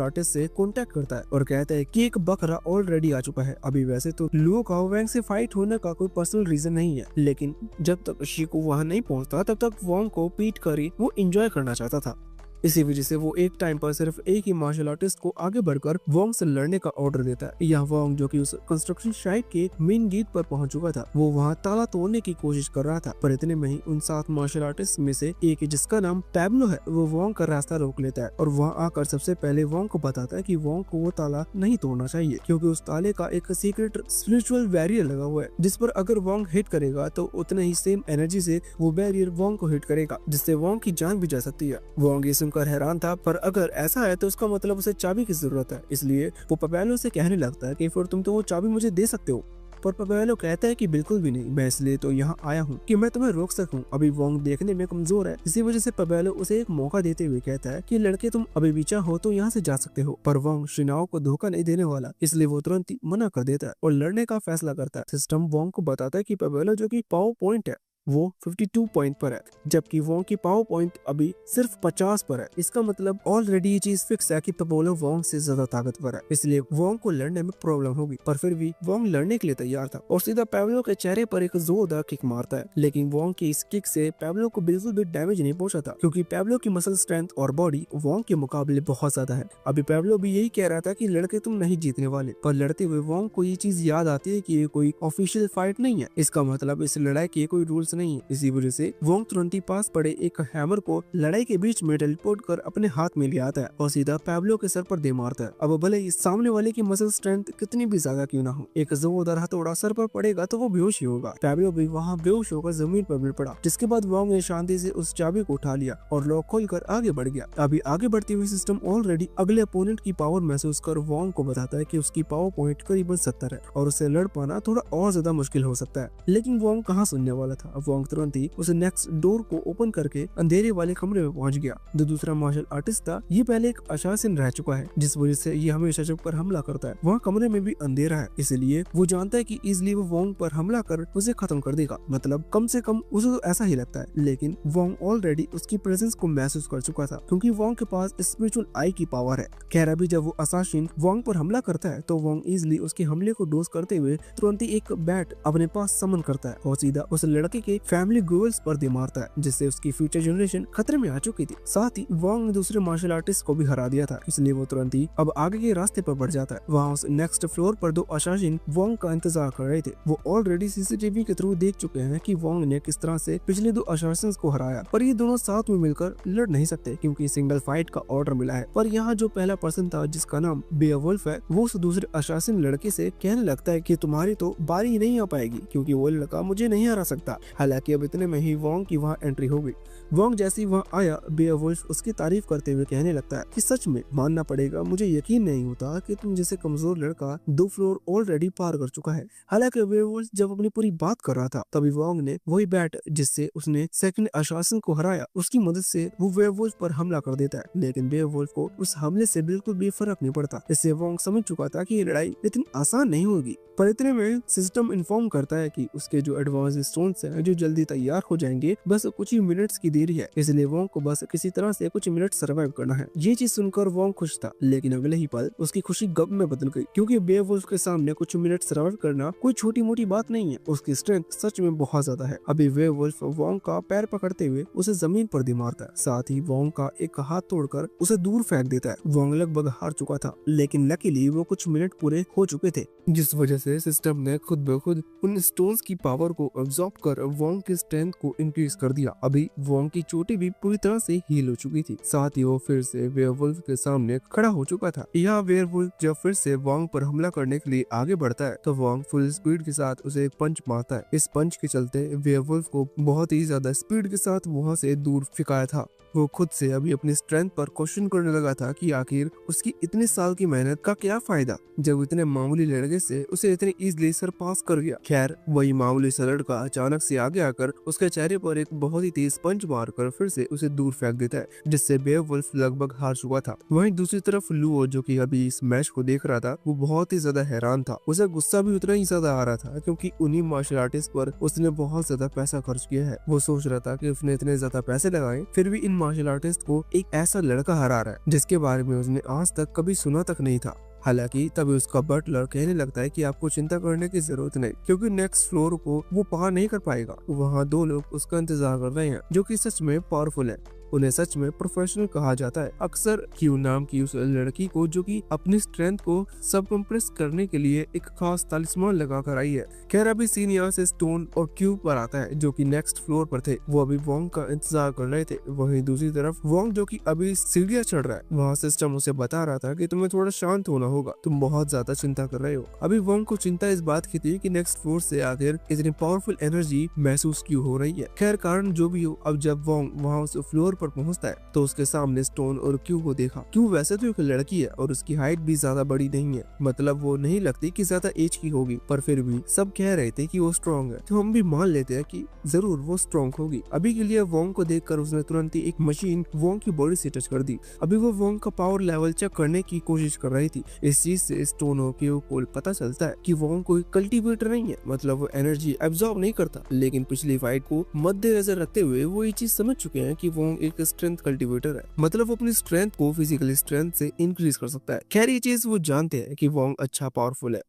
आर्टिस्ट से कांटेक्ट करता है और कहता है कि एक बकरा ऑलरेडी आ चुका है। अभी वैसे तो लुओ का वैंग से फाइट होने का कोई पर्सनल रीजन नहीं है, लेकिन जब तक शिकू वहाँ नहीं पहुँचता तब तक वोंग को पीट कर ही वो एंजॉय करना चाहता था। इसी वजह से वो एक टाइम पर सिर्फ एक ही मार्शल आर्टिस्ट को आगे बढ़कर वोंग से लड़ने का ऑर्डर देता है। यह वोंग, जो कि उस कंस्ट्रक्शन साइट के मेन गेट पर पहुंच चुका था, वो वहां ताला तोड़ने की कोशिश कर रहा था, पर इतने में ही उन 7 मार्शल आर्टिस्ट में से एक, जिसका नाम पैब्लो है, वो वोंग का रास्ता रोक लेता है और वहां आकर सबसे पहले वोंग को बताता है कि वोंग को वो ताला नहीं तोड़ना चाहिए, क्योंकि उस ताले का एक सीक्रेट स्पिरिचुअल बैरियर लगा हुआ है, जिस पर अगर वोंग हिट करेगा तो उतने ही सेम एनर्जी से वो बैरियर वोंग को हिट करेगा, जिससे वोंग की जान भी जा सकती है। वोंग ये सुनकर हैरान था, पर अगर ऐसा है तो उसका मतलब उसे चाबी की जरूरत है, इसलिए वो पपेलो से कहने लगता है कि फिर तुम तो वो चाबी मुझे दे सकते हो। पर पपेलो कहता है कि बिल्कुल भी नहीं, मैं इसलिए तो यहाँ आया हूँ कि मैं तुम्हें रोक सकूं। अभी वोंग देखने में कमजोर है, इसी वजह से पपेलो उसे एक मौका देते हुए कहता है कि लड़के तुम अभी भी चाहो तो यहाँ से जा सकते हो। पर वोंग शिनाओ को धोखा नहीं देने वाला, इसलिए वो तुरंत ही मना कर देता है और लड़ने का फैसला करता है। सिस्टम वोंग को बताता है कि पपेलो, जो की पावर पॉइंट है, वो 52 पॉइंट पर है, जबकि वोंग की पावर पॉइंट अभी सिर्फ 50 पर है। इसका मतलब ऑलरेडी ये चीज फिक्स है कि पपेलो वोंग से ज्यादा ताकतवर है, इसलिए वोंग को लड़ने में प्रॉब्लम होगी। पर फिर भी वोंग लड़ने के लिए तैयार था और सीधा पैब्लो के चेहरे पर एक जोरदार किक मारता है, लेकिन वोंग की इस किक से पैब्लो को बिल्कुल भी डैमेज नहीं पहुंचा था, क्योंकि पैब्लो की मसल स्ट्रेंथ और बॉडी वोंग के मुकाबले बहुत ज्यादा है। अभी पैब्लो भी यही कह रहा था कि लड़के तुम नहीं जीतने वाले, पर लड़ते हुए वोंग को ये चीज याद आती है कि ये कोई ऑफिशियल फाइट नहीं है, इसका मतलब इस लड़ाई के कोई रूल्स नहीं है। इसी वजह से वोंग तुरंत ही पास पड़े एक हैमर को लड़ाई के बीच में टेलीपोर्ट कर अपने हाथ में ले आता है और सीधा पैब्लो के सर पर दे मारता है। अब भले ही सामने वाले की मसल स्ट्रेंथ कितनी भी ज्यादा क्यों ना हो, एक जोरदार हथौड़ा सर पर पड़ेगा तो वो बेहोश ही होगा। पैब्लो भी वहाँ बेहोश होकर जमीन पर गिर पड़ा, जिसके बाद वोंग ने शांति से उस चाबी को उठा लिया और लॉक खोलकर आगे बढ़ गया। अभी आगे बढ़ते हुए सिस्टम ऑलरेडी अगले अपोनेंट की पावर महसूस कर वोंग को बताता है कि उसकी पावर पॉइंट करीबन 70 है और उसे लड़ पाना थोड़ा और ज्यादा मुश्किल हो सकता है, लेकिन वोंग कहाँ सुनने वाला था। वोंग तुरंत ही उस नेक्स्ट डोर को ओपन करके अंधेरे वाले कमरे में पहुंच गया। जो दूसरा मार्शल आर्टिस्ट था, ये पहले एक असासिन रह चुका है, जिस वजह से ये हमेशा जब पर हमला करता है वहाँ कमरे में भी अंधेरा है, इसलिए वो जानता है कि इजिली वो वोंग पर हमला कर उसे खत्म कर देगा, मतलब कम से कम उसे तो ऐसा ही लगता है। लेकिन वोंग ऑलरेडी उसकी प्रेजेंस को महसूस कर चुका था, क्योंकि वोंग के पास स्पिरिचुअल आई की पावर है। खैर अभी जब वो असासिन वोंग पर हमला करता है तो वोंग इजिली उसके हमले को डोज करते हुए तुरंत ही एक बैट अपने पास समन करता है और सीधा उस लड़के के उसके फैमिली गोल्स पर दे मारता है, जिससे उसकी फ्यूचर जनरेशन खतरे में आ चुकी थी। साथ ही वोंग ने दूसरे मार्शल आर्टिस्ट को भी हरा दिया था, इसलिए वो तुरंत ही अब आगे के रास्ते पर बढ़ जाता है। वहाँ उस नेक्स्ट फ्लोर पर दो अशासिन वोंग का इंतजार कर रहे थे। वो ऑलरेडी सीसीटीवी के थ्रू देख चुके हैं कि वोंग ने किस तरह से पिछले दो अशासिन को हराया, पर ये दोनों साथ में मिलकर लड़ नहीं सकते क्योंकि सिंगल फाइट का ऑर्डर मिला है। पर यहाँ जो पहला पर्सन था जिसका नाम बेवुल्फ है, वो उस दूसरे अशासिन लड़के से कहने लगता है कि तुम्हारी तो बारी नहीं आ पाएगी क्योंकि वो लड़का मुझे नहीं हरा सकता। हालांकि अब इतने में ही वोंग की वहाँ एंट्री हो गई। वोंग जैसे ही वहाँ आया, बेवुल्फ उसकी तारीफ करते हुए कहने लगता है कि सच में मानना पड़ेगा, मुझे यकीन नहीं होता कि तुम जैसे कमजोर लड़का 2 फ्लोर ऑलरेडी पार कर चुका है। हालांकि बेवुल्फ जब अपनी पूरी बात कर रहा था, तभी वोंग ने वही बैट जिससे उसने सेकंड अशासन को हराया, उसकी मदद से वो बेवुल्फ पर हमला कर देता है। लेकिन बेवुल्फ को उस हमले से बिल्कुल भी फर्क नहीं पड़ता। इससे वोंग समझ चुका था कि ये लड़ाई इतनी आसान नहीं होगी। पर इतने में सिस्टम इन्फॉर्म करता है कि उसके जो एडवांस स्टोन्स हैं जो जल्दी तैयार हो जाएंगे, बस कुछ ही मिनट्स की देरी है। इसलिए वोंग को बस किसी तरह से कुछ मिनट सर्वाइव करना है। ये चीज सुनकर वोंग खुश था, लेकिन अगले ही पल उसकी खुशी गम में बदल गई क्योंकि बेवुल्फ के सामने कुछ मिनट सर्वाइव करना कोई छोटी मोटी बात नहीं है। उसकी स्ट्रेंथ सच में बहुत ज्यादा है। अभी बेवुल्फ वोंग का पैर पकड़ते हुए उसे जमीन पर दे मारता है, साथ ही वोंग का एक हाथ तोड़कर उसे दूर फेंक देता है। वोंग लगभग हार चुका था, लेकिन लकीली वो कुछ मिनट पूरे हो चुके थे, जिस वजह से सिस्टम ने खुद ब खुद उन स्टोन्स की पावर को अब्सॉर्ब कर वोंग की स्ट्रेंथ को इंक्रीज कर दिया। अभी वोंग की चोटी भी पूरी तरह से हील हो चुकी थी, साथ ही वो फिर से वेयरवुल्फ के सामने खड़ा हो चुका था। यहाँ वेयरवुल्फ जब फिर से वोंग पर हमला करने के लिए आगे बढ़ता है तो वोंग फुल स्पीड के साथ उसे एक पंच मारता है। इस पंच के चलते वेयरवुल्फ को बहुत ही ज्यादा स्पीड के साथ वहाँ से दूर फेंकाया था। वो खुद से अभी अपनी स्ट्रेंथ पर क्वेश्चन करने लगा था कि आखिर उसकी इतने साल की मेहनत का क्या फायदा जब इतने मामूली लड़के से उसे इतनी इजीली सरपास कर गया। खैर वही मामूली सा लड़का अचानक से आगे आकर उसके चेहरे पर एक बहुत ही तेज पंच मारकर फिर से उसे दूर फेंक देता है, जिससे बेवुल्फ लगभग हार चुका था। वहीं दूसरी तरफ लुओ जो कि अभी इस मैच को देख रहा था, वो बहुत ही ज्यादा हैरान था। उसे गुस्सा भी उतना ही ज्यादा आ रहा था क्योंकि उन्हीं मार्शल आर्टिस्ट पर उसने बहुत ज्यादा पैसा खर्च किया है। वो सोच रहा था कि उसने इतने ज्यादा पैसे लगाए फिर भी इन मार्शल आर्टिस्ट को एक ऐसा लड़का हरा रहा है जिसके बारे में उसने आज तक कभी सुना तक नहीं था। हालांकि तभी उसका बटलर कहने लगता है कि आपको चिंता करने की जरूरत नहीं क्योंकि नेक्स्ट फ्लोर को वो पार नहीं कर पाएगा। वहाँ 2 लोग उसका इंतजार कर रहे हैं जो कि सच में पावरफुल है। उन्हें सच में प्रोफेशनल कहा जाता है। अक्सर क्यू नाम की उस लड़की को जो कि अपनी स्ट्रेंथ को सब कंप्रेस करने के लिए एक खास तालिस्मान लगा कर आई है। खैर अभी सीन यहाँ से स्टोन और क्यू पर आता है जो कि नेक्स्ट फ्लोर पर थे। वो अभी वोंग का इंतजार कर रहे थे। वहीं दूसरी तरफ वोंग जो कि अभी सीढ़ियाँ चढ़ रहा है, वहाँ सिस्टम उसे बता रहा था कि तुम्हें थोड़ा शांत होना होगा, तुम बहुत ज्यादा चिंता कर रहे हो। अभी वोंग को चिंता इस बात की थी कि नेक्स्ट फ्लोर से आखिर इतनी पावरफुल एनर्जी महसूस क्यों हो रही है। खैर कारण जो भी हो, अब जब वोंग वहाँ उस फ्लोर पर पहुंचता है तो उसके सामने स्टोन और क्यू को देखा। क्यू वैसे तो एक लड़की है और उसकी हाइट भी ज्यादा बड़ी नहीं है, मतलब वो नहीं लगती कि ज्यादा एज की होगी, पर फिर भी सब कह रहे थे कि वो स्ट्रॉन्ग है, तो हम भी मान लेते हैं कि जरूर वो स्ट्रॉन्ग होगी। अभी के लिए वोंग को देखकर उसने तुरंत ही एक मशीन वोंग की बॉडी से टच कर दी। अभी वो वोंग का पावर लेवल चेक करने की कोशिश कर रही थी। इस चीज से स्टोन और क्यू को पता चलता है कि वोंग कोई कल्टीवेटर नहीं है, मतलब वो एनर्जी एब्जॉर्ब नहीं करता। लेकिन पिछली फाइट को मद्देनजर रखते हुए वो ये चीज समझ चुके हैं कि वोंग एक स्ट्रेंथ कल्टीवेटर है, मतलब वो अपनी स्ट्रेंथ को फिजिकल स्ट्रेंथ से इंक्रीज कर सकता है। खैर ये चीज वो जानते हैं कि वोंग अच्छा पावरफुल है,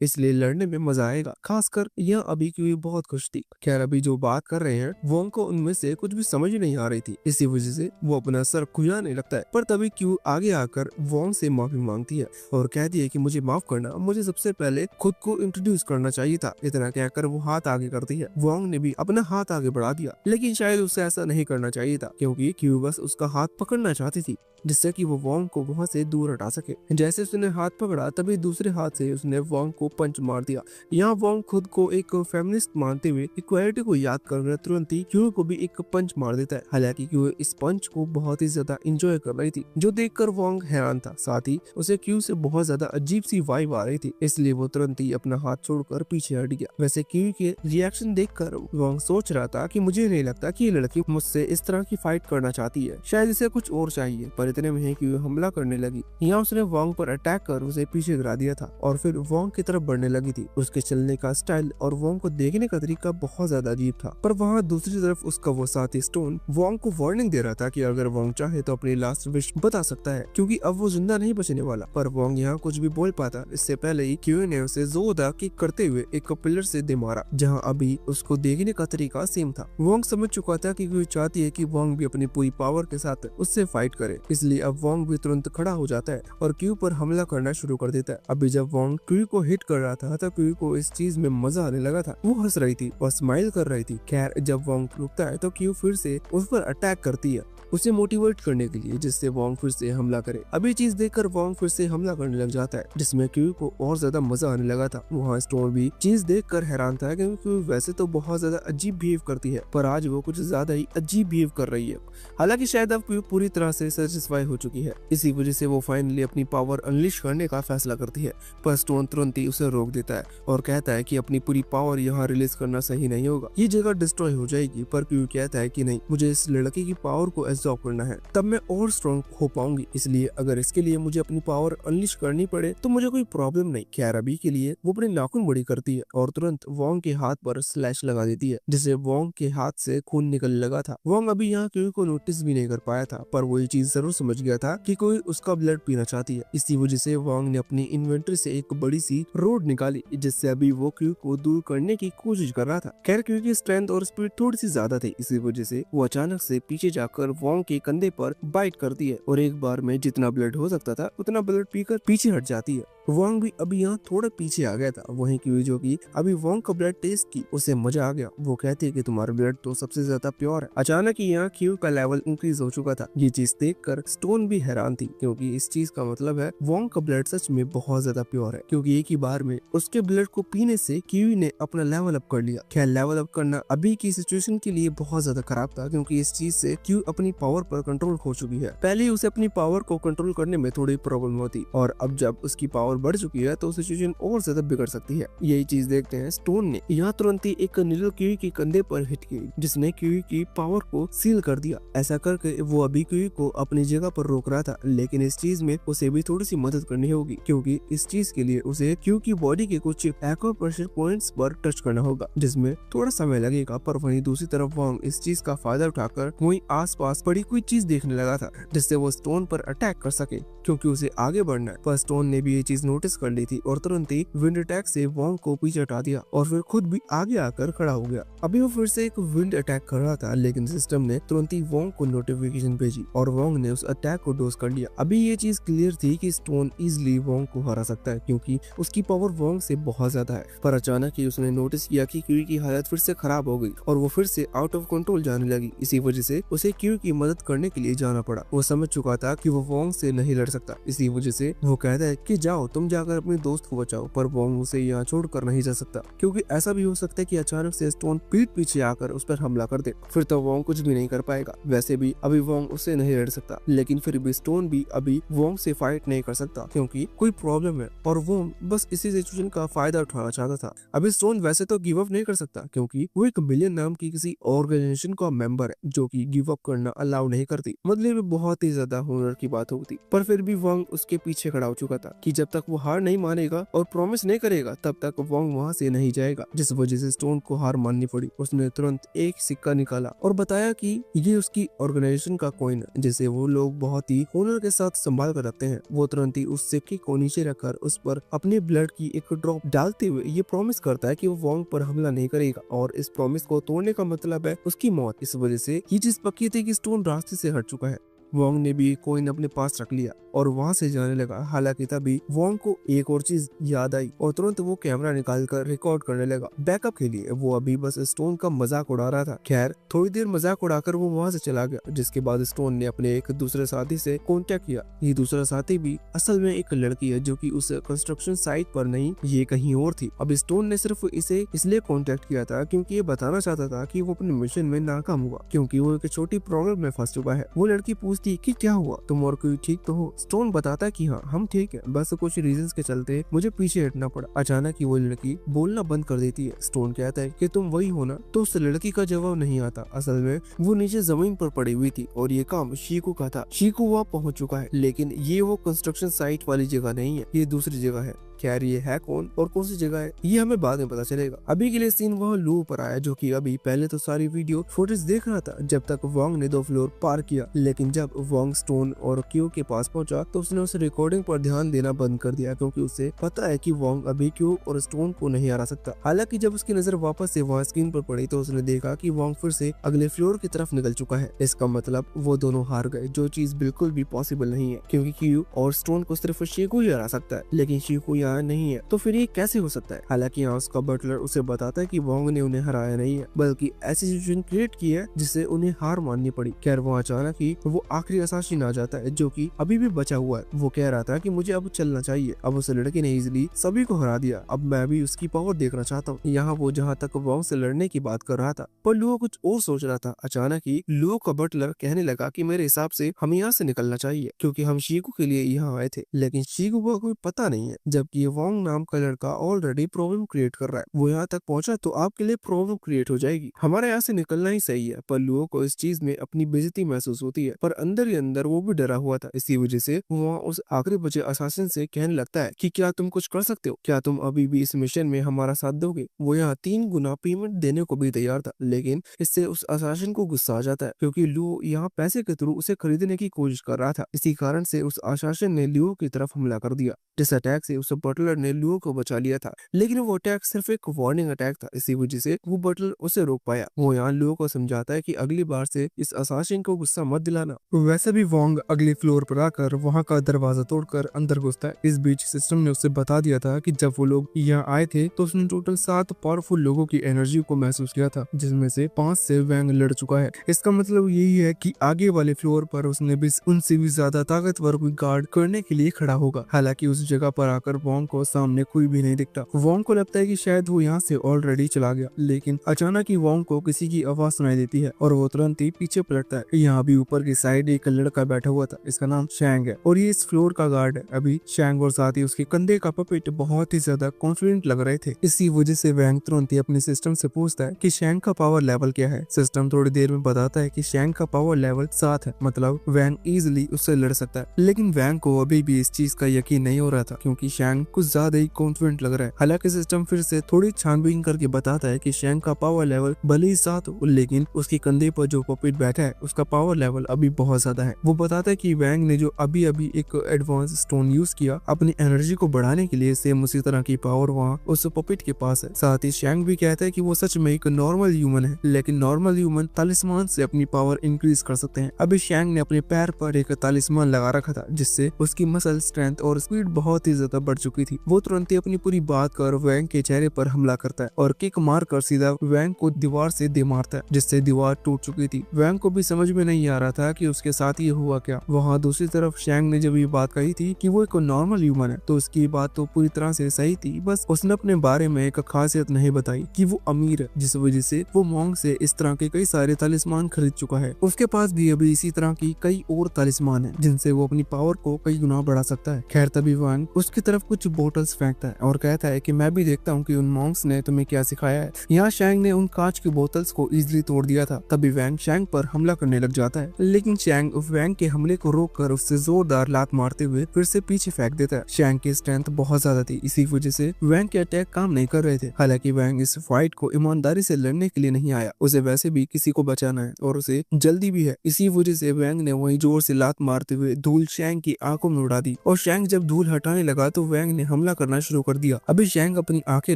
इसलिए लड़ने में मजा आएगा। खासकर यह अभी क्यू बहुत खुश थी। खैर अभी जो बात कर रहे हैं वोंग को उनमें से कुछ भी समझ नहीं आ रही थी, इसी वजह से वो अपना सर खुजाने लगता है। पर तभी क्यू आगे आकर वोंग से माफी मांगती है और कहती है कि मुझे माफ करना, मुझे सबसे पहले खुद को इंट्रोड्यूस करना चाहिए था। इतना कहकर वो हाथ आगे करती है। वोंग ने भी अपना हाथ आगे बढ़ा दिया, लेकिन शायद उसे ऐसा नहीं करना चाहिए था क्योंकि क्यू बस उसका हाथ पकड़ना चाहती थी जिससे कि वो वोंग को वहां से दूर हटा सके। जैसे उसने हाथ पकड़ा तभी दूसरे हाथ से उसने वोंग को पंच मार दिया। यहाँ वोंग खुद को एक फेमिनिस्ट मानते हुए इक्वालिटी को याद कर तुरंत ही क्यू को भी एक पंच मार देता है। हालांकि क्यू इस पंच को बहुत ही ज्यादा एंजॉय कर रही थी, जो देखकर वोंग हैरान था। साथ ही उसे क्यू से बहुत ज्यादा अजीब सी वाइब आ रही थी, इसलिए वो तुरंत ही अपना हाथ छोड़कर पीछे हट गया। वैसे क्यू के रिएक्शन देखकर वोंग सोच रहा था कि मुझे नहीं लगता कि ये लड़की मुझसे इस तरह की फाइट करना चाहती है, शायद इसे कुछ और चाहिए। पर इतने में है कि वो हमला करने लगी। यहाँ उसने वोंग पर अटैक कर उसे पीछे गिरा दिया था और फिर वोंग की तरफ बढ़ने लगी थी। उसके चलने का स्टाइल और वोंग को देखने का तरीका बहुत ज्यादा अजीब था। पर वहाँ दूसरी तरफ उसका वो साथी स्टोन वोंग को वार्निंग दे रहा था कि अगर वोंग चाहे तो अपनी लास्ट विश बता सकता है, क्योंकि अब वो जिंदा नहीं बचने वाला। पर वोंग यहाँ कुछ भी बोल पाता इससे पहले ही क्यू ने उसे जोरदार किक करते हुए एक पिलर से दे मारा, जहाँ अभी उसको देखने का तरीका सेम था। वोंग समझ चुका था कि क्यू चाहती है कि वोंग भी अपनी पूरी पावर के साथ उससे फाइट करे, इसलिए अब वोंग भी तुरंत खड़ा हो जाता है और क्यू पर हमला करना शुरू कर देता है। अभी जब वोंग क्यू को हिट कर रहा था तब क्यू को इस चीज में मजा आने लगा था। वो हंस रही थी और स्माइल कर रही थी। खैर जब वोंग रुकता है तो क्यू फिर से उस पर अटैक करती है उसे मोटिवेट करने के लिए, जिससे वोंग फिर से हमला करे। अभी चीज देखकर वोंग फिर से हमला करने लग जाता है, जिसमें क्यू को और ज्यादा मजा आने लगा था। वहाँ स्टोन भी चीज देखकर हैरान था क्योंकि क्यू वैसे तो बहुत ज्यादा अजीब बिहेव करती है, पर आज वो कुछ ज्यादा ही अजीब बिहेव कर रही है। हालांकि शायद अब क्यू पूरी तरह से सेटिस्फाई हो चुकी है, इसी वजह से वो फाइनली अपनी पावर अनलिश करने का फैसला करती है। पर स्टोन तुरंत ही उसे रोक देता है और कहता है कि अपनी पूरी पावर यहाँ रिलीज करना सही नहीं होगा, ये जगह डिस्ट्रॉय हो जाएगी। पर क्यू कहता है कि नहीं, मुझे इस लड़के की पावर को एब्जॉर्ब करना है, तब मैं और स्ट्रॉन्ग हो पाऊंगी, इसलिए अगर इसके लिए मुझे अपनी पावर अनलिश करनी पड़े तो मुझे कोई प्रॉब्लम नहीं। खैर अभी के लिए वो अपने नाखून बड़ी करती है और तुरंत वोंग के हाथ पर स्लैश लगा देती है, जिससे वोंग के हाथ से खून निकलने लगा था। वोंग अभी यहाँ क्यू को नोटिस भी नहीं कर पाया था, पर वो ये चीज जरूर समझ गया था कि कोई उसका ब्लड पीना चाहती है। इसी वजह से वोंग ने अपनी इन्वेंटरी से एक बड़ी सी रोड निकाली, जिससे अभी वो क्यू को दूर करने की कोशिश कर रहा था। खैर क्यू की स्ट्रेंथ और स्पीड थोड़ी सी ज्यादा थी, इसी वजह से वो अचानक से पीछे जाकर वोंग के कंधे पर बाइट करती है और एक बार में जितना ब्लड हो सकता था उतना ब्लड पीकर पीछे हट जाती है। वोंग भी अभी यहाँ थोड़ा पीछे आ गया था। वहीं क्यू जो कि अभी वोंग का ब्लड टेस्ट की उसे मजा आ गया। वो कहती है कि तुम्हारा ब्लड तो सबसे ज्यादा प्योर है। अचानक ही यहाँ क्यू का लेवल इंक्रीज हो चुका था। ये चीज देखकर स्टोन भी हैरान थी, क्योंकि इस चीज का मतलब है वोंग का ब्लड सच में बहुत ज्यादा प्योर है, क्योंकि एक ही बार में उसके ब्लड को पीने से क्यू ने अपना लेवल अप कर लिया। खैर लेवल अप करना अभी की सिचुएशन के लिए बहुत ज्यादा खराब था, क्योंकि इस चीज से क्यू अपनी पावर पर कंट्रोल खो चुकी है। पहले उसे अपनी पावर को कंट्रोल करने में थोड़ी प्रॉब्लम होती, और अब जब उसकी पावर बढ़ चुकी है तो सिचुएशन और ज्यादा बिगड़ सकती है। यही चीज देखते हैं स्टोन ने यहाँ तुरंत ही एक नीडल क्यू के कंधे पर हिट की, जिसने क्यू की पावर को सील कर दिया। ऐसा करके वो अभी क्यू को अपनी जगह पर रोक रहा था, लेकिन इस चीज में उसे भी थोड़ी सी मदद करनी होगी, क्योंकि इस चीज के लिए उसे क्यू की बॉडी के कुछ एक्यूप्रेशर पॉइंट्स पर टच करना होगा, जिसमें थोड़ा समय लगेगा। पर वहीं दूसरी तरफ वोंग इस चीज का फायदा उठाकर वहीं आसपास पड़ी कोई चीज देखने लगा था, जिससे वो स्टोन पर अटैक कर सके, क्योंकि उसे आगे बढ़ना है। पर स्टोन ने भी ये चीज नोटिस कर ली थी और तुरंत ही विंड अटैक से वोंग को पीछे हटा दिया और फिर खुद भी आगे आकर खड़ा हो गया। अभी वो फिर से एक विंड अटैक कर रहा था, लेकिन सिस्टम ने तुरंत ही वोंग को नोटिफिकेशन भेजी और वोंग ने उस अटैक को डोज कर लिया। अभी ये चीज क्लियर थी कि स्टोन इजिली वोंग को हरा सकता है, क्योंकि उसकी पावर वोंग से बहुत ज्यादा है। पर अचानक ही उसने नोटिस किया कि क्यू की हालत फिर से खराब हो गई और वो फिर से आउट ऑफ कंट्रोल जाने लगी। इसी वजह से उसे क्यू की मदद करने के लिए जाना पड़ा। वो समझ चुका था कि वो वोंग से नहीं लड़ सकता, इसी वजह से वो कहता है कि जाओ तुम जाकर अपने दोस्त को बचाओ। पर वोंग उसे यहाँ छोड़कर नहीं जा सकता, क्योंकि ऐसा भी हो सकता है कि अचानक से स्टोन पीठ पीछे आकर उस पर हमला कर दे, फिर तो वोंग कुछ भी नहीं कर पाएगा। वैसे भी अभी वोंग उससे नहीं लड़ सकता, लेकिन फिर भी स्टोन भी अभी वोंग से फाइट नहीं कर सकता, क्योंकि कोई प्रॉब्लम है और वोंग बस इसी सिचुएशन का फायदा उठाना चाहता था। अभी स्टोन वैसे तो गिव अप नहीं कर सकता, क्योंकि वो एक मिलियन नाम की किसी ऑर्गेनाइजेशन का मेंबर है जो कि गिव अप करना अलाउ नहीं करती, मतलब बहुत ही ज्यादा हुनर की बात होती। पर फिर भी वोंग उसके पीछे खड़ा हो चुका था कि जब तक वो हार नहीं मानेगा और प्रॉमिस नहीं करेगा तब तक वोंग वहाँ से नहीं जाएगा, जिस वजह से स्टोन को हार माननी पड़ी। उसने तुरंत एक सिक्का निकाला और बताया कि ये उसकी ऑर्गेनाइजेशन का कॉइन है, जिसे वो लोग बहुत ही हुनर के साथ संभाल कर रखते हैं। वो तुरंत ही उस सिक्के को नीचे रखकर उस पर अपने ब्लड की एक ड्रॉप डालते हुए ये प्रॉमिस करता है कि वो वोंग पर हमला नहीं करेगा, और इस प्रॉमिस को तोड़ने का मतलब है उसकी मौत। इस वजह से ये चीज पक्की थी कि स्टोन रास्ते से हट चुका है। वोंग ने भी कॉइन अपने पास रख लिया और वहां से जाने लगा। हालांकि तभी वोंग को एक और चीज याद आई और तुरंत वो कैमरा निकालकर रिकॉर्ड करने लगा बैकअप के लिए। वो अभी बस स्टोन का मजाक उड़ा रहा था। खैर थोड़ी देर मजाक उड़ाकर वो वहां से चला गया, जिसके बाद स्टोन ने अपने एक दूसरे साथी से कांटेक्ट किया। ये दूसरा साथी भी असल में एक लड़की है जो कि उस कंस्ट्रक्शन साइट पर नहीं, ये कहीं और थी। अब स्टोन ने सिर्फ इसे इसलिए कांटेक्ट किया था क्योंकि ये बताना चाहता था कि वो अपने मिशन में नाकाम हुआ, क्योंकि वो एक छोटी प्रॉब्लम में फंस चुका है। वो लड़की पूछ पूछती है कि क्या हुआ, तुम और कोई ठीक तो हो। स्टोन बताता है कि हाँ हम ठीक है, बस कुछ रीजंस के चलते मुझे पीछे हटना पड़ा। अचानक ही वो लड़की बोलना बंद कर देती है। स्टोन कहता है कि तुम वही हो ना, तो उस लड़की का जवाब नहीं आता। असल में वो नीचे जमीन पर पड़ी हुई थी और ये काम शीकू का था। शीकू वहाँ पहुंच चुका है, लेकिन ये वो कंस्ट्रक्शन साइट वाली जगह नहीं है, ये दूसरी जगह है। खैर ये है कौन और कौन सी जगह है ये हमें बाद में पता चलेगा। अभी के लिए सीन वह लू पर आया, जो कि अभी पहले तो सारी वीडियो फुटेज देख रहा था जब तक वोंग ने 2 फ्लोर पार किया, लेकिन जब वोंग स्टोन और क्यू के पास पहुंचा तो उसने उस रिकॉर्डिंग पर ध्यान देना बंद कर दिया, क्योंकि उसे पता है कि वोंग अभी क्यू और स्टोन को नहीं हरा सकता। हालांकि जब उसकी नजर वापस से वहाँ स्क्रीन पर पड़ी तो उसने देखा कि वोंग फिर से अगले फ्लोर की तरफ निकल चुका है। इसका मतलब वो दोनों हार गए, जो चीज बिल्कुल भी पॉसिबल नहीं है, क्योंकि क्यू और स्टोन को सिर्फ शीकू ही हरा सकता है, लेकिन शीकू यहाँ नहीं है, तो फिर ये कैसे हो सकता है। हालांकि यहाँ उसका बटलर उसे बताता है कि वोंग ने उन्हें हराया नहीं है, बल्कि ऐसी सिचुएशन क्रिएट की है जिससे उन्हें हार माननी पड़ी। खैर वो अचानक ही वो आखिरी असासिन आ जाता है, जो कि अभी भी बचा हुआ है। वो कह रहा था कि मुझे अब चलना चाहिए। अब उस लड़के ने इजिली सभी को हरा दिया, अब मैं भी उसकी पावर देखना चाहता हूँ। यहाँ वो जहाँ तक वोंग से लड़ने की बात कर रहा था, पर लुओ कुछ और सोच रहा था। अचानक ही लुओ का बटलर कहने लगा कि मेरे हिसाब से हमें यहाँ से निकलना चाहिए, क्योंकि हम शीकू के लिए यहाँ आए थे, लेकिन शीकू को कोई पता नहीं है, जबकि ये वोंग नाम का लड़का ऑलरेडी प्रॉब्लम क्रिएट कर रहा है। वो यहाँ तक पहुंचा तो आपके लिए प्रॉब्लम क्रिएट हो जाएगी, हमारे यहाँ से निकलना ही सही है। पर लुओ को इस चीज में अपनी बेइज्जती महसूस होती है, पर अंदर ही अंदर वो भी डरा हुआ था। इसी वजह से वो उस आखिरी बचे असासिन से कहने लगता है कि क्या तुम कुछ कर सकते हो, क्या तुम अभी भी इस मिशन में हमारा साथ दोगे। वो यहाँ 3 गुना पेमेंट देने को भी तैयार था, लेकिन इससे उस असासिन को गुस्सा आ जाता है, क्योंकि लुओ यहाँ पैसे के थ्रू उसे खरीदने की कोशिश कर रहा था। इसी कारण से उस असासिन ने लुओ की तरफ हमला कर दिया, जिस अटैक से उस बटलर ने लुओ को बचा लिया था, लेकिन वो अटैक सिर्फ एक वार्निंग अटैक था। इसी वजह से वो बटलर उसे रोक पाया। वो यहाँ लुओ को समझाता है कि अगली बार से इस असासिन को गुस्सा मत दिलाना। वैसे भी वोंग अगले फ्लोर पर आकर वहाँ का दरवाजा तोड़कर अंदर घुसता है। इस बीच सिस्टम ने उसे बता दिया था कि जब वो लोग यहाँ आए थे तो उसने टोटल 7 पावरफुल लोगों की एनर्जी को महसूस किया था, जिसमें से 5 से वैंग लड़ चुका है। इसका मतलब यही है कि आगे वाले फ्लोर पर उसने भी उनसे भी ज्यादा ताकतवर कोई गार्ड करने के लिए खड़ा होगा। हालांकि उस जगह पर आकर वोंग को सामने कोई भी नहीं दिखता। वोंग को लगता है कि शायद वो यहाँ से ऑलरेडी चला गया, लेकिन अचानक ही वोंग को किसी की आवाज सुनाई देती है और वो तुरंत ही पीछे पलटता है। यहाँ भी ऊपर की साइड एक लड़का बैठा हुआ था, इसका नाम शैंग है और ये इस फ्लोर का गार्ड है। अभी शैंग और साथ ही उसके कंधे का पपेट बहुत ही ज्यादा कॉन्फिडेंट लग रहे थे। इसी वजह से वैंग तुरंत ही अपने सिस्टम से पूछता है कि शैंग का पावर लेवल क्या है। सिस्टम थोड़ी देर में बताता है कि शैंग का पावर लेवल 7 है, मतलब वैंग इजिली उससे लड़ सकता है। लेकिन वैंग को अभी भी इस चीज का यकीन नहीं हो रहा था, क्योंकि शैंग कुछ ज्यादा ही कॉन्फिडेंट लग रहा है। हालांकि सिस्टम फिर से थोड़ी छानबीन करके बताता है कि शैंग का पावर लेवल भले ही 7 हो, लेकिन उसके कंधे पर जो पपेट बैठा है उसका पावर लेवल अभी बहुत ज्यादा है। वो बताता है कि वैंग ने जो अभी अभी एक एडवांस स्टोन यूज किया अपनी एनर्जी को बढ़ाने के लिए, सेम उसी तरह की पावर वहाँ उस पपेट के पास है। साथ ही शैंग भी कहता है कि वो सच में एक नॉर्मल ह्यूमन है, लेकिन नॉर्मल ह्यूमन तालिस्मान से अपनी पावर इंक्रीज कर सकते हैं। अभी शैंग ने अपने पैर पर एक तालिस्मान लगा रखा था, जिससे उसकी मसल स्ट्रेंथ और स्पीड बहुत ही ज्यादा बढ़ चुकी थी। वो तुरंत ही अपनी पूरी बात कर वैंग के चेहरे पर हमला करता है और किक मारकर सीधा वैंग को दीवार से दे मारता है, जिससे दीवार टूट चुकी थी। वैंग को भी समझ में नहीं आ रहा था कि उसके साथ ये हुआ क्या। वहाँ दूसरी तरफ शैंग ने जब ये बात कही थी कि वो एक नॉर्मल ह्यूमन है, तो उसकी बात तो पूरी तरह से सही थी, बस उसने अपने बारे में एक खासियत नहीं बताई कि वो अमीर है, जिस वजह से वो वोंग से इस तरह के कई सारे तालिस्मान खरीद चुका है। उसके पास भी अभी इसी तरह की कई और तालिस्मान है, जिनसे वो अपनी पावर को कई गुना बढ़ा सकता है। खैर तभी वोंग उसकी तरफ कुछ बोतल्स फेंकता है और कहता है कि मैं भी देखता हूँ कि उन मॉन्क्स ने तुम्हें क्या सिखाया है। यहाँ शैंग ने उन कांच की बोतल्स को इजिली तोड़ दिया था। तभी वैंग शैंग पर हमला करने लग जाता है, लेकिन शैंग वैंग के हमले को रोककर उससे जोरदार लात मारते हुए फिर से पीछे फेंक देता है। शैंग की स्ट्रेंथ बहुत ज्यादा थी, इसी वजह से वैंग के अटैक काम नहीं कर रहे थे। हालांकि वैंग इस फाइट को ईमानदारी से लड़ने के लिए नहीं आया, उसे वैसे भी किसी को बचाना है और उसे जल्दी भी है। इसी वजह से वैंग ने वही जोर से लात मारते हुए धूल शैंग की आंखों में उड़ा दी और शैंग जब धूल हटाने लगा तो वैंग ने हमला करना शुरू कर दिया। अभी शैंग अपनी आंखें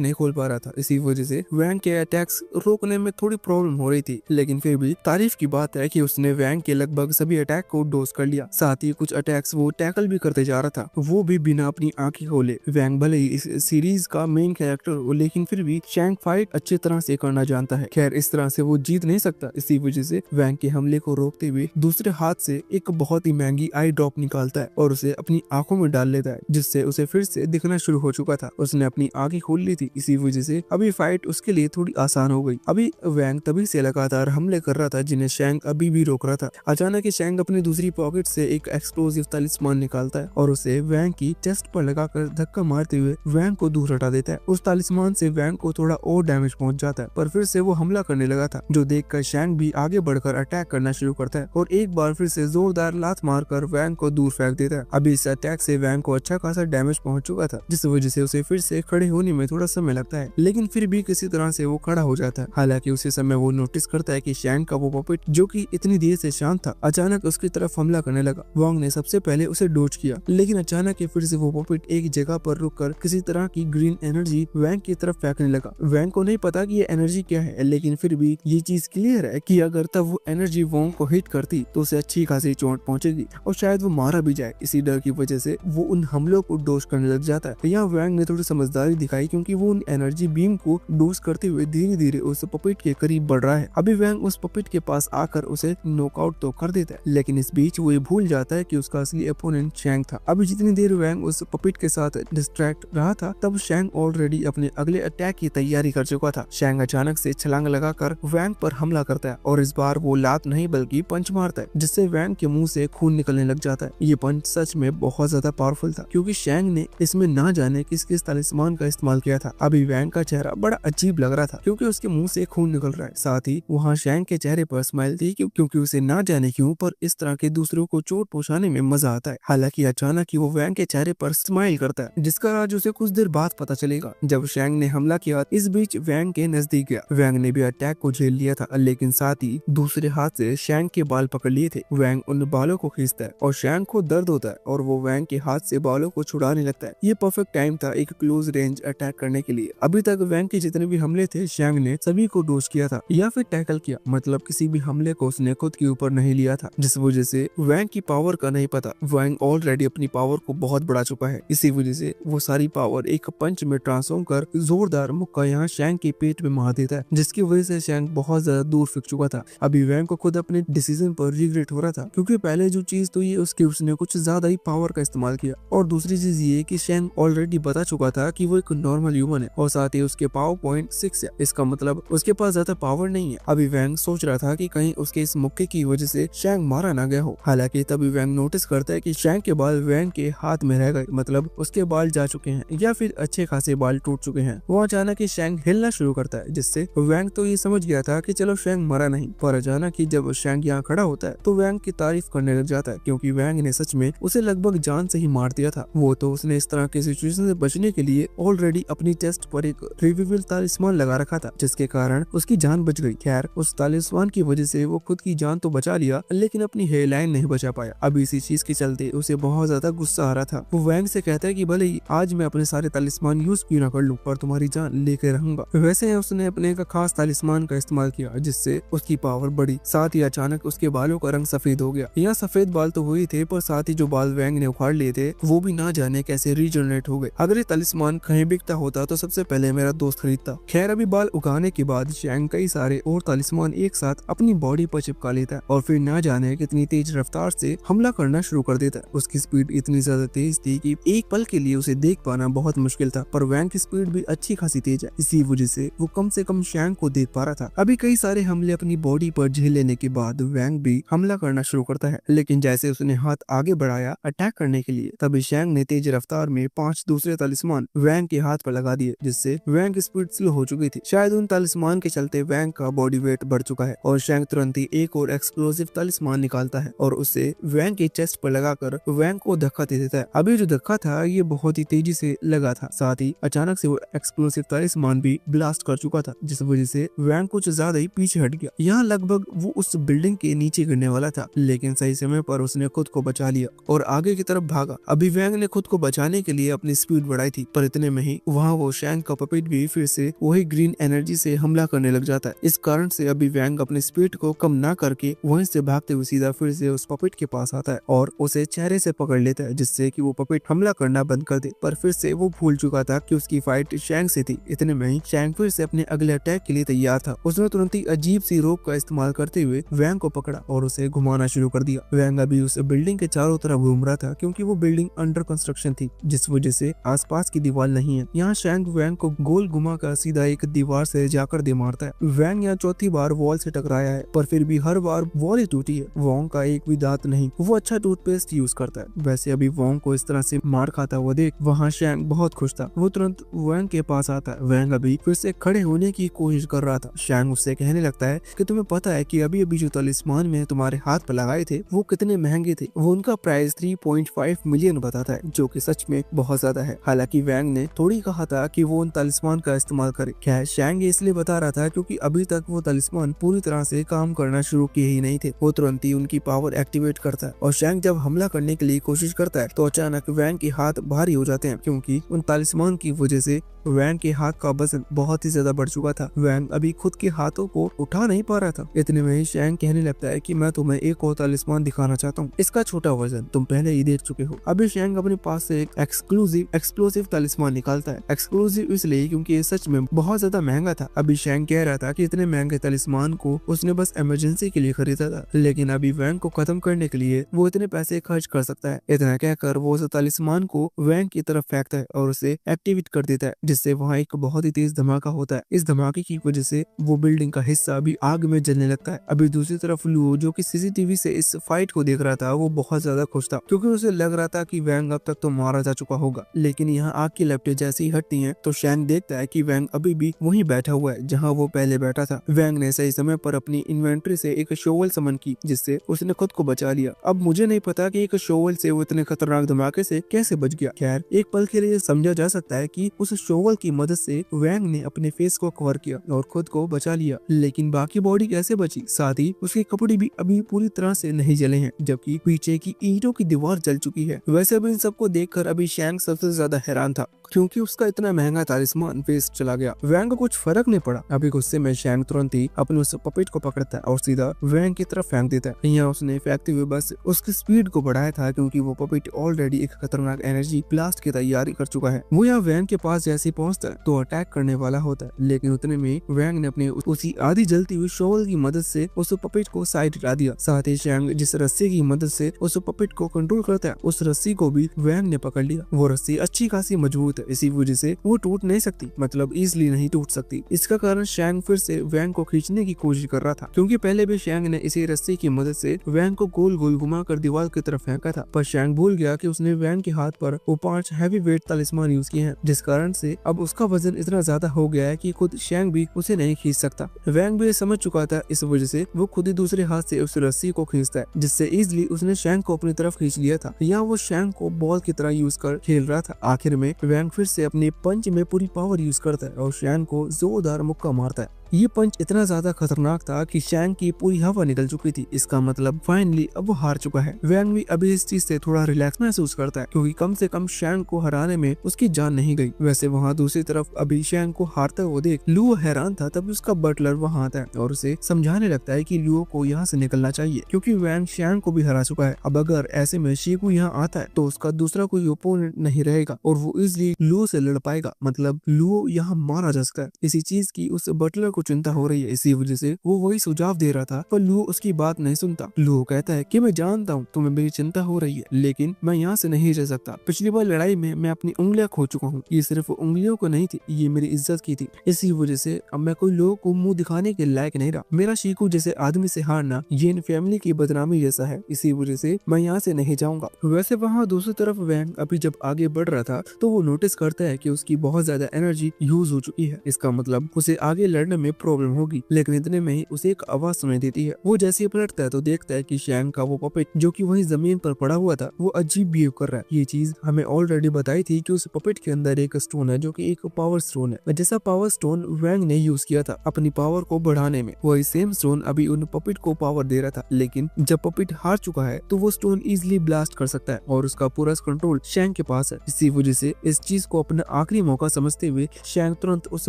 नहीं खोल पा रहा था, इसी वजह से वैंग के अटैक्स रोकने में थोड़ी प्रॉब्लम हो रही थी, लेकिन फिर भी तारीफ की बात है कि उसने वैंग के लगभग सभी अटैक को डोज कर लिया। साथ ही कुछ अटैक्स वो टैकल भी करते जा रहा था, वो भी बिना अपनी आंखें खोले। वैंग भले ही इस सीरीज का मेन कैरेक्टर हो, लेकिन फिर भी शैंग फाइट अच्छी तरह से करना जानता है। खैर इस तरह से वो जीत नहीं सकता, इसी वजह से वैंग के हमले को रोकते हुए दूसरे हाथ से एक बहुत ही महंगी आई ड्रॉप निकालता है और उसे अपनी आंखों में डाल लेता है, जिससे उसे फिर से दिखना शुरू हो चुका था। उसने अपनी आंखें खोल ली थी, इसी वजह से अभी फाइट उसके लिए थोड़ी आसान हो गई। अभी वैंग तभी से लगातार हमले कर रहा था जिन्हें शैंक अभी भी रोक रहा था। अचानक ही शैंक अपनी दूसरी पॉकेट से एक एक्सप्लोसिव तलिस्मान निकालता है और उसे वैंग की चेस्ट पर लगाकर धक्का मारते हुए वैंग को दूर हटा देता है। उस तलिस्मान से वैंग को थोड़ा और डैमेज पहुंच जाता है, पर फिर से वो हमला करने लगा था, जो देखकर शैंक भी आगे बढ़कर अटैक करना शुरू करता है और एक बार फिर से जोरदार लात मारकर वैंग को दूर फेंक देता है। अभी इस अटैक से वैंग को अच्छा खासा डैमेज पहुंच चुका था, जिस वजह से उसे फिर से खड़े होने में थोड़ा समय लगता है, लेकिन फिर भी किसी तरह से वो खड़ा हो जाता है। हालांकि उसी समय वो नोटिस करता है कि शैंक का वो पपेट, जो कि इतनी देर से शांत था, अचानक उसकी तरफ हमला करने लगा। वांग ने सबसे पहले उसे डोज किया, लेकिन अचानक ही फिर से वो पपेट एक जगह पर रुककर किसी तरह की ग्रीन एनर्जी वैंग की तरफ फेंकने लगा। वैंग को नहीं पता कि ये एनर्जी क्या है, लेकिन फिर भी ये चीज क्लियर है कि अगर तब वो एनर्जी वांग को हिट करती तो उसे अच्छी खासी चोट पहुंचेगी और शायद वो मारा भी जाए। इसी डर की वजह से वो उन हमलों को डोज करने लग जाता है। यहाँ वैंग ने थोड़ी समझदारी दिखाई, क्योंकि वो उन एनर्जी बीम को डोज करते हुए धीरे धीरे उस पपेट के करीब बढ़ रहा है। अभी वैंग उस पपेट के पास आकर उसे नॉकआउट तो कर देता है, लेकिन इस बीच वो ये भूल जाता है कि उसका असली अपोनेंट शैंक था। अभी जितनी देर वैंग उस पपेट के साथ डिस्ट्रैक्ट रहा था, तब शैंक ऑलरेडी अपने अगले अटैक की तैयारी कर चुका था। शैंक अचानक से छलांग लगाकर वैंग पर हमला करता है और इस बार वो लात नहीं बल्कि पंच मारता है, जिससे वैंग के मुंह से खून निकलने लग जाता है। ये पंच सच में बहुत ज्यादा पावरफुल था, क्योंकि शैंक ने इसमें ना जाने किस किस तलिस्मान का इस्तेमाल किया था। अभी वैंग का चेहरा बड़ा अजीब लग रहा था, क्योंकि उसके मुंह से खून निकल रहा है। साथ ही वहाँ शैंक के चेहरे पर स्माइल थी, क्योंकि उसे ना जाने क्यों पर इस तरह के दूसरों को चोट पहुंचाने में मजा आता है। हालांकि अचानक ही वो वैंग के चेहरे पर स्माइल करता है, जिसका राज उसे कुछ देर बाद पता चलेगा, जब शैंक ने हमला किया। इस बीच वैंग के नजदीक गया। वैंग ने भी अटैक को झेल लिया था, लेकिन साथ ही दूसरे हाथ से शैंक के बाल पकड़ लिए थे। वैंग उन बालों को खींचता है और शैंक को दर्द होता है और वो वैंग के हाथ से बालों को छुड़ाने लगता है। ये परफेक्ट टाइम था एक क्लोज रेंज अटैक करने के लिए। अभी तक वैंग के जितने भी हमले थे, शैंक ने सभी को डोज किया था या फिर टैकल किया, मतलब किसी भी हमले को उसने खुद के ऊपर नहीं लिया था, जिस वजह से वैंग की पावर का नहीं पता। वैंग ऑलरेडी अपनी पावर को बहुत बढ़ा चुका है, इसी वजह से वो सारी पावर एक पंच में ट्रांसफॉर्म कर जोरदार मुक्का यहाँ शैंक के पेट में मार देता है, जिसकी वजह से शैंक बहुत ज्यादा दूर फेंक चुका था। अभी वैंग को खुद अपने डिसीजन पर रिग्रेट हो रहा था, क्योंकि पहले जो चीज तो ये उसने कुछ ज्यादा ही पावर का इस्तेमाल किया, और दूसरी चीज ये कि शैंक ऑलरेडी बता चुका था कि वो एक नॉर्मल ह्यूमन है और साथ ही उसके पावर पॉइंट 6 है, इसका मतलब उसके पास ज्यादा पावर नहीं है। अभी वैंग सोच रहा था कि कहीं उसके इस मुक्के की वजह से शैंक मारा ना गया हो। हालांकि तभी वैंग नोटिस करता है कि शैंक के बाल वैंग के हाथ में रह गए, मतलब उसके बाल जा चुके हैं या फिर अच्छे खासे बाल टूट चुके हैं। वो अचानक ही शैंक हिलना शुरू करता है, जिससे वैंग तो ये समझ गया था कि चलो शैंक मरा नहीं, पर अचानक ही जब शैंक यहाँ खड़ा होता है तो वैंग की तारीफ करने लग जाता है, क्योंकि वैंग ने सच में उसे लगभग जान से ही मार दिया था। वो तो उसने इस तरह की सिचुएशन से बचने के लिए ऑलरेडी अपनी चेस्ट पर एक रिवीवेबल तालिस्मान लगा रखा था, जिसके कारण उसकी जान बच गई। खैर, उस तालिस्मान की वजह से वो खुद की जान तो बचा लिया, लेकिन अपनी हेयर लाइन नहीं बचा पाया। अब इसी चीज के चलते उसे बहुत ज्यादा गुस्सा आ रहा था। वो वैंग से कहता है कि भले ही आज मैं अपने सारे तालिस्मान यूज क्यों ना कर लूं, पर तुम्हारी जान लेके रहूंगा। वैसे उसने अपने का खास तालिस्मान का इस्तेमाल किया, जिससे उसकी पावर बढ़ी। साथ ही अचानक उसके बालों का रंग सफेद हो गया। यहाँ सफेद बाल तो हुए थे, पर साथ ही जो बाल वैंग ने उखाड़ लिए थे वो भी ना जाने कैसे रीजनरेट हो गए। अगर ये तालिस्मान कहीं बिकता होता तो सबसे पहले मेरा दोस्त खरीदता। खैर, अभी बाल उगाने के बाद शैंक कई सारे और तालिस्मान एक साथ अपनी बॉडी पर चिपका लेता है और फिर ना जाने कितनी तेज रफ्तार से हमला करना शुरू कर देता है। उसकी स्पीड इतनी ज्यादा तेज थी कि एक पल के लिए उसे देख पाना बहुत मुश्किल था, पर वैंग की स्पीड भी अच्छी खासी तेज है, इसी वजह से वो कम से कम शैंक को देख पा रहा था। अभी कई सारे हमले अपनी बॉडी पर झेल लेने के बाद वैंग भी हमला करना शुरू करता है, लेकिन जैसे उसने हाथ आगे बढ़ाया अटैक करने के लिए, तभी शैंक ने तेज रफ्तार में 5 दूसरे तालिस्मान वैंग के हाथ पर लगा दिए, जिससे वैंग की स्पीड स्लो हो चुकी थी। शायद उन तालिस्मान के चलते वैंग का बॉडी वेट बढ़ चुका है और शैंक तुरंत ही एक और एक्सप्लोसिव तालिस्मान निकालता है और उसे वैंग के चेस्ट पर लगाकर वैंग को धक्का दे देता है। अभी जो धक्का था ये बहुत ही तेजी से लगा था, साथ ही अचानक से वो एक्सप्लोसिव तालिस्मान भी ब्लास्ट कर चुका था, जिस वजह से वैंग कुछ ज्यादा ही पीछे हट गया। यहाँ लगभग वो उस बिल्डिंग के नीचे गिरने वाला था, लेकिन सही समय पर उसने खुद को बचा लिया और आगे की तरफ भागा। अभी वैंग ने खुद को बचाने के लिए अपनी स्पीड बढ़ाई थी, पर इतने में ही वहाँ वो शैंक का पपेट भी फिर से वही ग्रीन एनर्जी से हमला करने लग जाता है। इस कारण से अभी वैंग अपनी स्पीड को कम ना करके वहीं से भागते हुए सीधा फिर से उस पपेट के पास आता है और उसे चेहरे से पकड़ लेता है, जिससे कि वो पपेट हमला करना बंद कर दे। पर फिर से वो भूल चुका था कि उसकी फाइट शैंक से थी। इतने में ही शैंक फिर से अपने अगले अटैक के लिए तैयार था। उसने तुरंत ही अजीब सी रोप का इस्तेमाल करते हुए वैंग को पकड़ा और उसे घुमाना शुरू कर दिया। वैंग अभी उस बिल्डिंग के चारों तरफ घूम रहा था, क्योंकि वो बिल्डिंग अंडर कंस्ट्रक्शन थी, जिस वजह से आसपास की दीवार नहीं है। यहाँ शैंग वैंग को गोल घुमा कर सीधा एक दीवार से जाकर दे मारता है। वैंग यहाँ चौथी बार वॉल से टकराया है, पर फिर भी हर बार वॉल ही टूटी है। वोंग का एक भी दांत नहीं, वो अच्छा टूथपेस्ट यूज करता है। वैसे अभी वोंग को इस तरह से मार खाता हुआ देख वहाँ शैंग बहुत खुश था। वो तुरंत वैंग के पास आता है। वैंग अभी फिर से खड़े होने की कोशिश कर रहा था। शैंग उससे कहने लगता है कि तुम्हें पता है कि अभी अभी जो तलिस्मान में तुम्हारे हाथ पर लगाए थे वो कितने महंगे थे। वो उनका प्राइस 3.5 मिलियन बताता है, जो कि सच में बहुत ज्यादा है। हालांकि वैंग ने थोड़ी कहा था कि वो उन तलिस्मान का इस्तेमाल करे। खैर शैंग इसलिए बता रहा था क्योंकि अभी तक वो तलिस्मान पूरी तरह से काम करना शुरू किए ही नहीं थे। वो तुरंत ही उनकी पावर एक्टिवेट करता है और शैंग जब हमला करने के लिए कोशिश करता है तो अचानक वैंग के हाथ भारी हो जाते हैं, क्योंकि उन तलिस्मान की वजह से वैंग के हाथ का वजन बहुत ही ज्यादा बढ़ चुका था। वैंग अभी खुद के हाथों को उठा नहीं पा रहा था। इतने में ही शैंग कहने लगता है कि मैं तुम्हें एक और तलिस्मान दिखाना चाहता हूँ, इसका छोटा वर्जन तुम पहले ही देख चुके हो। अभी शैंग अपने पास से एक एक्सप्लोसिव तलिस्मान निकालता है। एक्सक्लूसिव इसलिए क्योंकि ये सच में बहुत ज्यादा महंगा था। अभी शैंग कह रहा था कि इतने महंगे तलिस्मान को उसने बस इमरजेंसी के लिए खरीदा था, लेकिन अभी वैंग को खत्म करने के लिए वो इतने पैसे खर्च कर सकता है। इतना कहकर वो उस तलिस्मान को वैंग की तरफ फेंकता है और उसे एक्टिवेट कर देता है, जिससे वहाँ एक बहुत ही तेज धमाका होता है। इस धमाके की वजह से वो बिल्डिंग का हिस्सा अभी आग में जलने लगता है। अभी दूसरी तरफ लुओ, जो कि सीसीटीवी से इस फाइट को देख रहा था, वो बहुत ज्यादा खुश था क्योंकि उसे लग रहा था कि वैंग अब तक तो मारा जा चुका होगा। लेकिन यहाँ आग की लपटें जैसे ही हटती हैं तो शैंग देखता है कि वैंग अभी भी वहीं बैठा हुआ है जहाँ वो पहले बैठा था। वैंग ने सही समय पर अपनी इन्वेंट्री से एक शोवल समन की, जिससे उसने खुद को बचा लिया। अब मुझे नहीं पता कि एक शोवल से वो इतने खतरनाक धमाके से कैसे बच गया। खैर एक पल के लिए समझा जा सकता है कि उस शोवल की मदद से वैंग ने अपने फेस को कवर किया और खुद को बचा लिया, लेकिन बाकी बॉडी कैसे बची? साथ ही उसके कपड़े भी अभी पूरी तरह से नहीं जले हैं, जबकि पीछे की ईंटों की दीवार जल चुकी है। वैसे भी इन सबको देखकर अभी शैंग सबसे ज्यादा हैरान था, क्योंकि उसका इतना महंगा तलिस्मान वेस्ट चला गया। वैंग को कुछ फर्क नहीं पड़ा। अभी गुस्से में शैंग तुरंत ही अपने उस पपेट को पकड़ता है और सीधा वैंग की तरफ फेंक देता है। यहाँ उसने फेंकते हुए बस उसकी स्पीड को बढ़ाया था, क्योंकि वो पपेट ऑलरेडी एक खतरनाक एनर्जी ब्लास्ट की तैयारी कर चुका है। वो यहाँ वैंग के पास जैसे ही पहुंचता है तो अटैक करने वाला होता है, लेकिन उतने में वैंग ने अपने उसी आधी जलती हुई शोवल की मदद से उस पपेट को साइड हटा दिया। साथ ही शैंग जिस रस्सी की मदद से उस पपेट को कंट्रोल करता है, उस रस्सी को भी वैंग ने पकड़ लिया। वो रस्सी अच्छी खासी मजबूत है, इसी वजह से वो टूट नहीं सकती, मतलब इजिली नहीं टूट सकती। इसका कारण शैंग फिर से वैंग को खींचने की कोशिश कर रहा था, क्योंकि पहले भी शैंग ने इसी रस्सी की मदद से वैंग को गोल गोल घुमाकर दीवार की तरफ फेंका था। पर शैंग भूल गया कि उसने वैंग के हाथ पर वो 5 हैवी वेट तलिस्मान यूज किए हैं, जिस कारण से अब उसका वजन इतना ज्यादा हो गया है कि खुद शैंग भी उसे नहीं खींच सकता। वैंग भी समझ चुका था, इस वजह से वो खुद ही दूसरे हाथ से उस रस्सी को खींचता है, जिससे इजिली उसने शैंग को अपनी तरफ खींच लिया था। यहाँ वो शैंग को बॉल की तरह यूज कर खेल रहा था। आखिर में वैंग फिर से अपने पंच में पूरी पावर यूज करता है और शैंग को जोरदार मुक्का मारता है। ये पंच इतना ज्यादा खतरनाक था कि शैंग की पूरी हवा निकल चुकी थी। इसका मतलब फाइनली अब वो हार चुका है। वैंग भी अभी इस चीज से थोड़ा रिलैक्स महसूस करता है, क्योंकि कम से कम शैंग को हराने में उसकी जान नहीं गई। वैसे वहाँ दूसरी तरफ अभी शैंग को हारते हुए देख लुओ हैरान था। तभी उसका बटलर वहाँ आता है और उसे समझाने लगता है कि लुओ को यहाँ से निकलना चाहिए, क्योंकि वैंग शैंग को भी हरा चुका है। अब अगर ऐसे में शीकू यहाँ आता है तो उसका दूसरा कोई ओपोनेंट नहीं रहेगा और वो इजिली लुओ से लड़ पाएगा, मतलब लुओ यहाँ मारा जा सकता है। इसी चीज की उस बटलर को चिंता हो रही है, इसी वजह से वो वही सुझाव दे रहा था, पर लुओ उसकी बात नहीं सुनता। लुओ कहता है कि मैं जानता हूँ तुम्हें मेरी चिंता हो रही है, लेकिन मैं यहाँ से नहीं रह सकता। पिछली बार लड़ाई में मैं अपनी उंगलियां खो चुका हूँ। ये सिर्फ उंगलियों को नहीं थी, ये मेरी इज्जत की थी। इसी वजह से अब मैं कोई लोगों को मुंह दिखाने के लायक नहीं रहा। मेरा शीकू जैसे आदमी से हारना ये इन फैमिली की बदनामी जैसा है, इसी वजह से मैं यहाँ से नहीं जाऊंगा। वैसे वहाँ दूसरी तरफ वैंग अभी जब आगे बढ़ रहा था तो वो नोटिस करता है कि उसकी बहुत ज्यादा एनर्जी यूज हो चुकी है। इसका मतलब उसे आगे लड़ने में प्रॉब्लम होगी। लेकिन इतने में ही उसे एक आवाज सुनाई देती है। वो जैसे ही पलटता है तो देखता है कि शैंग का वो पपेट जो कि वहीं जमीन पर पड़ा हुआ था वो अजीब बिहेव कर रहा है। ये चीज हमें ऑलरेडी बताई थी कि उस पपेट के अंदर एक स्टोन है जो कि एक पावर स्टोन है, जैसा पावर स्टोन वैंग ने यूज किया था अपनी पावर को बढ़ाने में। वही सेम स्टोन अभी उन पपेट को पावर दे रहा था, लेकिन जब पपेट हार चुका है तो वो स्टोन इजिली ब्लास्ट कर सकता है और उसका पूरा कंट्रोल शैंग के पास है। इसी वजह से इस चीज को अपना आखिरी मौका समझते हुए शैंग तुरंत उस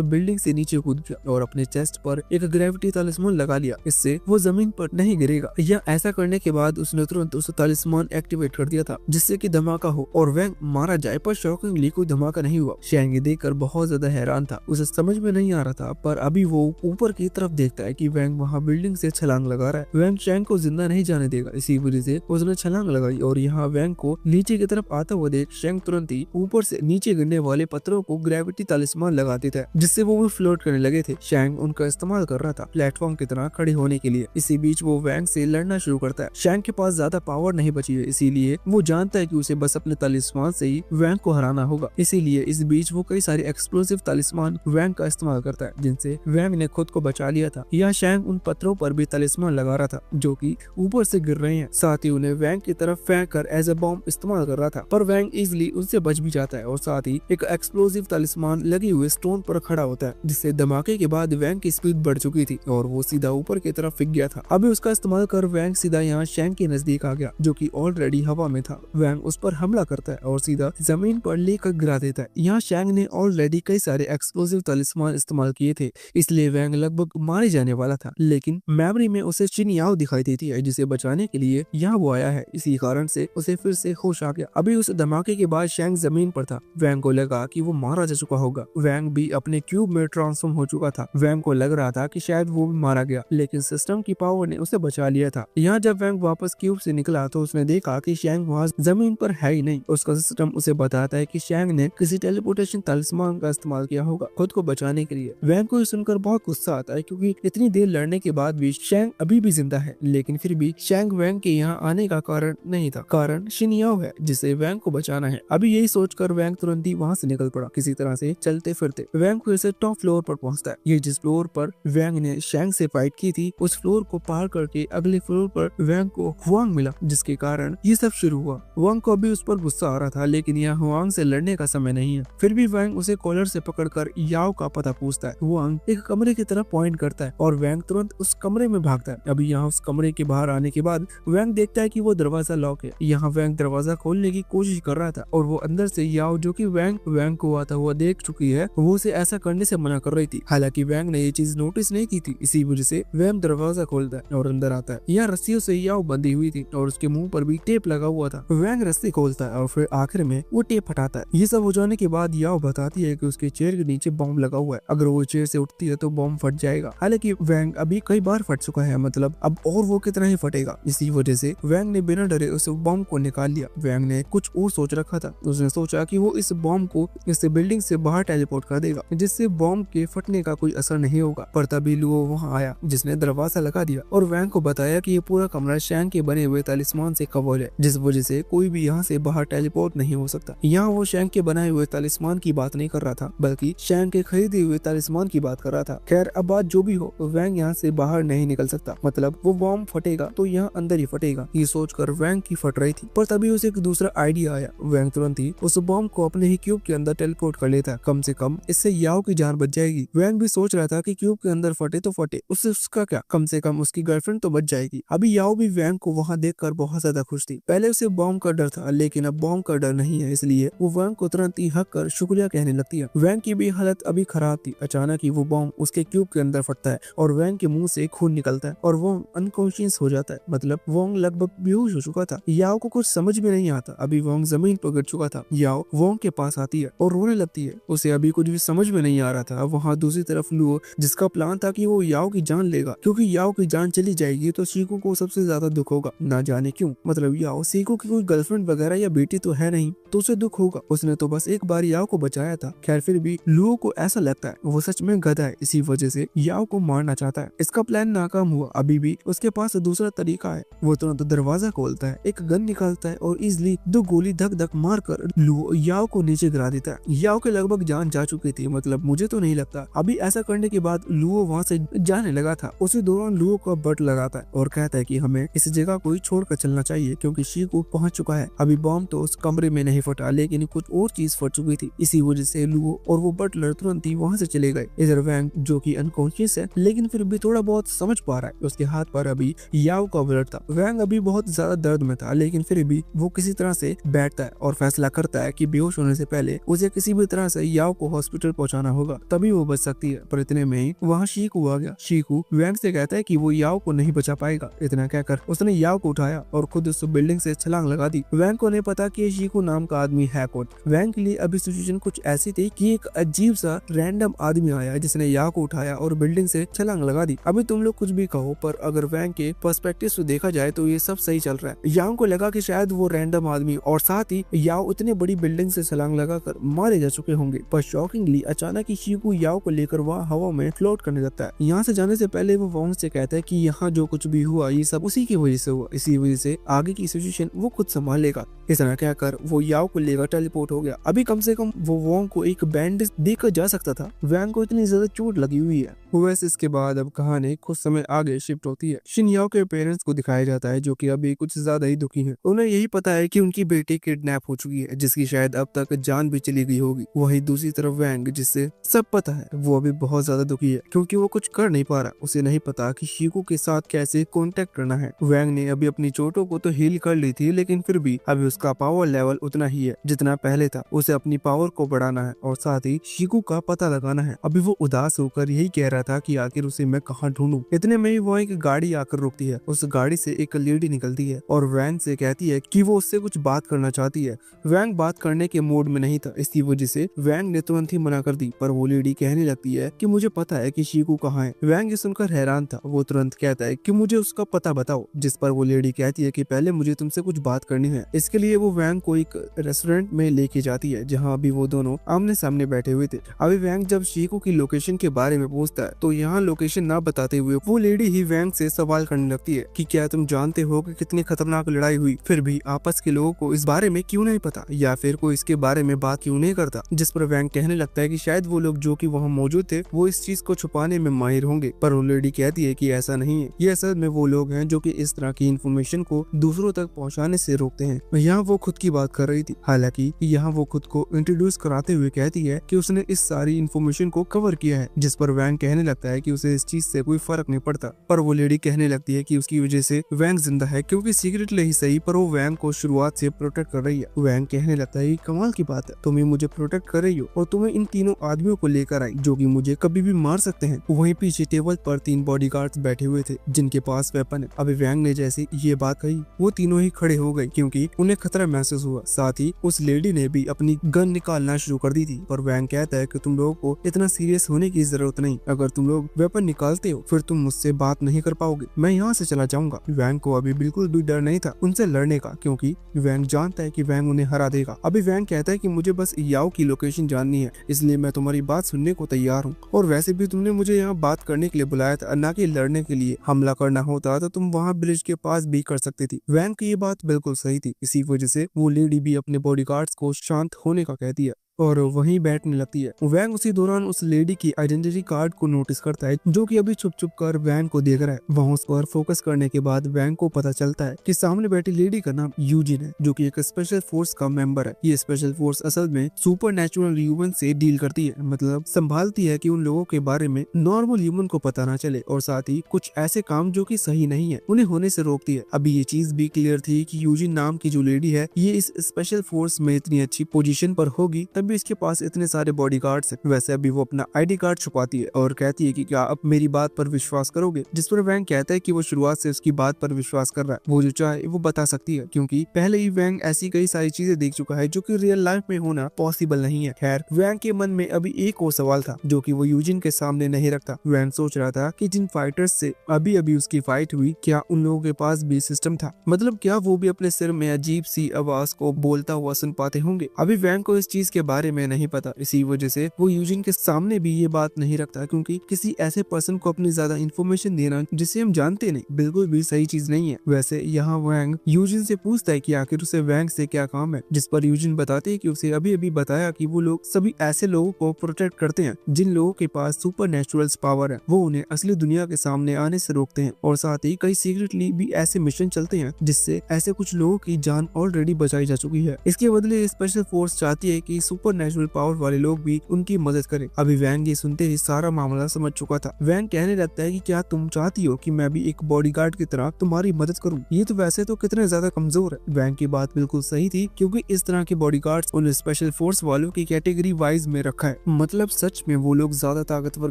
बिल्डिंग से नीचे कूद गया और अपने चेस्ट पर एक ग्रेविटी तलिस्मान लगा लिया, इससे वो जमीन पर नहीं गिरेगा। या ऐसा करने के बाद उसने तुरंत उस तलिस्मान एक्टिवेट कर दिया था जिससे कि धमाका हो और वैंग मारा जाए, पर शॉकिंगली कोई धमाका नहीं हुआ। शैंग देखकर बहुत ज्यादा हैरान था, उसे समझ में नहीं आ रहा था, पर अभी वो ऊपर की तरफ देखता है कि वैंग वहाँ बिल्डिंग से छलांग लगा रहा है। वैंग शैंग को जिंदा नहीं जाने देगा, इसी वजह से उसने छलांग लगाई और यहाँ वैंग को नीचे की तरफ आता हुआ देख शैंग तुरंत ही ऊपर से नीचे गिरने वाले पत्थरों को ग्रेविटी तलिस्मान लगा देता है, जिससे वो भी फ्लोट करने लगे थे। शैंग उनका इस्तेमाल कर रहा था प्लेटफॉर्म की तरह खड़े होने के लिए। इसी बीच वो वैंग से लड़ना शुरू करता है। शैंग के पास ज्यादा पावर नहीं बची है, इसीलिए वो जानता है कि उसे बस अपने तलिस्मान से ही वैंग को हराना होगा। इसीलिए इस बीच वो कई सारे एक्सप्लोसिव तलिस्मान वैंग का इस्तेमाल करता है, जिनसे वैंग ने खुद को बचा लिया था। यहाँ शैंग उन पत्थरों पर भी तलिस्मान लगा रहा था जो कि ऊपर से गिर रहे हैं, साथ ही उन्हें वैंग की तरफ फेंक कर एज ए बॉम्ब इस्तेमाल कर रहा था, पर वैंग इजिली उनसे बच भी जाता है और साथ ही एक एक्सप्लोसिव तलिस्मान लगे हुए स्टोन पर खड़ा होता है, जिससे धमाके के बाद वैंग की स्पीड बढ़ चुकी थी और वो सीधा ऊपर की तरफ फिक गया था। अभी उसका इस्तेमाल कर वैंग सीधा यहाँ शैंग के नजदीक आ गया, जो कि ऑलरेडी हवा में था। वैंग उस पर हमला करता है और सीधा जमीन पर लेकर गिरा देता है। यहाँ शैंग ने ऑलरेडी कई सारे एक्सप्लोसिव तलिस्मान इस्तेमाल किए थे, इसलिए वैंग लगभग मारे जाने वाला था, लेकिन मेमोरी में उसे चिन याओ दिखाई देती है, जिसे बचाने के लिए यहाँ वो आया है। इसी कारण से उसे फिर से होश आ गया। अभी उस धमाके के बाद शैंग जमीन पर था। वैंग को लगा कि वो मारा जा चुका होगा। वैंग भी अपने क्यूब में ट्रांसफॉर्म हो चुका था। वैंग को लग रहा था कि शायद वो भी मारा गया, लेकिन सिस्टम की पावर ने उसे बचा लिया था। यहाँ जब वैंग वापस क्यूब से निकला तो उसने देखा कि शैंग वहाँ जमीन पर है ही नहीं। उसका सिस्टम उसे बताता है कि शैंग ने किसी टेलीपोर्टेशन तलिस्मान का इस्तेमाल किया होगा खुद को बचाने के लिए। वैंग को सुनकर बहुत गुस्सा आता है, क्योंकि इतनी देर लड़ने के बाद भी शैंग अभी भी जिंदा है, लेकिन फिर भी शैंग वैंग के यहाँ आने का कारण नहीं था। कारण शिन याओ है, जिसे वैंग को बचाना है। अभी यही सोचकर वैंग तुरंत ही वहाँ से निकल पड़ा, किसी तरह से चलते फिरते। वैंग फिर से टॉप फ्लोर पर पहुंचता है। ये जिस फ्लोर पर वैंग ने शैंग से फाइट की थी, उस फ्लोर को पार करके अगले फ्लोर पर वैंग को हुआंग मिला, जिसके कारण ये सब शुरू हुआ। वैंग को अभी उस पर गुस्सा आ रहा था, लेकिन यहाँ हुआंग से लड़ने का समय नहीं है। फिर भी वैंग उसे कॉलर से पकड़कर याओ का पता पूछता है। हुआंग एक कमरे की तरफ पॉइंट करता है और वैंग तुरंत उस कमरे में भागता है। अभी यहाँ उस कमरे के बाहर आने के बाद वैंग देखता है कि वो दरवाजा लॉक है। यहाँ वैंग दरवाजा खोलने की कोशिश कर रहा था और वो अंदर से याओ, जो कि वैंग को आता हुआ देख चुकी है, वो उसे ऐसा करने से मना कर रही थी। हालांकि वैंग ने ये चीज नोटिस नहीं की थी, इसी वजह से वैंग दरवाजा खोलता है और अंदर आता है। यहाँ रस्सियों से याओ बंधी हुई थी और उसके मुंह पर भी टेप लगा हुआ था। वैंग रस्सी खोलता है और फिर आखिर में वो टेप हटाता है। ये सब हो जाने के बाद याओ बताती है कि उसके चेयर के नीचे बॉम्ब लगा हुआ है, अगर वो चेयर से उठती है तो बॉम्ब फट जाएगा। हालांकि वैंग अभी कई बार फट चुका है, मतलब अब और वो कितना ही फटेगा। इसी वजह से वैंग ने बिना डरे उस बॉम्ब को निकाल लिया। वैंग ने कुछ और सोच रखा था। उसने सोचा कि वो इस बॉम्ब को इस बिल्डिंग से बाहर टेलीपोर्ट कर देगा, जिससे बॉम्ब के फटने का कोई असर नहीं होगा। पर तभी लुओ वहाँ आया, जिसने दरवाजा लगा दिया और वैंग को बताया कि ये पूरा कमरा शैंग के बने हुए तलिस्मान से कवर है, जिस वजह से कोई भी यहाँ से बाहर टेलीपोर्ट नहीं हो सकता। यहाँ वो शैंग के बनाए हुए तलिस्मान की बात नहीं कर रहा था, बल्कि शैंग के खरीदे हुए तलिस्मान की बात कर रहा था। खैर अब बात जो भी हो, वैंग यहाँ से बाहर नहीं निकल सकता, मतलब वो बॉम्ब फटेगा तो यहाँ अंदर ही फटेगा। ये सोचकर वैंग की फट रही थी, पर तभी उसे एक दूसरा आइडिया आया। वैंग तुरंत ही उस बॉम्ब को अपने ही क्यूब के अंदर टेलीपोर्ट कर लेता है। कम से कम इससे याओ की जान बच जाएगी। वैंग भी सोच रहा था कि क्यूब के अंदर फटे तो फटे, उससे उसका क्या, कम से कम उसकी गर्लफ्रेंड तो बच जाएगी। अभी याओ भी वैंग को वहाँ देखकर बहुत ज्यादा खुश थी। पहले उसे बॉम्ब का डर था, लेकिन अब बॉम्ब का डर नहीं है, इसलिए वो वैंग को तुरंत ही हक कर शुक्रिया कहने लगती है। वैंग की भी हालत अभी खराब थी। अचानक ही वो बॉम्ब उसके क्यूब के अंदर फटता है और वैंग के मुंह से खून निकलता है और वो अनकॉन्शियस हो जाता है, मतलब वोंग लगभग बेहोश हो चुका था। याओ को कुछ समझ में नहीं आता। अभी वोंग जमीन पर गिर चुका था। याओ वोंग के पास आती है और रोने लगती है। उसे अभी कुछ भी समझ में नहीं आ रहा था। वहाँ दूसरी तरफ लुओ, जिसका प्लान था कि वो याओ की जान लेगा, क्योंकि याओ की जान चली जाएगी तो शीको को सबसे ज्यादा दुख होगा। ना जाने क्यों, मतलब याओ शीको की कोई गर्लफ्रेंड वगैरह या बेटी तो है नहीं, तो उसे दुख होगा। उसने तो बस एक बार याओ को बचाया था। खैर फिर भी लुओ को ऐसा लगता है वो सच में गधा है, इसी वजह से याओ को मारना चाहता है। इसका प्लान नाकाम हुआ। अभी भी उसके पास दूसरा तरीका है। वो तुरंत दरवाजा खोलता है, एक गन निकालता है और इजिली 2 गोली धक धक मार कर लुओ याओ को नीचे गिरा देता है। याओ के लगभग जान जा चुकी थी, मतलब मुझे तो नहीं लगता। अभी ऐसा करने के बाद लुओ वहाँ से जाने लगा था। उसी दौरान लुओ का बट लगाता है और कहता है कि हमें इस जगह को छोड़कर चलना चाहिए, क्योंकि शीको पहुंच चुका है। अभी बॉम्ब तो उस कमरे में नहीं फटा, लेकिन कुछ और चीज फट चुकी थी। इसी वजह से लुओ और वो बटलर तुरंत ही वहाँ से चले गए। इधर वैंग, जो कि अनकॉन्शियस है लेकिन फिर भी थोड़ा बहुत समझ पा रहा है, उसके हाथ पर अभी याओ का ब्लड था। वैंग अभी बहुत ज्यादा दर्द में था, लेकिन फिर भी वो किसी तरह से बैठता है और फैसला करता है कि बेहोश होने से पहले उसे किसी भी तरह से याओ को हॉस्पिटल पहुंचाना होगा, तभी वो बच सकती है। पर इतने इतने में ही वहाँ शीकू आ गया। शीकू वैंग से कहता है कि वो याओ को नहीं बचा पाएगा। इतना कहकर उसने याओ को उठाया और खुद उस बिल्डिंग से छलांग लगा दी। वैंग को नहीं पता कि शीकू नाम का आदमी है कौन। वैंग के लिए अभी सिचुएशन कुछ ऐसी थी कि एक अजीब सा रैंडम आदमी आया जिसने याओ को उठाया और बिल्डिंग से छलांग लगा दी। अभी तुम लोग कुछ भी कहो, पर अगर वैंग के पर्सपेक्टिव से देखा जाए तो ये सब सही चल रहा है। याओ को लगा कि शायद वो रैंडम आदमी और साथ ही याओ इतने बड़ी बिल्डिंग से छलांग लगाकर मारे जा चुके होंगे, पर शॉकिंगली अचानक ही शीकू याओ को लेकर वहाँ हवा में फ्लोट करने लगता है। यहाँ से जाने से पहले वो वॉन्ग से कहता है कि यहाँ जो कुछ भी हुआ ये सब उसी की वजह से हुआ, इसी वजह से आगे की सिचुएशन वो खुद संभाल लेगा। इस तरह कहकर वो याओ को लेकर टेलीपोर्ट हो गया। अभी कम से कम वो वॉन्ग को एक बैंडेज देकर जा सकता था। वैंग को इतनी ज्यादा चोट लगी हुई है। वैसे इसके बाद अब कहानी कुछ समय आगे शिफ्ट होती है। शिन याओ के पेरेंट्स को दिखाया जाता है जो कि अभी कुछ ज्यादा ही दुखी हैं। उन्हें यही पता है कि उनकी बेटी किडनैप हो चुकी है, जिसकी शायद अब तक जान भी चली गई होगी। वहीं दूसरी तरफ वैंग, जिससे सब पता है, वो अभी बहुत ज्यादा दुखी है क्योंकि वो कुछ कर नहीं पा रहा। उसे नहीं पता कि शीकू के साथ कैसे कांटेक्ट करना है। वैंग ने अभी अपनी चोटों को तो हील कर ली थी, लेकिन फिर भी अभी उसका पावर लेवल उतना ही है जितना पहले था। उसे अपनी पावर को बढ़ाना है और साथ ही शीकू का पता लगाना है। अभी वो उदास होकर यही कह रहा था कि आखिर उसे मैं कहाँ ढूंढूं। इतने में ही वो एक गाड़ी आकर रुकती है। उस गाड़ी से एक लेडी निकलती है और वैंग से कहती है कि वो उससे कुछ बात करना चाहती है। वैंग बात करने के मूड में नहीं था, इसी वजह से वैंग ने तुरंत ही मना कर दी। पर वो लेडी कहने लगती है कि मुझे पता है कि शीकू कहाँ है। वैंग ये सुनकर हैरान था। वो तुरंत कहता है कि मुझे उसका पता बताओ, जिस पर वो लेडी कहती है कि पहले मुझे तुमसे कुछ बात करनी है। इसके लिए वो वैंग को एक रेस्टोरेंट में लेके जाती है जहाँ अभी वो दोनों आमने सामने बैठे हुए थे। अभी वैंग जब शीकू की लोकेशन के बारे में पूछता है तो यहाँ लोकेशन ना बताते हुए वो लेडी ही वैंग से सवाल करने लगती है कि क्या तुम जानते हो कि कितनी खतरनाक लड़ाई हुई, फिर भी आपस के लोगों को इस बारे में क्यों नहीं पता, या फिर कोई इसके बारे में बात क्यों नहीं करता। जिस पर वैंग कहने लगता है कि शायद वो लोग जो कि वहाँ मौजूद थे वो इस चीज को छुपाने में माहिर होंगे। पर वो लेडी कहती है कि ऐसा नहीं है, ये असल में वो लोग हैं जो कि इस तरह की इन्फॉर्मेशन को दूसरों तक पहुँचाने से रोकते हैं। यहाँ वो खुद की बात कर रही थी। हालांकि यहाँ वो खुद को इंट्रोड्यूस कराते हुए कहती है कि उसने इस सारी इन्फॉर्मेशन को कवर किया है, जिस पर वैंग कहने लगता है कि उसे इस चीज से कोई फर्क नहीं पड़ता। पर वो लेडी कहने लगती है कि उसकी वजह से वैंग जिंदा है, क्योंकि सीक्रेटली ही सही पर वो वैंग को शुरुआत से प्रोटेक्ट कर रही है। वैंग कहने लगता है कमाल की बात है, तुम ही मुझे प्रोटेक्ट कर रही हो और तुम्हें इन तीनों आदमियों को लेकर आई जो कि मुझे कभी भी मार सकते हैं। वहीं पीछे टेबल पर 3 बॉडीगार्ड्स बैठे हुए थे जिनके पास वेपन है। अभी वैंग ने जैसे ये बात कही वो तीनों ही खड़े हो गए क्योंकि उन्हें खतरा महसूस हुआ। साथ ही उस लेडी ने भी अपनी गन निकालना शुरू कर दी थी। पर वैंग कहता है कि तुम लोगों को इतना सीरियस होने की जरूरत नहीं, अगर तुम लोग वेपन निकालते हो फिर तुम मुझसे बात नहीं कर पाओगे, मैं यहाँ से चला जाऊंगा। वैंग को अभी बिल्कुल भी डर नहीं था उनसे लड़ने का, क्योंकि वैंग जानता है कि वैंग उन्हें हरा देगा। अभी वैंग कहता है कि मुझे बस याओ की लोकेशन जाननी है, इसलिए मैं तुम्हारी बात सुनने को तैयार हूँ। और वैसे भी तुमने मुझे यहाँ बात करने के लिए बुलाया था, न कि लड़ने के लिए। हमला करना होता तो तुम वहाँ ब्रिज के पास भी कर सकती थी। वैंग की ये बात बिल्कुल सही थी, इसी वजह से वो लेडी भी अपने बॉडीगार्ड्स को शांत होने का कहती है और वहीं बैठने लगती है। वैंग उसी दौरान उस लेडी की आइडेंटिटी कार्ड को नोटिस करता है जो कि अभी छुप छुप कर वैंग को देख रहा है। वहाँ उस पर फोकस करने के बाद वैंग को पता चलता है कि सामने बैठी लेडी का नाम यूजिन है, जो कि एक स्पेशल फोर्स का मेंबर है। ये स्पेशल फोर्स असल में सुपर नेचुरल ह्यूमन से डील करती है, मतलब संभालती है कि उन लोगों के बारे में नॉर्मल ह्यूमन को पता ना चले, और साथ ही कुछ ऐसे काम जो कि सही नहीं है उन्हें होने से रोकती है। अभी ये चीज भी क्लियर थी कि यूजिन नाम की जो लेडी है ये इस स्पेशल फोर्स में इतनी अच्छी पोजीशन पर होगी तभी इसके पास इतने सारे बॉडीगार्ड्स हैं। वैसे अभी वो अपना आईडी कार्ड छुपाती है और कहती है कि क्या आप मेरी बात पर विश्वास करोगे, जिस पर वैंग कहता है कि वो शुरुआत से उसकी बात पर विश्वास कर रहा है, वो जो चाहे वो बता सकती है, क्योंकि पहले ही वैंग ऐसी कई सारी चीजें देख चुका है जो कि रियल लाइफ में होना पॉसिबल नहीं है। खैर वैंग के मन में अभी एक और सवाल था जो कि वो यूजिन के सामने नहीं रखता। वैंग सोच रहा था कि जिन फाइटर्स से अभी अभी उसकी फाइट हुई क्या उन लोगों के पास भी सिस्टम था, मतलब क्या वो भी अपने सिर में अजीब सी आवाज को बोलता हुआ सुन पाते होंगे। अभी वैंग को इस चीज के बारे में नहीं पता, इसी वजह से वो यूजिन के सामने भी ये बात नहीं रखता, क्योंकि किसी ऐसे पर्सन को अपनी ज्यादा इन्फॉर्मेशन देना जिसे हम जानते नहीं बिल्कुल भी सही चीज नहीं है। वैसे यहाँ वैंग यूजिन से पूछता है कि आखिर उसे वैंग से क्या काम है, जिस पर यूजिन बताते हैं कि उसे अभी अभी बताया कि वो लोग सभी ऐसे लोगों को प्रोटेक्ट करते हैं जिन लोगों के पास सुपर नेचुरल पावर है, वो उन्हें असली दुनिया के सामने आने से रोकते हैं, और साथ ही कई सीक्रेटली भी ऐसे मिशन चलते हैं जिससे ऐसे कुछ लोगों की जान ऑलरेडी बचाई जा चुकी है। इसके बदले स्पेशल फोर्स चाहती है कि सुपर सुपर नेचुरल पावर वाले लोग भी उनकी मदद करें। अभी वैंग ये सुनते ही सारा मामला समझ चुका था। वैंग कहने लगता है कि क्या तुम चाहती हो कि मैं भी एक बॉडीगार्ड की तरह तुम्हारी मदद करूं? ये तो वैसे तो कितने ज्यादा कमजोर है। वैंग की बात बिल्कुल सही थी, क्योंकि इस तरह के बॉडीगार्ड्स उन स्पेशल फोर्स वालों की कैटेगरी वाइज में रखा है। मतलब सच में वो लोग ज्यादा ताकतवर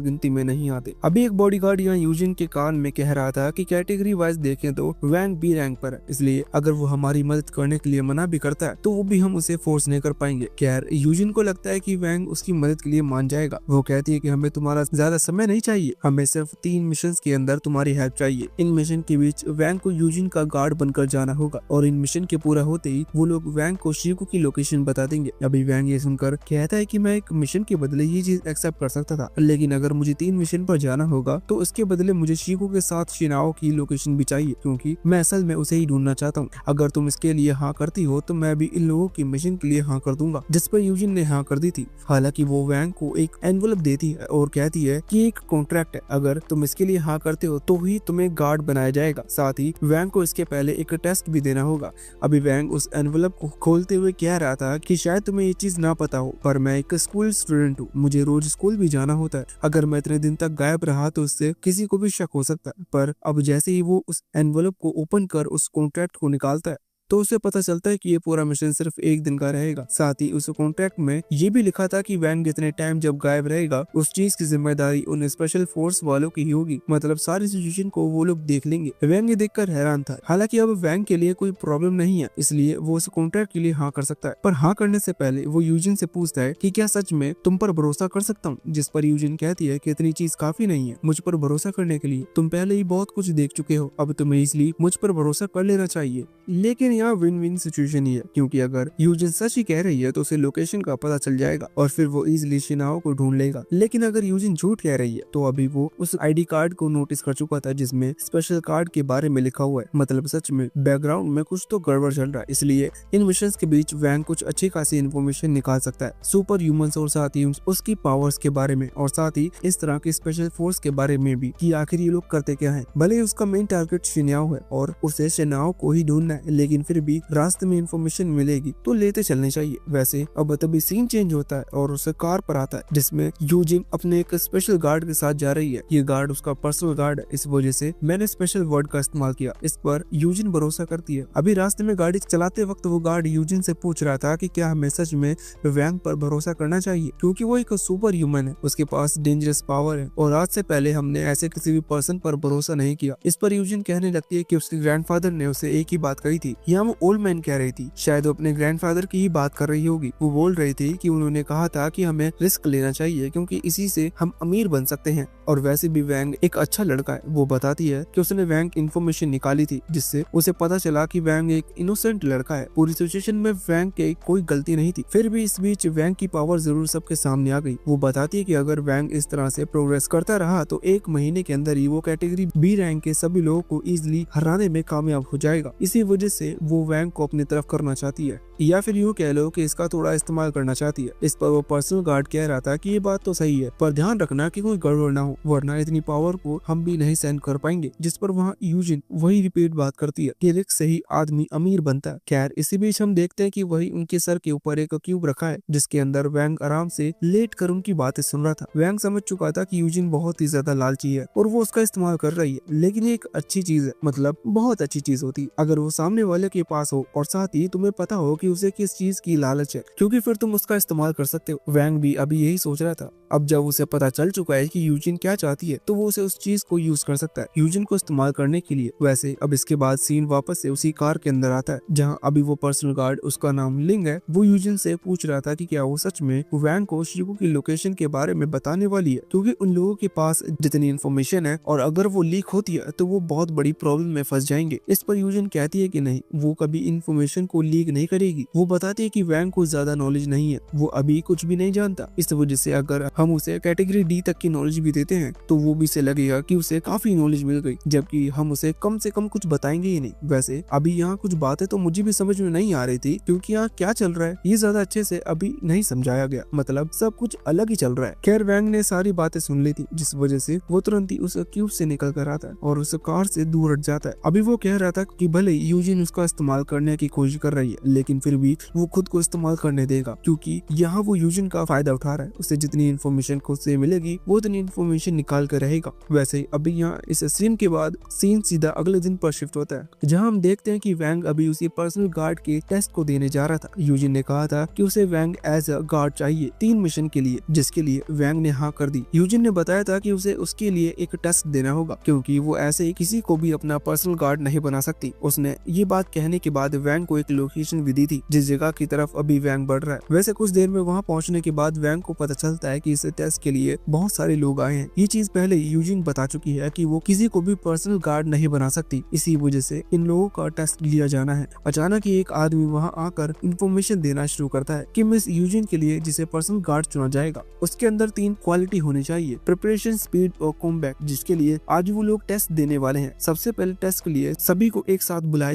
गिनती में नहीं आते। अभी एक बॉडीगार्ड यहाँ यूजिन के कान में कह रहा था कि कैटेगरी वाइज देखें तो वैंग बी रैंक पर है, इसलिए अगर वो हमारी मदद करने के लिए मना भी करता है तो वो भी हम उसे फोर्स नहीं कर पाएंगे। खैर यूजिन को लगता है कि वैंग उसकी मदद के लिए मान जाएगा। वो कहती है कि हमें तुम्हारा ज्यादा समय नहीं चाहिए, हमें सिर्फ 3 मिशन के अंदर तुम्हारी हेल्प चाहिए। इन मिशन के बीच वैंग को यूजिन का गार्ड बनकर जाना होगा और इन मिशन के पूरा होते ही वो लोग वैंग को शिकू की लोकेशन बता देंगे। अभी वैंग ये सुनकर कहता है कि मैं एक मिशन के बदले ये चीज एक्सेप्ट कर सकता था, लेकिन अगर मुझे 3 मिशन पर जाना होगा तो उसके बदले मुझे शिकू के साथ शिनाओ की लोकेशन भी चाहिए, क्योंकि मैं असल में उसे ही ढूंढना चाहता हूँ। अगर तुम इसके लिए हाँ करती हो तो मैं भी इन लोगों की मिशन के लिए हाँ कर दूंगा। जिस पर यूजिन ने हाँ कर दी थी। हालांकि वो वैंग को एक एनवलप देती है और कहती है कि एक कॉन्ट्रैक्ट है, अगर तुम इसके लिए हाँ करते हो तो ही तुम्हें गार्ड बनाया जाएगा। साथ ही वैंग को इसके पहले एक टेस्ट भी देना होगा। अभी वैंग उस एनवलप को खोलते हुए कह रहा था कि शायद तुम्हें ये चीज ना पता हो, पर मैं एक स्कूल स्टूडेंट हूँ, मुझे रोज स्कूल भी जाना होता है। अगर मैं इतने दिन तक गायब रहा तो उससे किसी को भी शक हो सकता है। पर अब जैसे ही वो उस एनवलप को ओपन कर उस कॉन्ट्रैक्ट को निकालता है तो उसे पता चलता है कि ये पूरा मिशन सिर्फ 1 दिन का रहेगा। साथ ही उस कॉन्ट्रैक्ट में ये भी लिखा था कि वैंग जितने टाइम जब गायब रहेगा उस चीज की जिम्मेदारी उन स्पेशल फोर्स वालों की ही होगी। मतलब सारी सिचुएशन को वो लोग देख लेंगे। वैंग ये देखकर हैरान था। हालांकि अब वैंग के लिए कोई प्रॉब्लम नहीं है, इसलिए वो उस कॉन्ट्रैक्ट के लिए हाँ कर सकता है। पर हाँ करने से पहले वो यूजिन से पूछता है कि क्या सच में तुम पर भरोसा कर सकता हूँ? जिस पर यूजिन कहती है कि इतनी चीज काफी नहीं है मुझ पर भरोसा करने के लिए, तुम पहले ही बहुत कुछ देख चुके हो, अब तुम्हें इसलिए मुझ पर भरोसा कर लेना चाहिए। लेकिन यहाँ विन विन सिचुएशन ही है, क्योंकि अगर यूजिन सच ही कह रही है तो उसे लोकेशन का पता चल जाएगा और फिर वो इजिली शिनाओ को ढूंढ लेगा। लेकिन अगर यूजिन झूठ कह रही है तो अभी वो उस आईडी कार्ड को नोटिस कर चुका था जिसमें स्पेशल कार्ड के बारे में लिखा हुआ है। मतलब सच में बैकग्राउंड में कुछ तो गड़बड़ चल रहा है, इसलिए इन मिशंस के बीच वैंग कुछ अच्छी खासी इन्फॉर्मेशन निकाल सकता है सुपर ह्यूमंस और साथ ही उसकी पावर्स के बारे में और साथ ही इस तरह की स्पेशल फोर्स के बारे में भी कि आखिर ये लोग करते क्या है। भले ही उसका मेन टारगेट शिनाओ है और उसे शिनाओ को ही ढूंढना है, लेकिन फिर भी रास्ते में इन्फॉर्मेशन मिलेगी तो लेते चलनी चाहिए। वैसे अब तभी सीन चेंज होता है और उसे कार पर आता है जिसमें यूजिन अपने एक स्पेशल गार्ड के साथ जा रही है। ये गार्ड उसका पर्सनल गार्ड है, इस वजह से मैंने स्पेशल वर्ड का इस्तेमाल किया। इस पर यूजिन भरोसा करती है। अभी रास्ते में गाड़ी चलाते वक्त वो गार्ड यूजिन से पूछ रहा था कि क्या हमें सच में वैंग पर भरोसा करना चाहिए, क्योंकि वो एक सुपर ह्यूमन है, उसके पास डेंजरस पावर है और आज से पहले हमने ऐसे किसी भी पर्सन पर भरोसा नहीं किया। इस पर यूजिन कहने लगती है कि उसके ग्रैंडफादर ने उसे एक ही बात कही थी। यहाँ वो ओल्ड मैन कह रही थी, शायद वो अपने ग्रैंडफादर की ही बात कर रही होगी। वो बोल रही थी कि उन्होंने कहा था कि हमें रिस्क लेना चाहिए क्योंकि इसी से हम अमीर बन सकते हैं और वैसे भी वैंग एक अच्छा लड़का है। वो बताती है कि उसने वैंग इन्फॉर्मेशन निकाली थी जिससे उसे पता चला कि वैंग एक इनोसेंट लड़का है। पूरी सिचुएशन में वैंग की कोई गलती नहीं थी। फिर भी इस बीच वैंग की पावर जरूर सबके सामने आ गई। वो बताती है कि अगर वैंग इस तरह से प्रोग्रेस करता रहा तो 1 महीने के अंदर ही वो कैटेगरी बी रैंक के सभी लोगों को इजिली हराने में कामयाब हो जाएगा। इसी वजह से वो वैंग को अपनी तरफ करना चाहती है, या फिर यूँ कह लो कि इसका थोड़ा इस्तेमाल करना चाहती है। इस पर वो पर्सनल गार्ड कह रहा था कि ये बात तो सही है, पर ध्यान रखना कि कोई गड़बड़ ना हो, वरना इतनी पावर को हम भी नहीं सहन कर पाएंगे। जिस पर वहाँ यूजिन वही रिपीट बात करती है कि रिस्क से ही आदमी अमीर बनता है। खैर इसी बीच हम देखते हैं कि वही उनके सर के ऊपर एक क्यूब रखा है जिसके अंदर वैंग आराम से लेट कर उनकी बातें सुन रहा था। वैंग समझ चुका था कि यूजिन बहुत ही ज्यादा लालची है और वो उसका इस्तेमाल कर रही है, लेकिन ये एक अच्छी चीज है, मतलब बहुत अच्छी चीज होती अगर वो सामने वाले के पास हो और साथ ही तुम्हें पता हो कि उसे किस चीज की लालच है, क्योंकि फिर तुम उसका इस्तेमाल कर सकते हो। वैंग भी अभी यही सोच रहा था। अब जब उसे पता चल चुका है कि यूजिन क्या चाहती है तो वो उसे उस चीज को यूज कर सकता है यूजिन को इस्तेमाल करने के लिए। वैसे अब इसके बाद सीन वापस से उसी कार के अंदर आता है जहाँ अभी वो पर्सनल गार्ड, उसका नाम लिंग है, वो यूजिन से पूछ रहा था कि क्या वो सच में वैंग को शिकू की लोकेशन के बारे में बताने वाली है, क्योंकि उन लोगों के पास जितनी इन्फॉर्मेशन है और अगर वो लीक होती है तो वो बहुत बड़ी प्रॉब्लम में फंस जाएंगे। इस पर यूजिन कहती है कि नहीं, वो कभी इन्फॉर्मेशन को लीक नहीं करेगी। वो बताती है कि वैंग को ज्यादा नॉलेज नहीं है, वो अभी कुछ भी नहीं जानता, इस वजह से अगर हम उसे कैटेगरी डी तक की नॉलेज भी देते हैं तो वो भी से लगेगा कि उसे काफी नॉलेज मिल गई, जबकि हम उसे कम से कम कुछ बताएंगे ही नहीं। वैसे अभी यहाँ कुछ बातें तो मुझे भी समझ में नहीं आ रही थी, क्योंकि यहाँ क्या चल रहा है ये ज्यादा अच्छे से अभी नहीं समझाया गया, मतलब सब कुछ अलग ही चल रहा है। खैर वैंग ने सारी बातें सुन ली थी, जिस वजह से वो तुरंत ही उस क्यूब से निकल कर आता है और उस कार से दूर हट जाता है। अभी वो कह रहा था कि भले यूजिन उसका इस्तेमाल करने की कोशिश कर रही है, लेकिन फिर भी वो खुद को इस्तेमाल करने देगा, क्योंकि यहाँ वो यूजिन का फायदा उठा रहा है। उसे जितनी इन्फॉर्मेशन खुद से मिलेगी वो उतनी इन्फॉर्मेशन निकाल कर रहेगा। वैसे ही अभी यहाँ इस सीन के बाद सीन सीधा अगले दिन पर शिफ्ट होता है, जहाँ हम देखते हैं कि वैंग अभी उसी पर्सनल गार्ड के टेस्ट को देने जा रहा था। यूजिन ने कहा था कि उसे वैंग एज अ गार्ड चाहिए 3 मिशन के लिए, जिसके लिए वैंग ने हाँ कर दी। यूजिन ने बताया था कि उसे उसके लिए एक टेस्ट देना होगा, क्योंकि वो ऐसे ही किसी को भी अपना पर्सनल गार्ड नहीं बना सकती। उसने ये बात कहने के बाद वैंग को एक लोकेशन भी दी थी, जिस जगह की तरफ अभी वैंग बढ़ रहा है। वैसे कुछ देर में वहाँ पहुँचने के बाद वैंग को पता चलता है कि इस टेस्ट के लिए बहुत सारे लोग आए हैं। ये चीज पहले यूजिन बता चुकी है कि वो किसी को भी पर्सनल गार्ड नहीं बना सकती, इसी वजह से इन लोगों का टेस्ट लिया जाना है। अचानक ही एक आदमी वहाँ आकर इंफॉर्मेशन देना शुरू करता है कि मिस यूजिन के लिए जिसे पर्सनल गार्ड चुना जाएगा उसके अंदर 3 क्वालिटी होनी चाहिए, प्रिपरेशन, स्पीड और कॉम्बैट, जिसके लिए आज वो लोग टेस्ट देने वाले हैं। सबसे पहले टेस्ट के लिए सभी को एक साथ बुलाया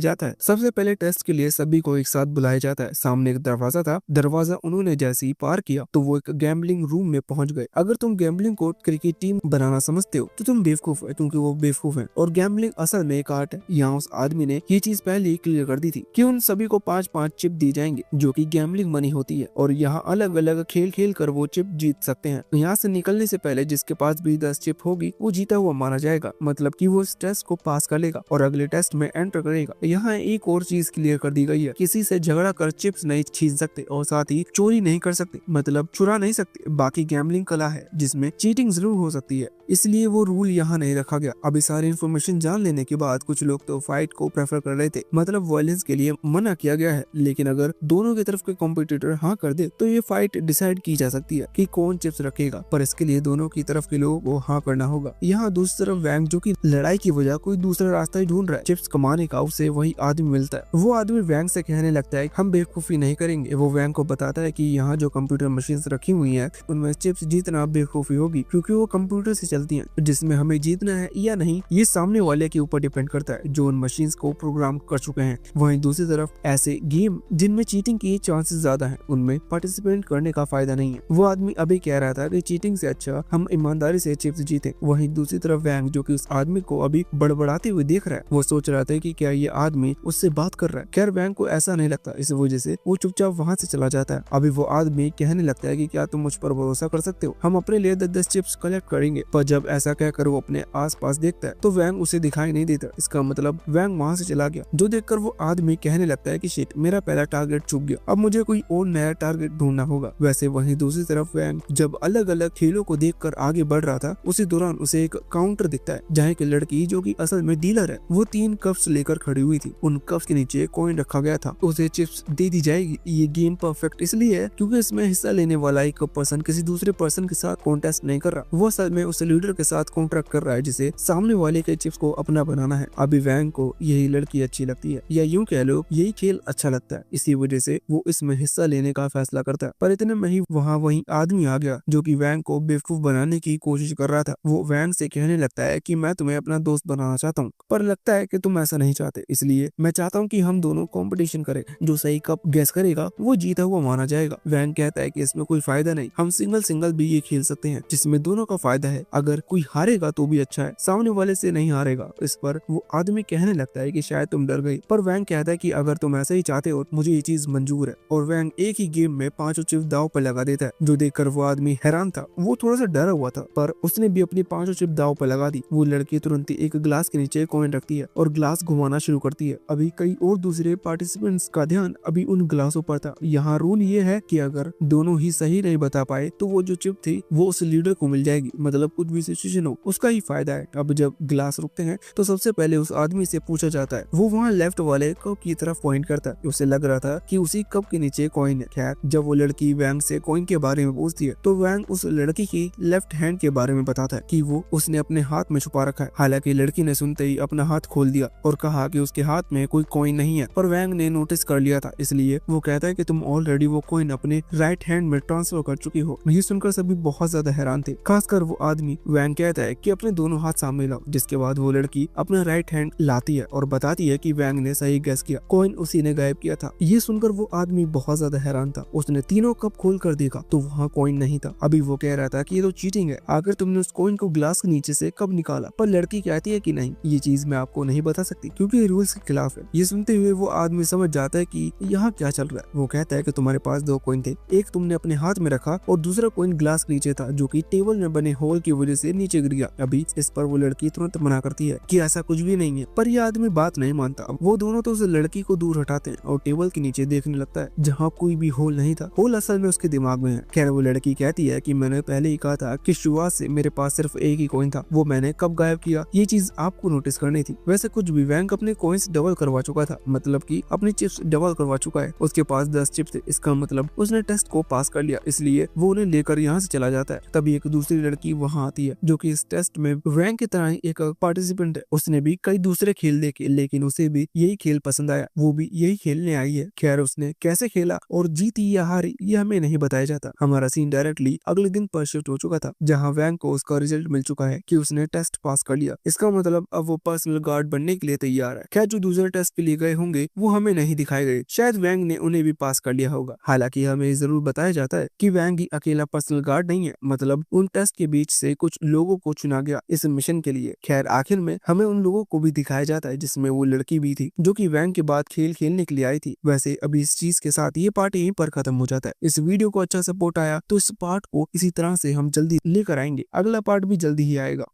जाता है। सामने एक दरवाजा था, दरवाजा उन्होंने जैसे ही पार किया तो वो एक गैम्बलिंग रूम में पहुंच गए। अगर तुम गैम्बलिंग को क्रिकेट टीम बनाना समझते हो तो तुम बेवकूफ है, क्योंकि वो बेवकूफ है और गैम्बलिंग असल में एक आर्ट है। यहाँ उस आदमी ने ये चीज पहले ही क्लियर कर दी थी कि उन सभी को 5-5 चिप दी जाएंगे, जो कि गैम्बलिंग मनी होती है, और यहाँ अलग अलग खेल खेल कर वो चिप जीत सकते हैं। यहाँ से निकलने से पहले जिसके पास भी 10 चिप होगी वो जीता हुआ माना जाएगा, मतलब कि वो इस टेस्ट को पास कर लेगा और अगले टेस्ट में एंटर करेगा। यहाँ एक और चीज क्लियर कर दी गई है, किसी से झगड़ा कर चिप्स नहीं छीन सकते और साथ ही चोरी नहीं कर सकते, मतलब चुरा नहीं सकते। बाकी गैम्बलिंग कला है जिसमें चीटिंग जरूर हो सकती है, इसलिए वो रूल यहाँ नहीं रखा गया। अभी सारी इन्फॉर्मेशन जान लेने के बाद कुछ लोग तो फाइट को प्रेफर कर रहे थे, मतलब वायलेंस के लिए मना किया गया है, लेकिन अगर दोनों की तरफ के कॉम्पिटिटर हाँ कर दे तो ये फाइट डिसाइड की जा सकती है कि कौन चिप्स रखेगा, पर इसके लिए दोनों की तरफ के लोगों को हाँ करना होगा। यहाँ दूसरी तरफ वैंग, जो कि लड़ाई की वजह कोई दूसरा रास्ता ही ढूंढ रहा है चिप्स कमाने का, उसे वही आदमी मिलता है। वो आदमी वैंग से कहने लगता है हम बेवकूफी नहीं करेंगे। वो वैंग को बताता है कि यहाँ जो कंप्यूटर मशीन रखी हुई है उनमें चिप्स जीतना बेवकूफी होगी, क्योंकि वो कंप्यूटर से चलती हैं, जिसमें हमें जीतना है या नहीं ये सामने वाले के ऊपर डिपेंड करता है, जो उन मशीन्स को प्रोग्राम कर चुके हैं। वहीं दूसरी तरफ ऐसे गेम जिनमें चीटिंग की चांसेस ज्यादा हैं, उनमें पार्टिसिपेट करने का फायदा नहीं है। वो आदमी अभी कह रहा था कि चीटिंग से अच्छा हम ईमानदारी से चिप्स जीते। वहीं दूसरी तरफ वैंग, जो कि उस आदमी को अभी बड़बड़ाते हुए देख रहा है, वो सोच रहा था कि क्या ये आदमी उससे बात कर रहा है। खैर वैंग को ऐसा नहीं लगता, इस वजह से वो चुपचाप वहाँ से चला जाता है। अभी वो आदमी कहने लगता है कि क्या तुम मुझ पर भरोसा कर सकते हो, हम अपने लिए 10 चिप्स कलेक्ट करेंगे। पर जब ऐसा कहकर वो अपने आसपास देखता है तो वैंग उसे दिखाई नहीं देता। इसका मतलब वैंग वहाँ से चला गया, जो देखकर वो आदमी कहने लगता है कि शिट, मेरा पहला टारगेट चूक गया, अब मुझे कोई और नया टारगेट ढूंढना होगा। वैसे वहीं दूसरी तरफ वैंग जब अलग अलग खेलों को देखकर आगे बढ़ रहा था, उसी दौरान उसे एक काउंटर दिखता है, जहाँ की लड़की, जो कि असल में डीलर है, वो 3 कप्स लेकर खड़ी हुई थी। उन कप्स के नीचे कॉइन रखा गया था, उसे चिप्स दे दी जाएगी। ये गेम परफेक्ट इसलिए है क्योंकि इसमें हिस्सा लेने वाला एक पर्सन किसी दूसरे पर्सन के साथ कॉन्टेस्ट नहीं कर रहा, वो असल में उस लीडर के साथ कॉन्ट्रैक्ट कर रहा है, जिसे सामने वाले के चिप्स को अपना बनाना है। अभी वैंग को यही लड़की अच्छी लगती है, या यूं कह लो यही खेल अच्छा लगता है, इसी वजह से वो इसमें हिस्सा लेने का फैसला करता है। पर इतने में ही वही आदमी आ गया, जो कि वैंग को बेवकूफ बनाने की कोशिश कर रहा था। वो वैंग से कहने लगता है कि मैं तुम्हें अपना दोस्त बनाना चाहता हूँ, पर लगता है कि तुम ऐसा नहीं चाहते, इसलिए मैं चाहता हूँ कि हम दोनों कंपटीशन करें, जो सही कप गैस करेगा वो जीता हुआ माना जाएगा। वैंग कहता है कि इसमें कोई फायदा नहीं, हम सिंगल भी ये खेल सकते हैं, जिसमें दोनों का फायदा है। अगर कोई हारेगा तो भी अच्छा है, सामने वाले से नहीं हारेगा। इस पर वो आदमी कहने लगता है कि शायद तुम डर गई, पर वैंग कहता है कि अगर तुम ऐसा ही चाहते हो मुझे ये चीज मंजूर है। और वैंग एक ही गेम में 5 चिप्स दाव पर लगा देता है, जो देखकर वो आदमी हैरान था। वो थोड़ा सा डरा हुआ था, पर उसने भी अपनी 5 चिप दाव पर लगा दी। वो लड़की तुरंत ही एक ग्लास के नीचे कॉइन रखती है और ग्लास घुमाना शुरू करती है। अभी कई और दूसरे पार्टिसिपेंट्स का ध्यान अभी उन ग्लासों पर था। यहाँ रूल ये है कि अगर दोनों ही सही नहीं बता पाए तो वो जो चिप थी वो उस लीडर को मिल जाएगी, मतलब कुछ भी सिचुएशन हो उसका ही फायदा है। अब जब ग्लास रुकते हैं तो सबसे पहले उस आदमी से पूछा जाता है। वो वहाँ लेफ्ट वाले कप की तरफ पॉइंट करता है। उसे लग रहा था कि उसी कप के नीचे कॉइन है। खैर जब वो लड़की वैंग से कॉइन के बारे में पूछती है तो वैंग उस लड़की की लेफ्ट हैंड के बारे में बताता है कि वो उसने अपने हाथ में छुपा रखा है। हालांकि लड़की ने सुनते ही अपना हाथ खोल दिया और कहा कि उसके हाथ में कोई कॉइन नहीं है, पर वैंग ने नोटिस कर लिया था, इसलिए वो कहता है कि तुम ऑलरेडी वो कॉइन अपने राइट हैंड में ट्रांसफर कर चुकी हो। ये सुनकर सभी बहुत ज्यादा हैरान थे, खासकर वो आदमी। वैंग कहता है कि अपने दोनों हाथ सामने लाओ, जिसके बाद वो लड़की अपना राइट हैंड लाती है और बताती है कि वैंग ने सही गेस किया, कॉइन उसी ने गायब किया था। ये सुनकर वो आदमी बहुत ज्यादा हैरान था। उसने तीनों कप खोल कर देखा तो वहाँ कॉइन नहीं था। अभी वो कह रहा था कि ये तो चीटिंग है, आखिर तुमने उस कॉइन को ग्लास के नीचे से कब निकाला? पर लड़की कहती है कि नहीं, ये चीज मैं आपको नहीं बता सकती क्योंकि रूल्स के खिलाफ है। ये सुनते हुए वो आदमी समझ जाता है कि यहाँ क्या चल रहा है। वो कहता है कि तुम्हारे पास दो कॉइन थे, एक तुमने अपने हाथ में रखा और दूसरा कॉइन ग्लास के नीचे था, जो कि टेबल में बने होल की वजह से नीचे गिर गया। अभी इस पर वो लड़की तुरंत मना करती है कि ऐसा कुछ भी नहीं है, पर यह आदमी बात नहीं मानता। वो दोनों तो उस लड़की को दूर हटाते हैं और टेबल के नीचे देखने लगता है जहाँ कोई भी होल नहीं था। होल असल में उसके दिमाग में है। खैर वो लड़की कहती है कि मैंने पहले ही कहा था कि शुरुआत से मेरे पास सिर्फ एक ही कॉइन था, वो मैंने कब गायब किया ये चीज आपको नोटिस करनी थी। वैसे कुछ भी वैंग अपने कॉइन्स डबल करवा चुका था, मतलब कि अपनी चिप्स डबल करवा चुका है। उसके पास 10 चिप्स थे, इसका मतलब उसने टेस्ट को पास कर लिया, इसलिए वो उन्हें लेकर यहाँ से चला जाता है। तभी एक दूसरी लड़की वहाँ आती है जो कि इस टेस्ट में वैंग की तरह ही एक पार्टिसिपेंट है। उसने भी कई दूसरे खेल देखे लेकिन उसे भी यही खेल पसंद आया, वो भी यही खेलने आई है। खैर उसने कैसे खेला और जीती या हारी ये हमें नहीं बताया जाता। हमारा सीन डायरेक्टली अगले दिन पर शिफ्ट हो चुका था, जहाँ वैंग को उसका रिजल्ट मिल चुका है कि उसने टेस्ट पास कर लिया। इसका मतलब अब वो पर्सनल गार्ड बनने के लिए तैयार है। खैर जो दूसरे टेस्ट के लिए गए होंगे वो हमें नहीं दिखाए गए, शायद वैंग ने उन्हें भी पास कर लिया होगा। हालांकि हमें जरूर बताया जाता है कि वैंग ही अकेला पर्सनल गार्ड नहीं है, मतलब उन टेस्ट के बीच से कुछ लोगों को चुना गया इस मिशन के लिए। खैर आखिर में हमें उन लोगों को भी दिखाया जाता है जिसमें वो लड़की भी थी जो कि वैंग के बाद खेल खेलने के लिए आई थी। वैसे अभी इस चीज के साथ ये पार्ट यहीं पर खत्म हो जाता है। इस वीडियो को अच्छा सपोर्ट आया तो इस पार्ट को इसी तरह से हम जल्दी लेकर आएंगे, अगला पार्ट भी जल्दी ही आएगा।